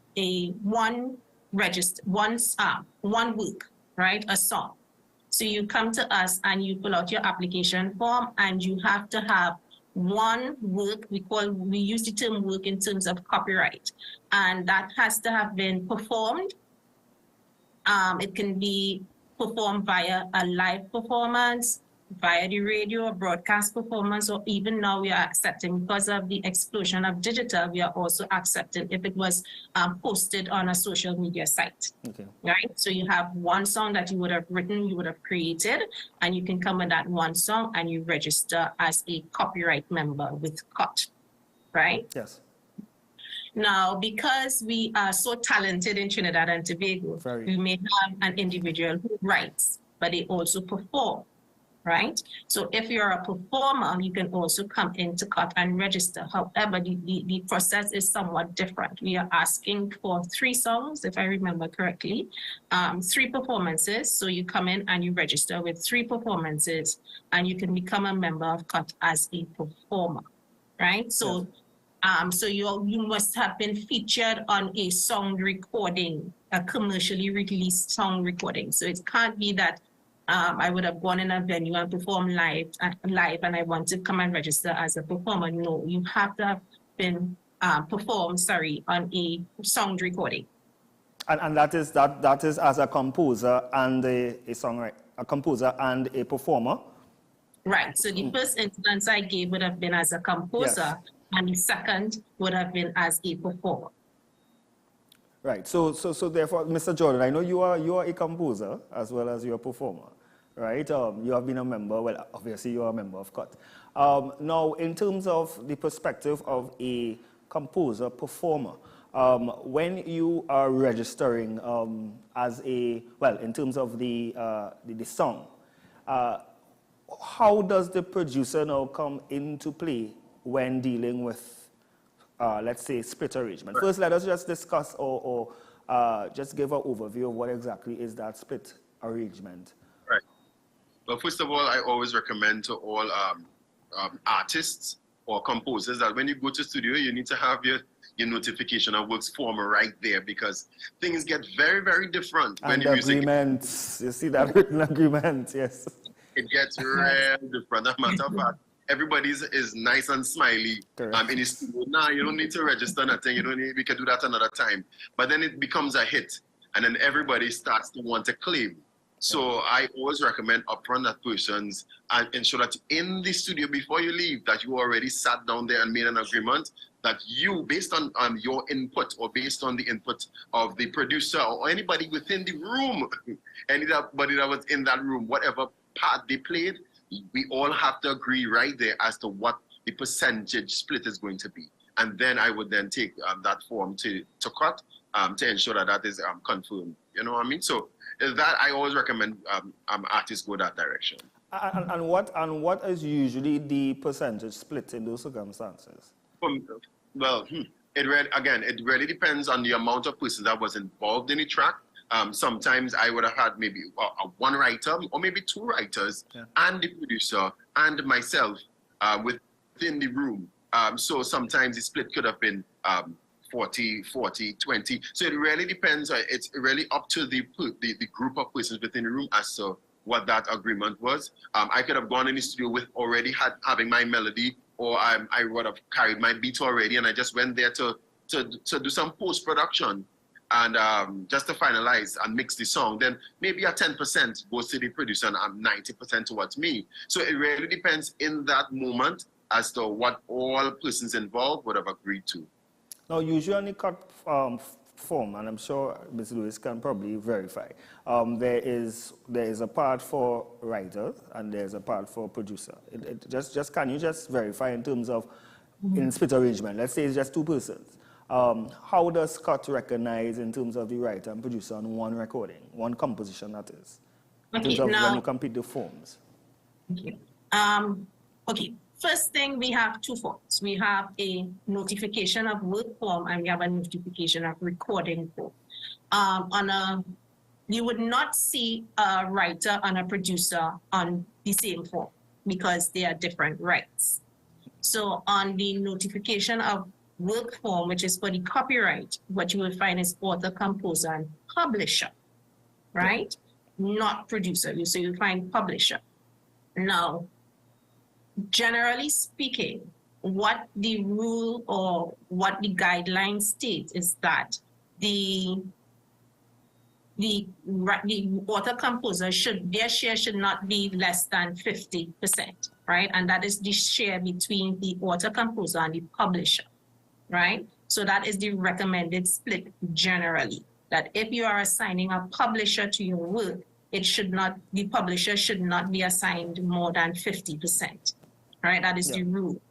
one work, right, a song. So you come to us and you fill out your application form, and you have to have one work. We use the term work in terms of copyright, and that has to have been performed. It can be performed via a live performance, via the radio, broadcast performance, or even now we are accepting, because of the explosion of digital, we are also accepting if it was posted on a social media site. Okay. Right? So you have one song that you would have written, you would have created, and you can come with that one song and you register as a copyright member with CUT, right? Yes. Now, because we are so talented in Trinidad and Tobago, we may have an individual who writes, but they also perform. Right? So if you're a performer, you can also come into CUT and register. However, the process is somewhat different. We are asking for 3 songs, if I remember correctly, 3 performances. So you come in and you register with 3 performances, and you can become a member of CUT as a performer, right? So, so you must have been featured on a song recording, a commercially released song recording. So it can't be that I would have gone in a venue and performed live, and I want to come and register as a performer. No, you have to have been performed, on a sound recording. And that is as a composer and a songwriter, a composer and a performer. Right. So the first instance I gave would have been as a composer, and the second would have been as a performer. Right. So therefore, Mr. Jordan, I know you are a composer as well as you're a performer, right? You have been a member. Well, obviously you are a member of CUT. Now, in terms of the perspective of a composer performer, when you are registering as in terms of the song, how does the producer now come into play when dealing with let's say, split arrangement? First, let us just discuss or just give an overview of what exactly is that split arrangement. Right. Well, first of all, I always recommend to all artists or composers that when you go to studio, you need to have your notification of works form right there, because things get very, very different when the music... agreements, you see that written agreement, yes. It gets real different. As a matter of fact, everybody is nice and smiley in his studio. Nah, you don't need to register nothing. You don't need, we can do that another time. But then it becomes a hit, and then everybody starts to want to claim. So I always recommend upfront that persons and ensure that in the studio before you leave, that you already sat down there and made an agreement that you, based on your input or based on the input of the producer or anybody within the room, anybody that was in that room, whatever part they played, we all have to agree right there as to what the percentage split is going to be. And then I would then take that form to CUT to ensure that that is confirmed. You know what I mean? So that I always recommend artists go that direction. And what is usually the percentage split in those circumstances? it really depends on the amount of persons that was involved in the track. Sometimes I would have had maybe one writer or maybe two writers and the producer and myself within the room. So sometimes the split could have been 40, 20. So it really depends. It's really up to the group of persons within the room as to what that agreement was. I could have gone in the studio with already having my melody, or I would have carried my beat already, and I just went there to do some post-production and just to finalize and mix the song. Then maybe a 10% goes to the producer and 90% towards me. So it really depends in that moment as to what all persons involved would have agreed to. Now, usually on the cut form, and I'm sure Ms. Lewis can probably verify, there is a part for writer and there's a part for producer. Can you just verify in terms of in split arrangement? Let's say it's just two persons. How does cut recognize in terms of the writer and producer on one recording, one composition that is, in terms of when you complete the forms? Okay. Okay. First thing, we have two forms. We have a notification of work form and we have a notification of recording form. You would not see a writer and a producer on the same form because they are different rights. So on the notification of work form, which is for the copyright, what you will find is author, composer, and publisher, right? Not producer. So you'll find publisher. Now, generally speaking, what the rule or what the guidelines state is that the author-composer their share should not be less than 50%, right? And that is the share between the author-composer and the publisher, right? So that is the recommended split generally, that if you are assigning a publisher to your work, the publisher should not be assigned more than 50%. Right, that is the rule.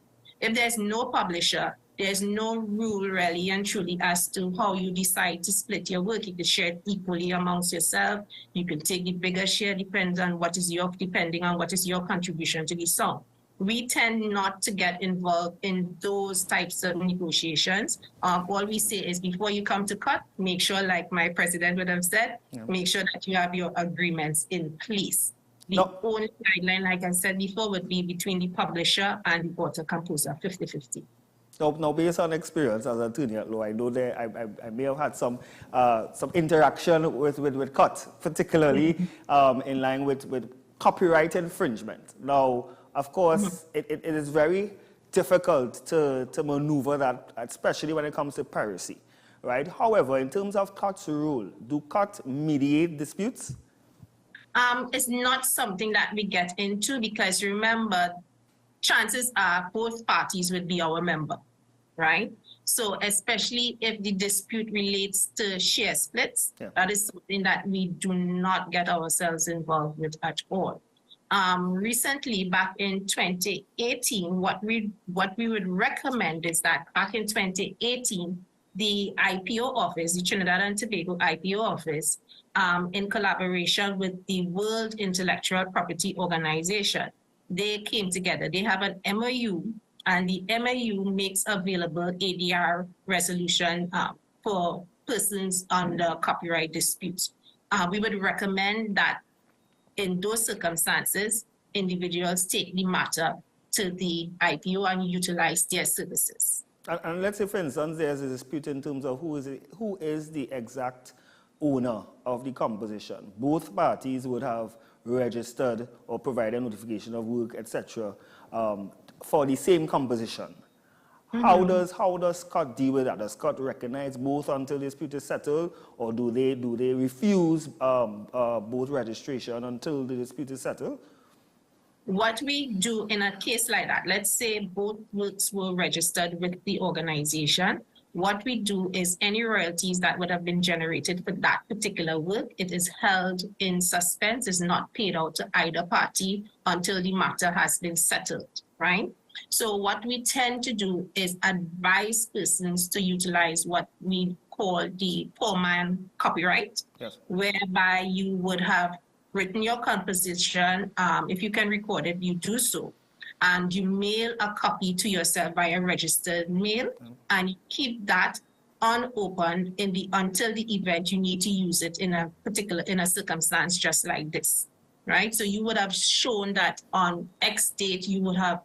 If there's no publisher, there's no rule really and truly as to how you decide to split your work. You can share it equally amongst yourself. You can take the bigger share depending on what is your contribution to the song. We tend not to get involved in those types of negotiations. All we say is before you come to cut, make sure, like my president would have said, make sure that you have your agreements in place. The only guideline, like I said before, would be between the publisher and the author-composer, 50-50. Now, based on experience as an attorney at law, I know that I may have had some interaction with cut, particularly in line with copyright infringement. Now, of course, it is very difficult to maneuver that, especially when it comes to piracy, right? However, in terms of cut's rule, do cut mediate disputes? It's not something that we get into because remember, chances are both parties would be our member, right? So especially if the dispute relates to share splits, that is something that we do not get ourselves involved with at all. Recently, back in 2018, what we would recommend is that back in 2018, the IPO office, the Trinidad and Tobago IPO office, in collaboration with the World Intellectual Property Organization, they came together. They have an MOU, and the MOU makes available ADR resolution for persons under copyright disputes. We would recommend that in those circumstances, individuals take the matter to the IPO and utilize their services. And let's say, for instance, there's a dispute in terms of who is the exact owner of the composition. Both parties would have registered or provided notification of work, etc., for the same composition. How does Scott deal with that? Does Scott recognize both until the dispute is settled, or do they refuse both registration until the dispute is settled? What we do in a case like that, let's say both works were registered with the organization. What we do is any royalties that would have been generated for that particular work, it is held in suspense, is not paid out to either party until the matter has been settled, right? So what we tend to do is advise persons to utilize what we call the poor man copyright, whereby you would have written your composition. If you can record it, you do so. and you mail a copy to yourself via registered mail, and you keep that unopened until the event you need to use it in a circumstance just like this, right? So you would have shown that on X date you would have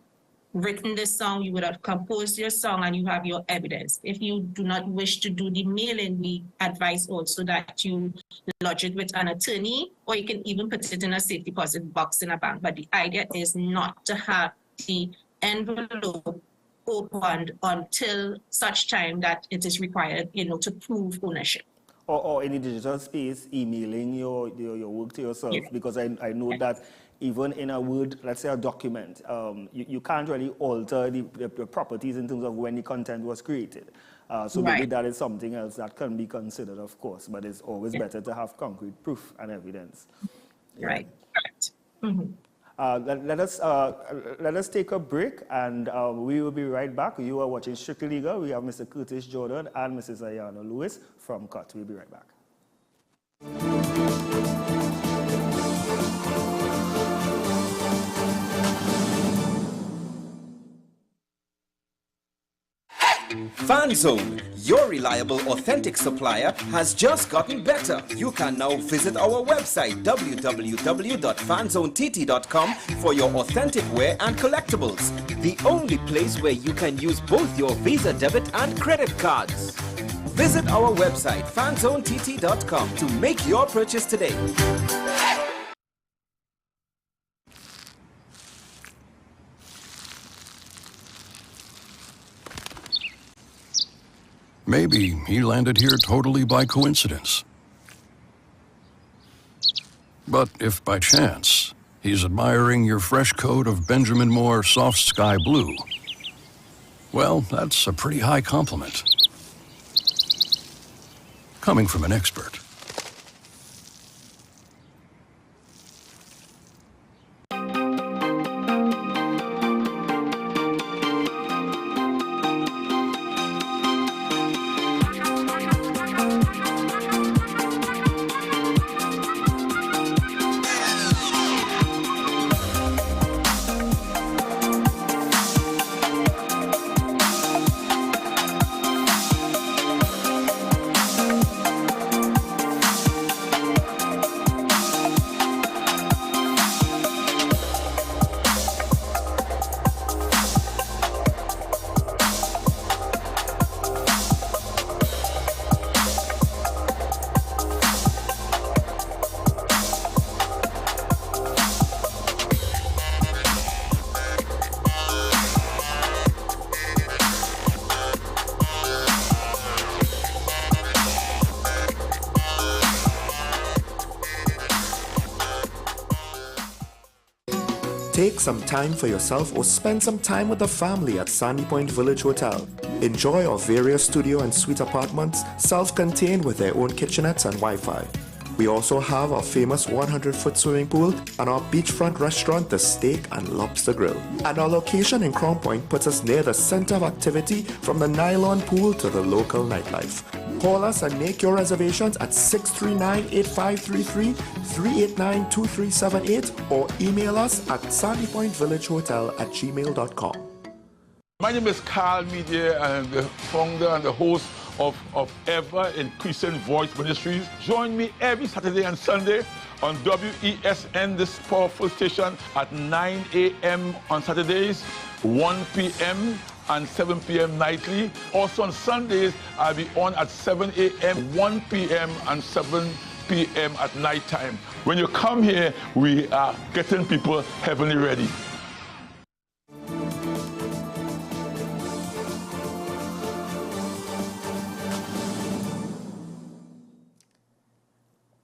written this song, you would have composed your song, and you have your evidence. If you do not wish to do the mailing, we advise also that you lodge it with an attorney, or you can even put it in a safe deposit box in a bank. But the idea is not to have the envelope opened until such time that it is required, to prove ownership. Or in the digital space, emailing your work to yourself, because I know that even in a Word, let's say a document, you can't really alter the properties in terms of when the content was created. So maybe that is something else that can be considered, of course, but it's always better to have concrete proof and evidence. Right. Correct. Mm-hmm. Let us take a break, and we will be right back. You are watching Strictly Legal. We have Mr. Curtis Jordan and Mrs. Ayana Lewis from CUT. We'll be right back. FanZone, your reliable, authentic supplier, has just gotten better. You can now visit our website www.fanzonett.com for your authentic wear and collectibles. The only place where you can use both your Visa debit and credit cards. Visit our website fanzonett.com to make your purchase today. Maybe he landed here totally by coincidence. But if by chance he's admiring your fresh coat of Benjamin Moore soft sky blue, well, that's a pretty high compliment. Coming from an expert. Take some time for yourself or spend some time with the family at Sandy Point Village Hotel. Enjoy our various studio and suite apartments, self-contained with their own kitchenettes and Wi-Fi. We also have our famous 100-foot swimming pool and our beachfront restaurant, the Steak and Lobster Grill. And our location in Crown Point puts us near the center of activity, from the nylon pool to the local nightlife. Call us and make your reservations at 639-8533, 389-2378, or email us at sandypointvillagehotel@gmail.com. My name is Carl Media, and I'm the founder and the host of Ever Increasing Voice Ministries. Join me every Saturday and Sunday on WESN, this powerful station, at 9 a.m. on Saturdays, 1 p.m. and 7 p.m. nightly. Also on Sundays, I'll be on at 7 a.m., 1 p.m. and 7 p.m. at night time. When you come here, we are getting people heavenly ready.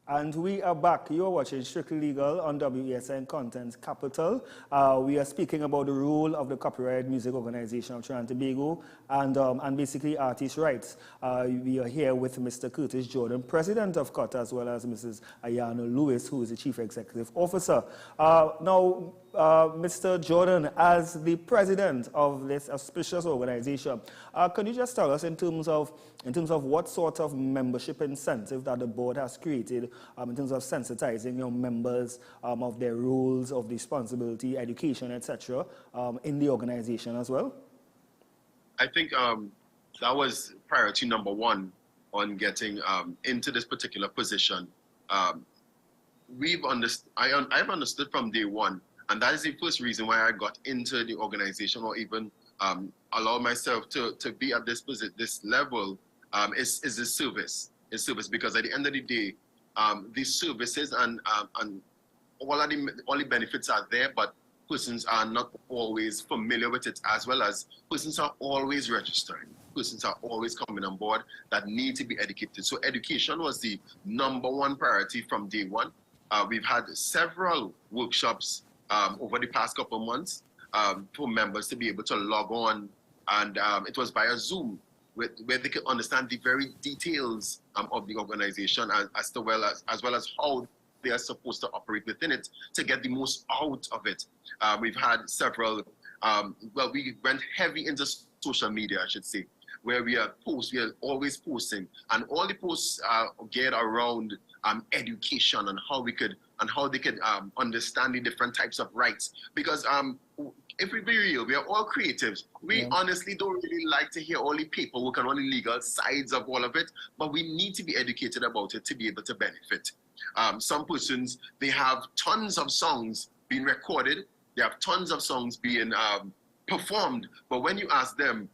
And we are back. You're watching Strictly Legal on WESN Content Capital. We are speaking about the role of the Copyright Music Organization of Trinidad and Tobago and basically artist rights. We are here with Mr. Curtis Jordan, President of CUT, as well as Mrs. Ayana Lewis, who is the Chief Executive Officer. Now, Mr. Jordan, as the president of this auspicious organization, can you just tell us in terms of what sort of membership incentive that the board has created in terms of sensitizing your members of their roles of responsibility, education, etc., in the organization as well? I think that was priority number one on getting into this particular position. I've understood from day one, and that is the first reason why I got into the organization or even allow myself to be at this level is the service. It's service, because at the end of the day, these services and all the benefits are there, but persons are not always familiar with it, as well as persons are always registering. Persons are always coming on board that need to be educated. So education was the number one priority from day one. We've had several workshops over the past couple of months for members to be able to log on, and it was via Zoom, where they could understand the very details of the organization as well as how they are supposed to operate within it to get the most out of it. We've had several, we went heavy into social media, I should say, where we are always posting, and all the posts are geared around education and how they could understand the different types of rights. Because if we be real, we are all creatives. We honestly don't really like to hear all the paperwork and all the legal sides of all of it, but we need to be educated about it to be able to benefit. Some persons, they have tons of songs being recorded, they have tons of songs being performed, but when you ask them,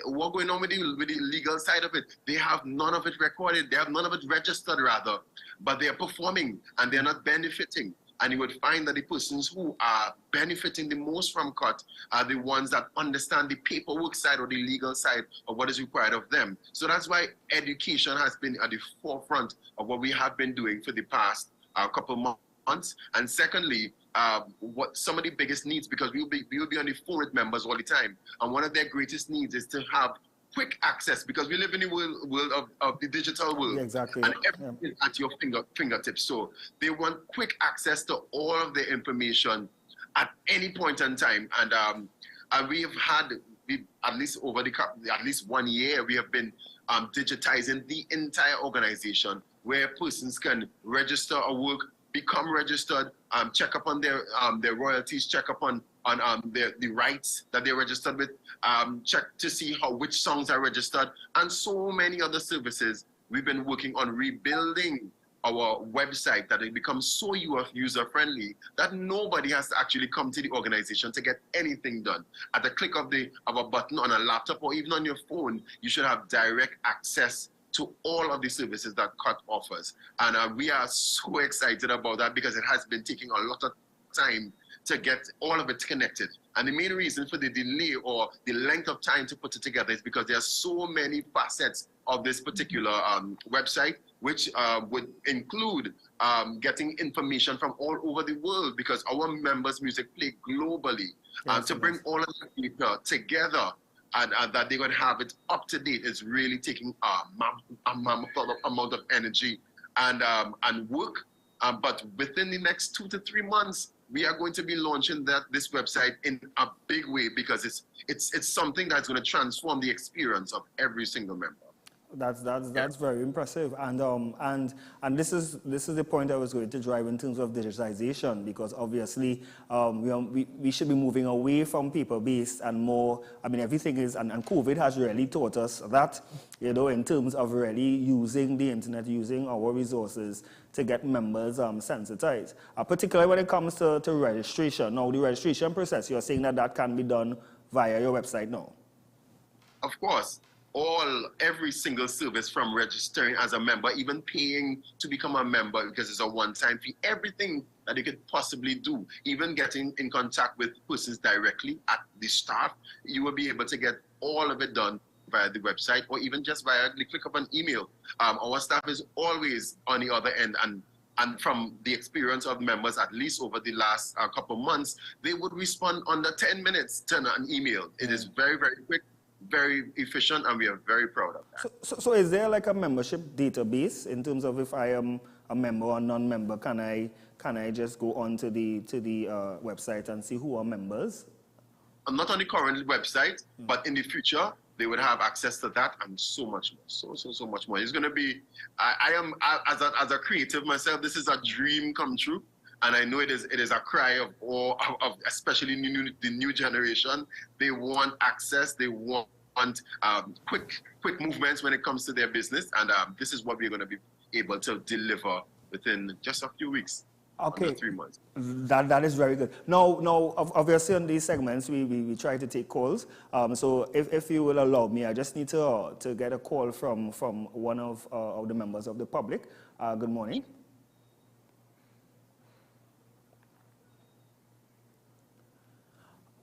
what's going on with the legal side of it, they have none of it recorded, they have none of it registered rather, but they are performing and they're not benefiting. And you would find that the persons who are benefiting the most from CUT are the ones that understand the paperwork side or the legal side of what is required of them. So that's why education has been at the forefront of what we have been doing for the past couple of months. And secondly, what some of the biggest needs, because we will be on the phone with members all the time, and one of their greatest needs is to have quick access, because we live in the world of the digital world, exactly, and everything is at your fingertips. So they want quick access to all of the information at any point in time. And we have had, at least over at least 1 year, we have been digitizing the entire organization, where persons can register a work, become registered, check up on their royalties, check up on the rights that they're registered with, check to see which songs are registered, and so many other services. We've been working on rebuilding our website that it becomes so user-friendly that nobody has to actually come to the organization to get anything done. At the click of a button on a laptop or even on your phone, you should have direct access to all of the services that CUT offers. And we are so excited about that, because it has been taking a lot of time to get all of it connected. And the main reason for the delay or the length of time to put it together is because there are so many facets of this particular website, which would include getting information from all over the world, because our members' music play globally. To bring all of the people together and that they're going to have it up to date is really taking a mammoth amount of energy and work. But within the next 2 to 3 months, we are going to be launching this website in a big way, because it's something that's going to transform the experience of every single member. That's very impressive, and this is the point I was going to drive in terms of digitization, because obviously we should be moving away from paper-based and more. I mean, everything is, and COVID has really taught us that, you know, in terms of really using the internet, using our resources to get members sensitized, particularly when it comes to registration. Now, the registration process, you're saying that can be done via your website now? Of course. Every single service, from registering as a member, even paying to become a member because it's a one-time fee, everything that you could possibly do, even getting in contact with persons directly at the staff, you will be able to get all of it done via the website, or even just via the click of an email. Our staff is always on the other end, and from the experience of members, at least over the last couple months, they would respond under 10 minutes to an email. It is very, very quick, very efficient, and we are very proud of that. So is there like a membership database in terms of if I am a member or non-member, can I can I just go on to the website and see who are members? Not on the current website, but in the future, they would have access to that and so much more, so much more. It's going to be, as a creative myself, this is a dream come true. And I know it is a cry of all, especially the new generation. They want access, they want quick movements when it comes to their business. And this is what we're going to be able to deliver within just a few weeks. Okay, under 3 months. That is very good. Now, obviously on these segments, we try to take calls. So if you will allow me, I just need to get a call from one of the members of the public. Good morning.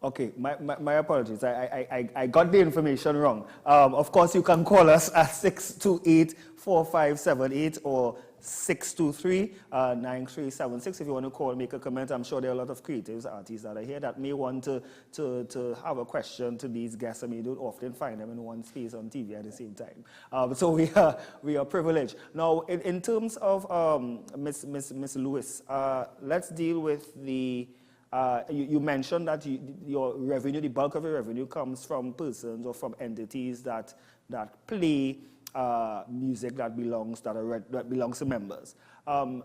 Okay, my apologies. I got the information wrong. Of course, you can call us at 628-4578 or 623-9376 if you want to call, make a comment. I'm sure there are a lot of creatives, artists that are here that may want to have a question to these guests. I mean, you don't often find them in one space on TV at the same time. So we are privileged. Now, in terms of Miss Lewis, let's deal with the. You mentioned that your revenue, the bulk of your revenue, comes from persons or from entities that play music that belongs to members.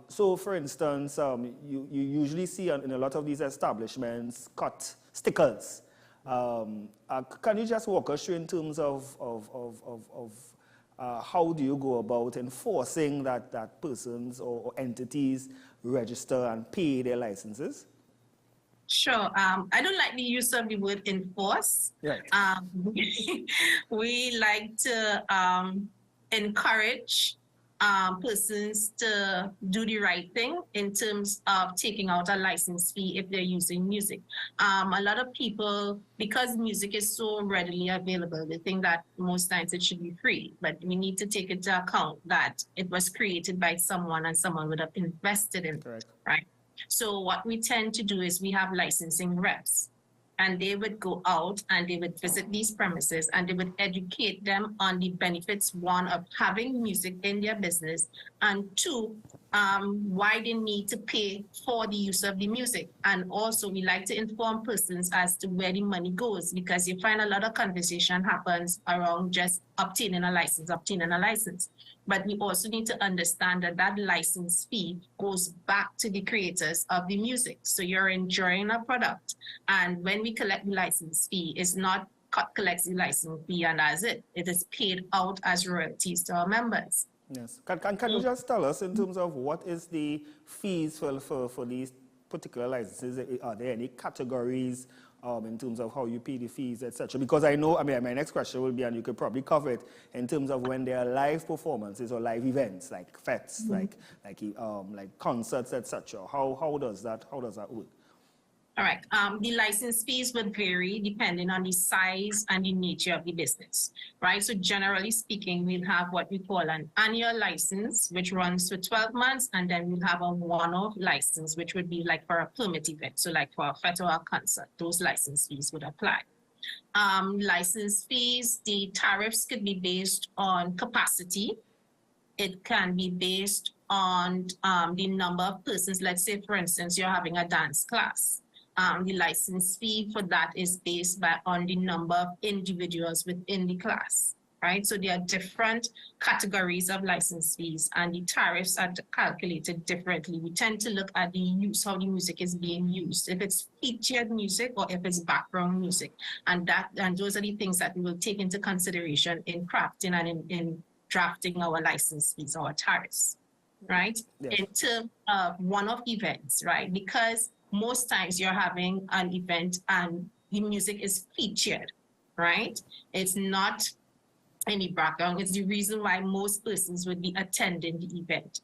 So, for instance, you usually see in a lot of these establishments cut stickers. Can you just walk us through in terms of how do you go about enforcing that persons or entities register and pay their licenses? Sure. I don't like the use of the word enforce. Right. We like to encourage persons to do the right thing in terms of taking out a license fee if they're using music. A lot of people, because music is so readily available, they think that most times it should be free, but we need to take into account that it was created by someone and someone would have invested in it, right? So what we tend to do is we have licensing reps, and they would go out and they would visit these premises and they would educate them on the benefits, one, of having music in their business, and two, why they need to pay for the use of the music. And also we like to inform persons as to where the money goes, because you find a lot of conversation happens around just obtaining a license. But we also need to understand that license fee goes back to the creators of the music. So you're enjoying a product. And when we collect the license fee, it's not collects the license fee and that's it. It is paid out as royalties to our members. Yes. Can you just tell us in terms of what is the fees for these particular licenses? Are there any categories in terms of how you pay the fees, etc.? Because I know, my next question will be, and you could probably cover it, in terms of when there are live performances or live events like fests, like concerts, etc. How does that work? All right. The license fees would vary depending on the size and the nature of the business, right? So generally speaking, we'll have what we call an annual license, which runs for 12 months, and then we'll have a one-off license, which would be like for a permit event. So like for a fete or a concert, those license fees would apply. License fees, the tariffs could be based on capacity. It can be based on the number of persons. Let's say, for instance, you're having a dance class. The license fee for that is based on the number of individuals within the class, right? So there are different categories of license fees and the tariffs are calculated differently. We tend to look at the use, how the music is being used, if it's featured music or if it's background music. And those are the things that we will take into consideration in crafting and in drafting our license fees, our tariffs, right? Yes. In terms of one-off events, right? Because most times you're having an event and the music is featured, right? It's not any background. It's the reason why most persons would be attending the event.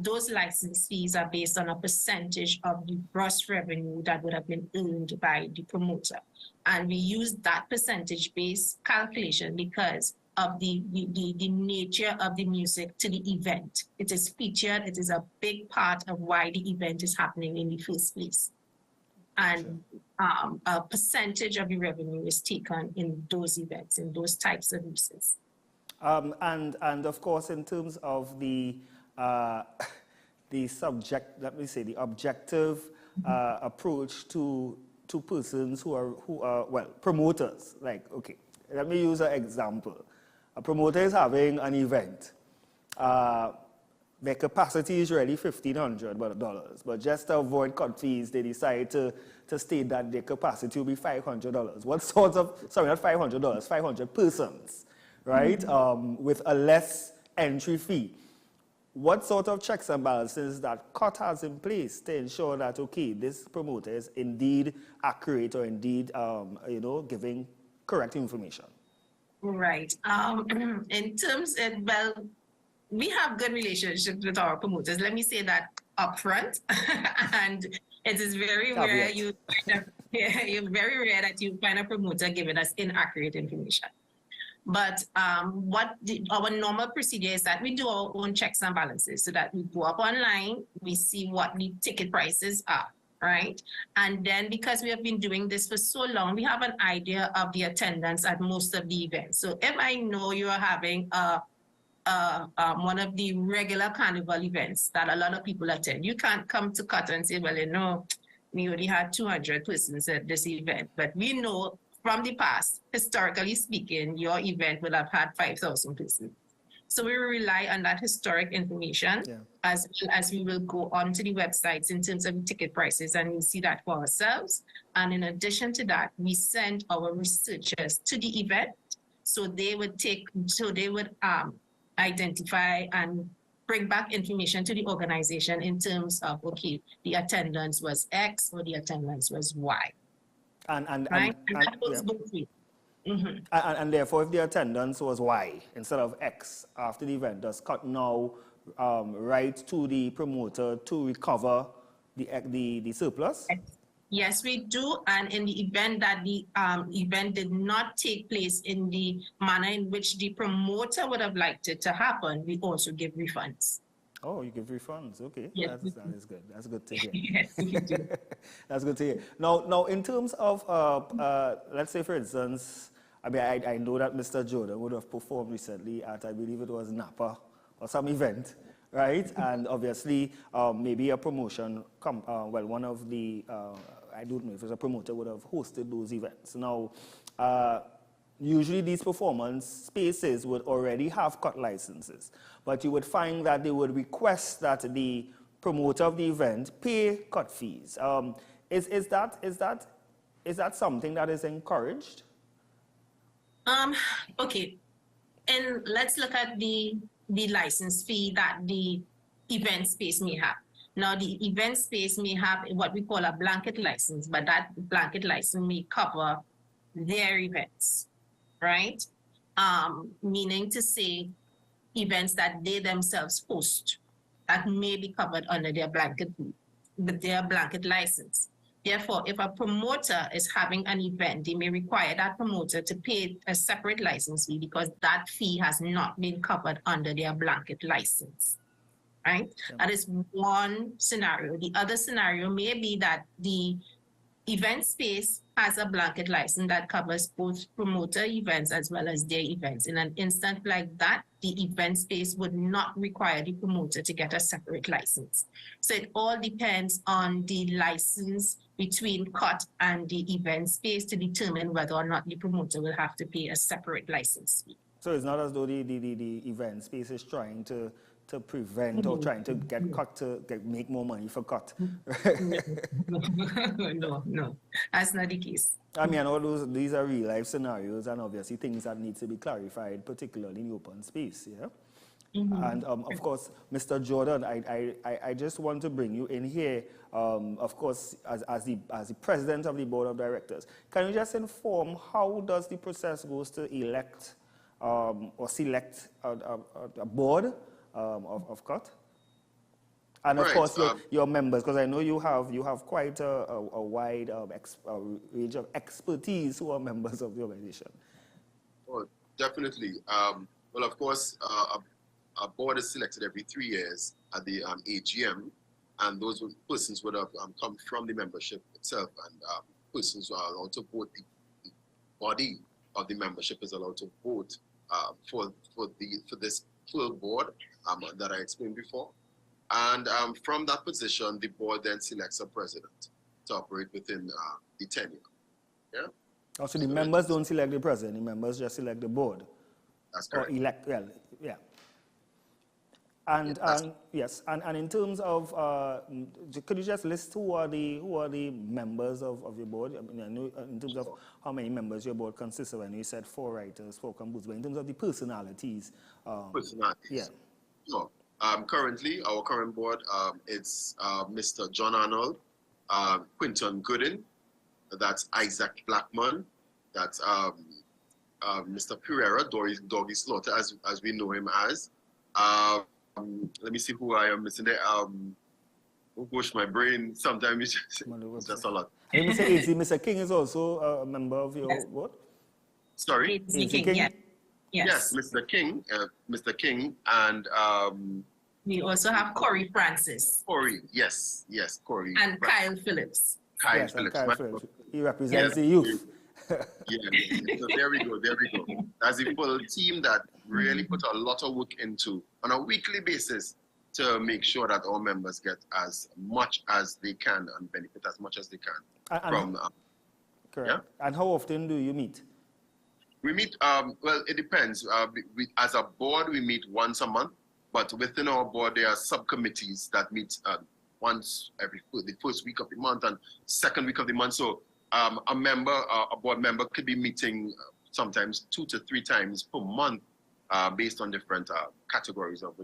Those license fees are based on a percentage of the gross revenue that would have been earned by the promoter. And we use that percentage-based calculation because of the nature of the music to the event. It is featured, it is a big part of why the event is happening in the first place. And a percentage of the revenue is taken in those events, in those types of uses. And of course, in terms of the the objective approach to persons who are well, promoters. Like, okay, let me use an example. A promoter is having an event. Their capacity is really $1,500, but just to avoid cut fees, they decide to state that their capacity will be $500. What sorts of, sorry, not $500, 500 persons, right? With a less entry fee. What sort of checks and balances that COT has in place to ensure that, okay, this promoter is indeed accurate or indeed, giving correct information? Right. In terms of, well, we have good relationships with our promoters. Let me say that upfront. And it is very rare very rare that you find a promoter giving us inaccurate information. But our normal procedure is that we do our own checks and balances, so that we go up online, we see what the ticket prices are, right? And then, because we have been doing this for so long, we have an idea of the attendance at most of the events. So if I know you are having one of the regular carnival events that a lot of people attend, you can't come to COT and say, well, we only had 200 persons at this event. But we know from the past, historically speaking, your event will have had 5,000 persons. So we will rely on that historic information, as well as we will go onto the websites in terms of ticket prices, and we'll see that for ourselves. And in addition to that, we send our researchers to the event, so they would identify and bring back information to the organization in terms of, okay, the attendance was X or the attendance was Y. And therefore, if the attendance was Y instead of X after the event, does COT now write to the promoter to recover the surplus? Yes, we do. And in the event that the event did not take place in the manner in which the promoter would have liked it to happen, we also give refunds. Oh, you give refunds. Okay, yes. That is good. That's good to hear. Yes, we do. That's good to hear. Now, in terms of, let's say, for instance, I mean, I know that Mr. Jordan would have performed recently at, I believe it was Napa or some event, right? And obviously, maybe a promotion, one of the, I don't know if it's a promoter, would have hosted those events. Now, usually these performance spaces would already have COT licenses, but you would find that they would request that the promoter of the event pay COT fees. Is that something that is encouraged? Okay, and let's look at the license fee that the event space may have. Now, the event space may have what we call a blanket license, but that blanket license may cover their events, right? Meaning to say events that they themselves host that may be covered under their blanket license. Therefore, if a promoter is having an event, they may require that promoter to pay a separate license fee because that fee has not been covered under their blanket license, right? Yeah. That is one scenario. The other scenario may be that the event space has a blanket license that covers both promoter events as well as their events. In an instant like that, the event space would not require the promoter to get a separate license. So it all depends on the license between COT and the event space to determine whether or not the promoter will have to pay a separate license fee. So it's not as though the event space is trying to prevent or trying to get COT to make more money for COT. No, that's not the case. I mean, these are real life scenarios and obviously things that need to be clarified, particularly in the open space, yeah? And of course, Mr. Jordan, I just want to bring you in here, of course, as the president of the board of directors. Can you just inform how does the process goes to elect or select a board of COT? And of course, your members, because I know you have quite a wide range of expertise who are members of the organization. Oh, definitely. Well, of course, a board is selected every 3 years at the AGM, and those persons would have come from the membership itself, and persons are allowed to vote. The body of the membership is allowed to vote for this full board that I explained before. And from that position, the board then selects a president to operate within the tenure. Yeah. Also, the members don't select the president, the members just select the board. That's correct. Or elect, well, yeah. And yes, and in terms of, could you just list who are the members of your board? I mean, in terms of how many members your board consists of, and you said 4 writers, 4 composers, but in terms of the personalities. Personalities. Yeah. Sure. Currently, our current board, it's Mr. John Arnold, Quinton Gooden, that's Isaac Blackman, that's Mr. Pereira, Doggy Slaughter, as we know him as. Let me see who I am missing there. Oh gosh, my brain, sometimes it's just a lot. And Mr. King is also a member of your board? Sorry? Mr. King, yeah. Yes, Mr. King, and we also have Corey Francis. Corey, yes, Corey. And Kyle Phillips. Kyle Phillips. He represents the youth. Yeah, so there we go. That's a full team that really put a lot of work into on a weekly basis to make sure that our members get as much as they can and benefit as much as they can from. Correct. Yeah? And how often do you meet? We meet, well, it depends. As a board, we meet once a month, but within our board, there are subcommittees that meet once the first week of the month and second week of the month. So a board member could be meeting sometimes 2 to 3 times per month based on different categories of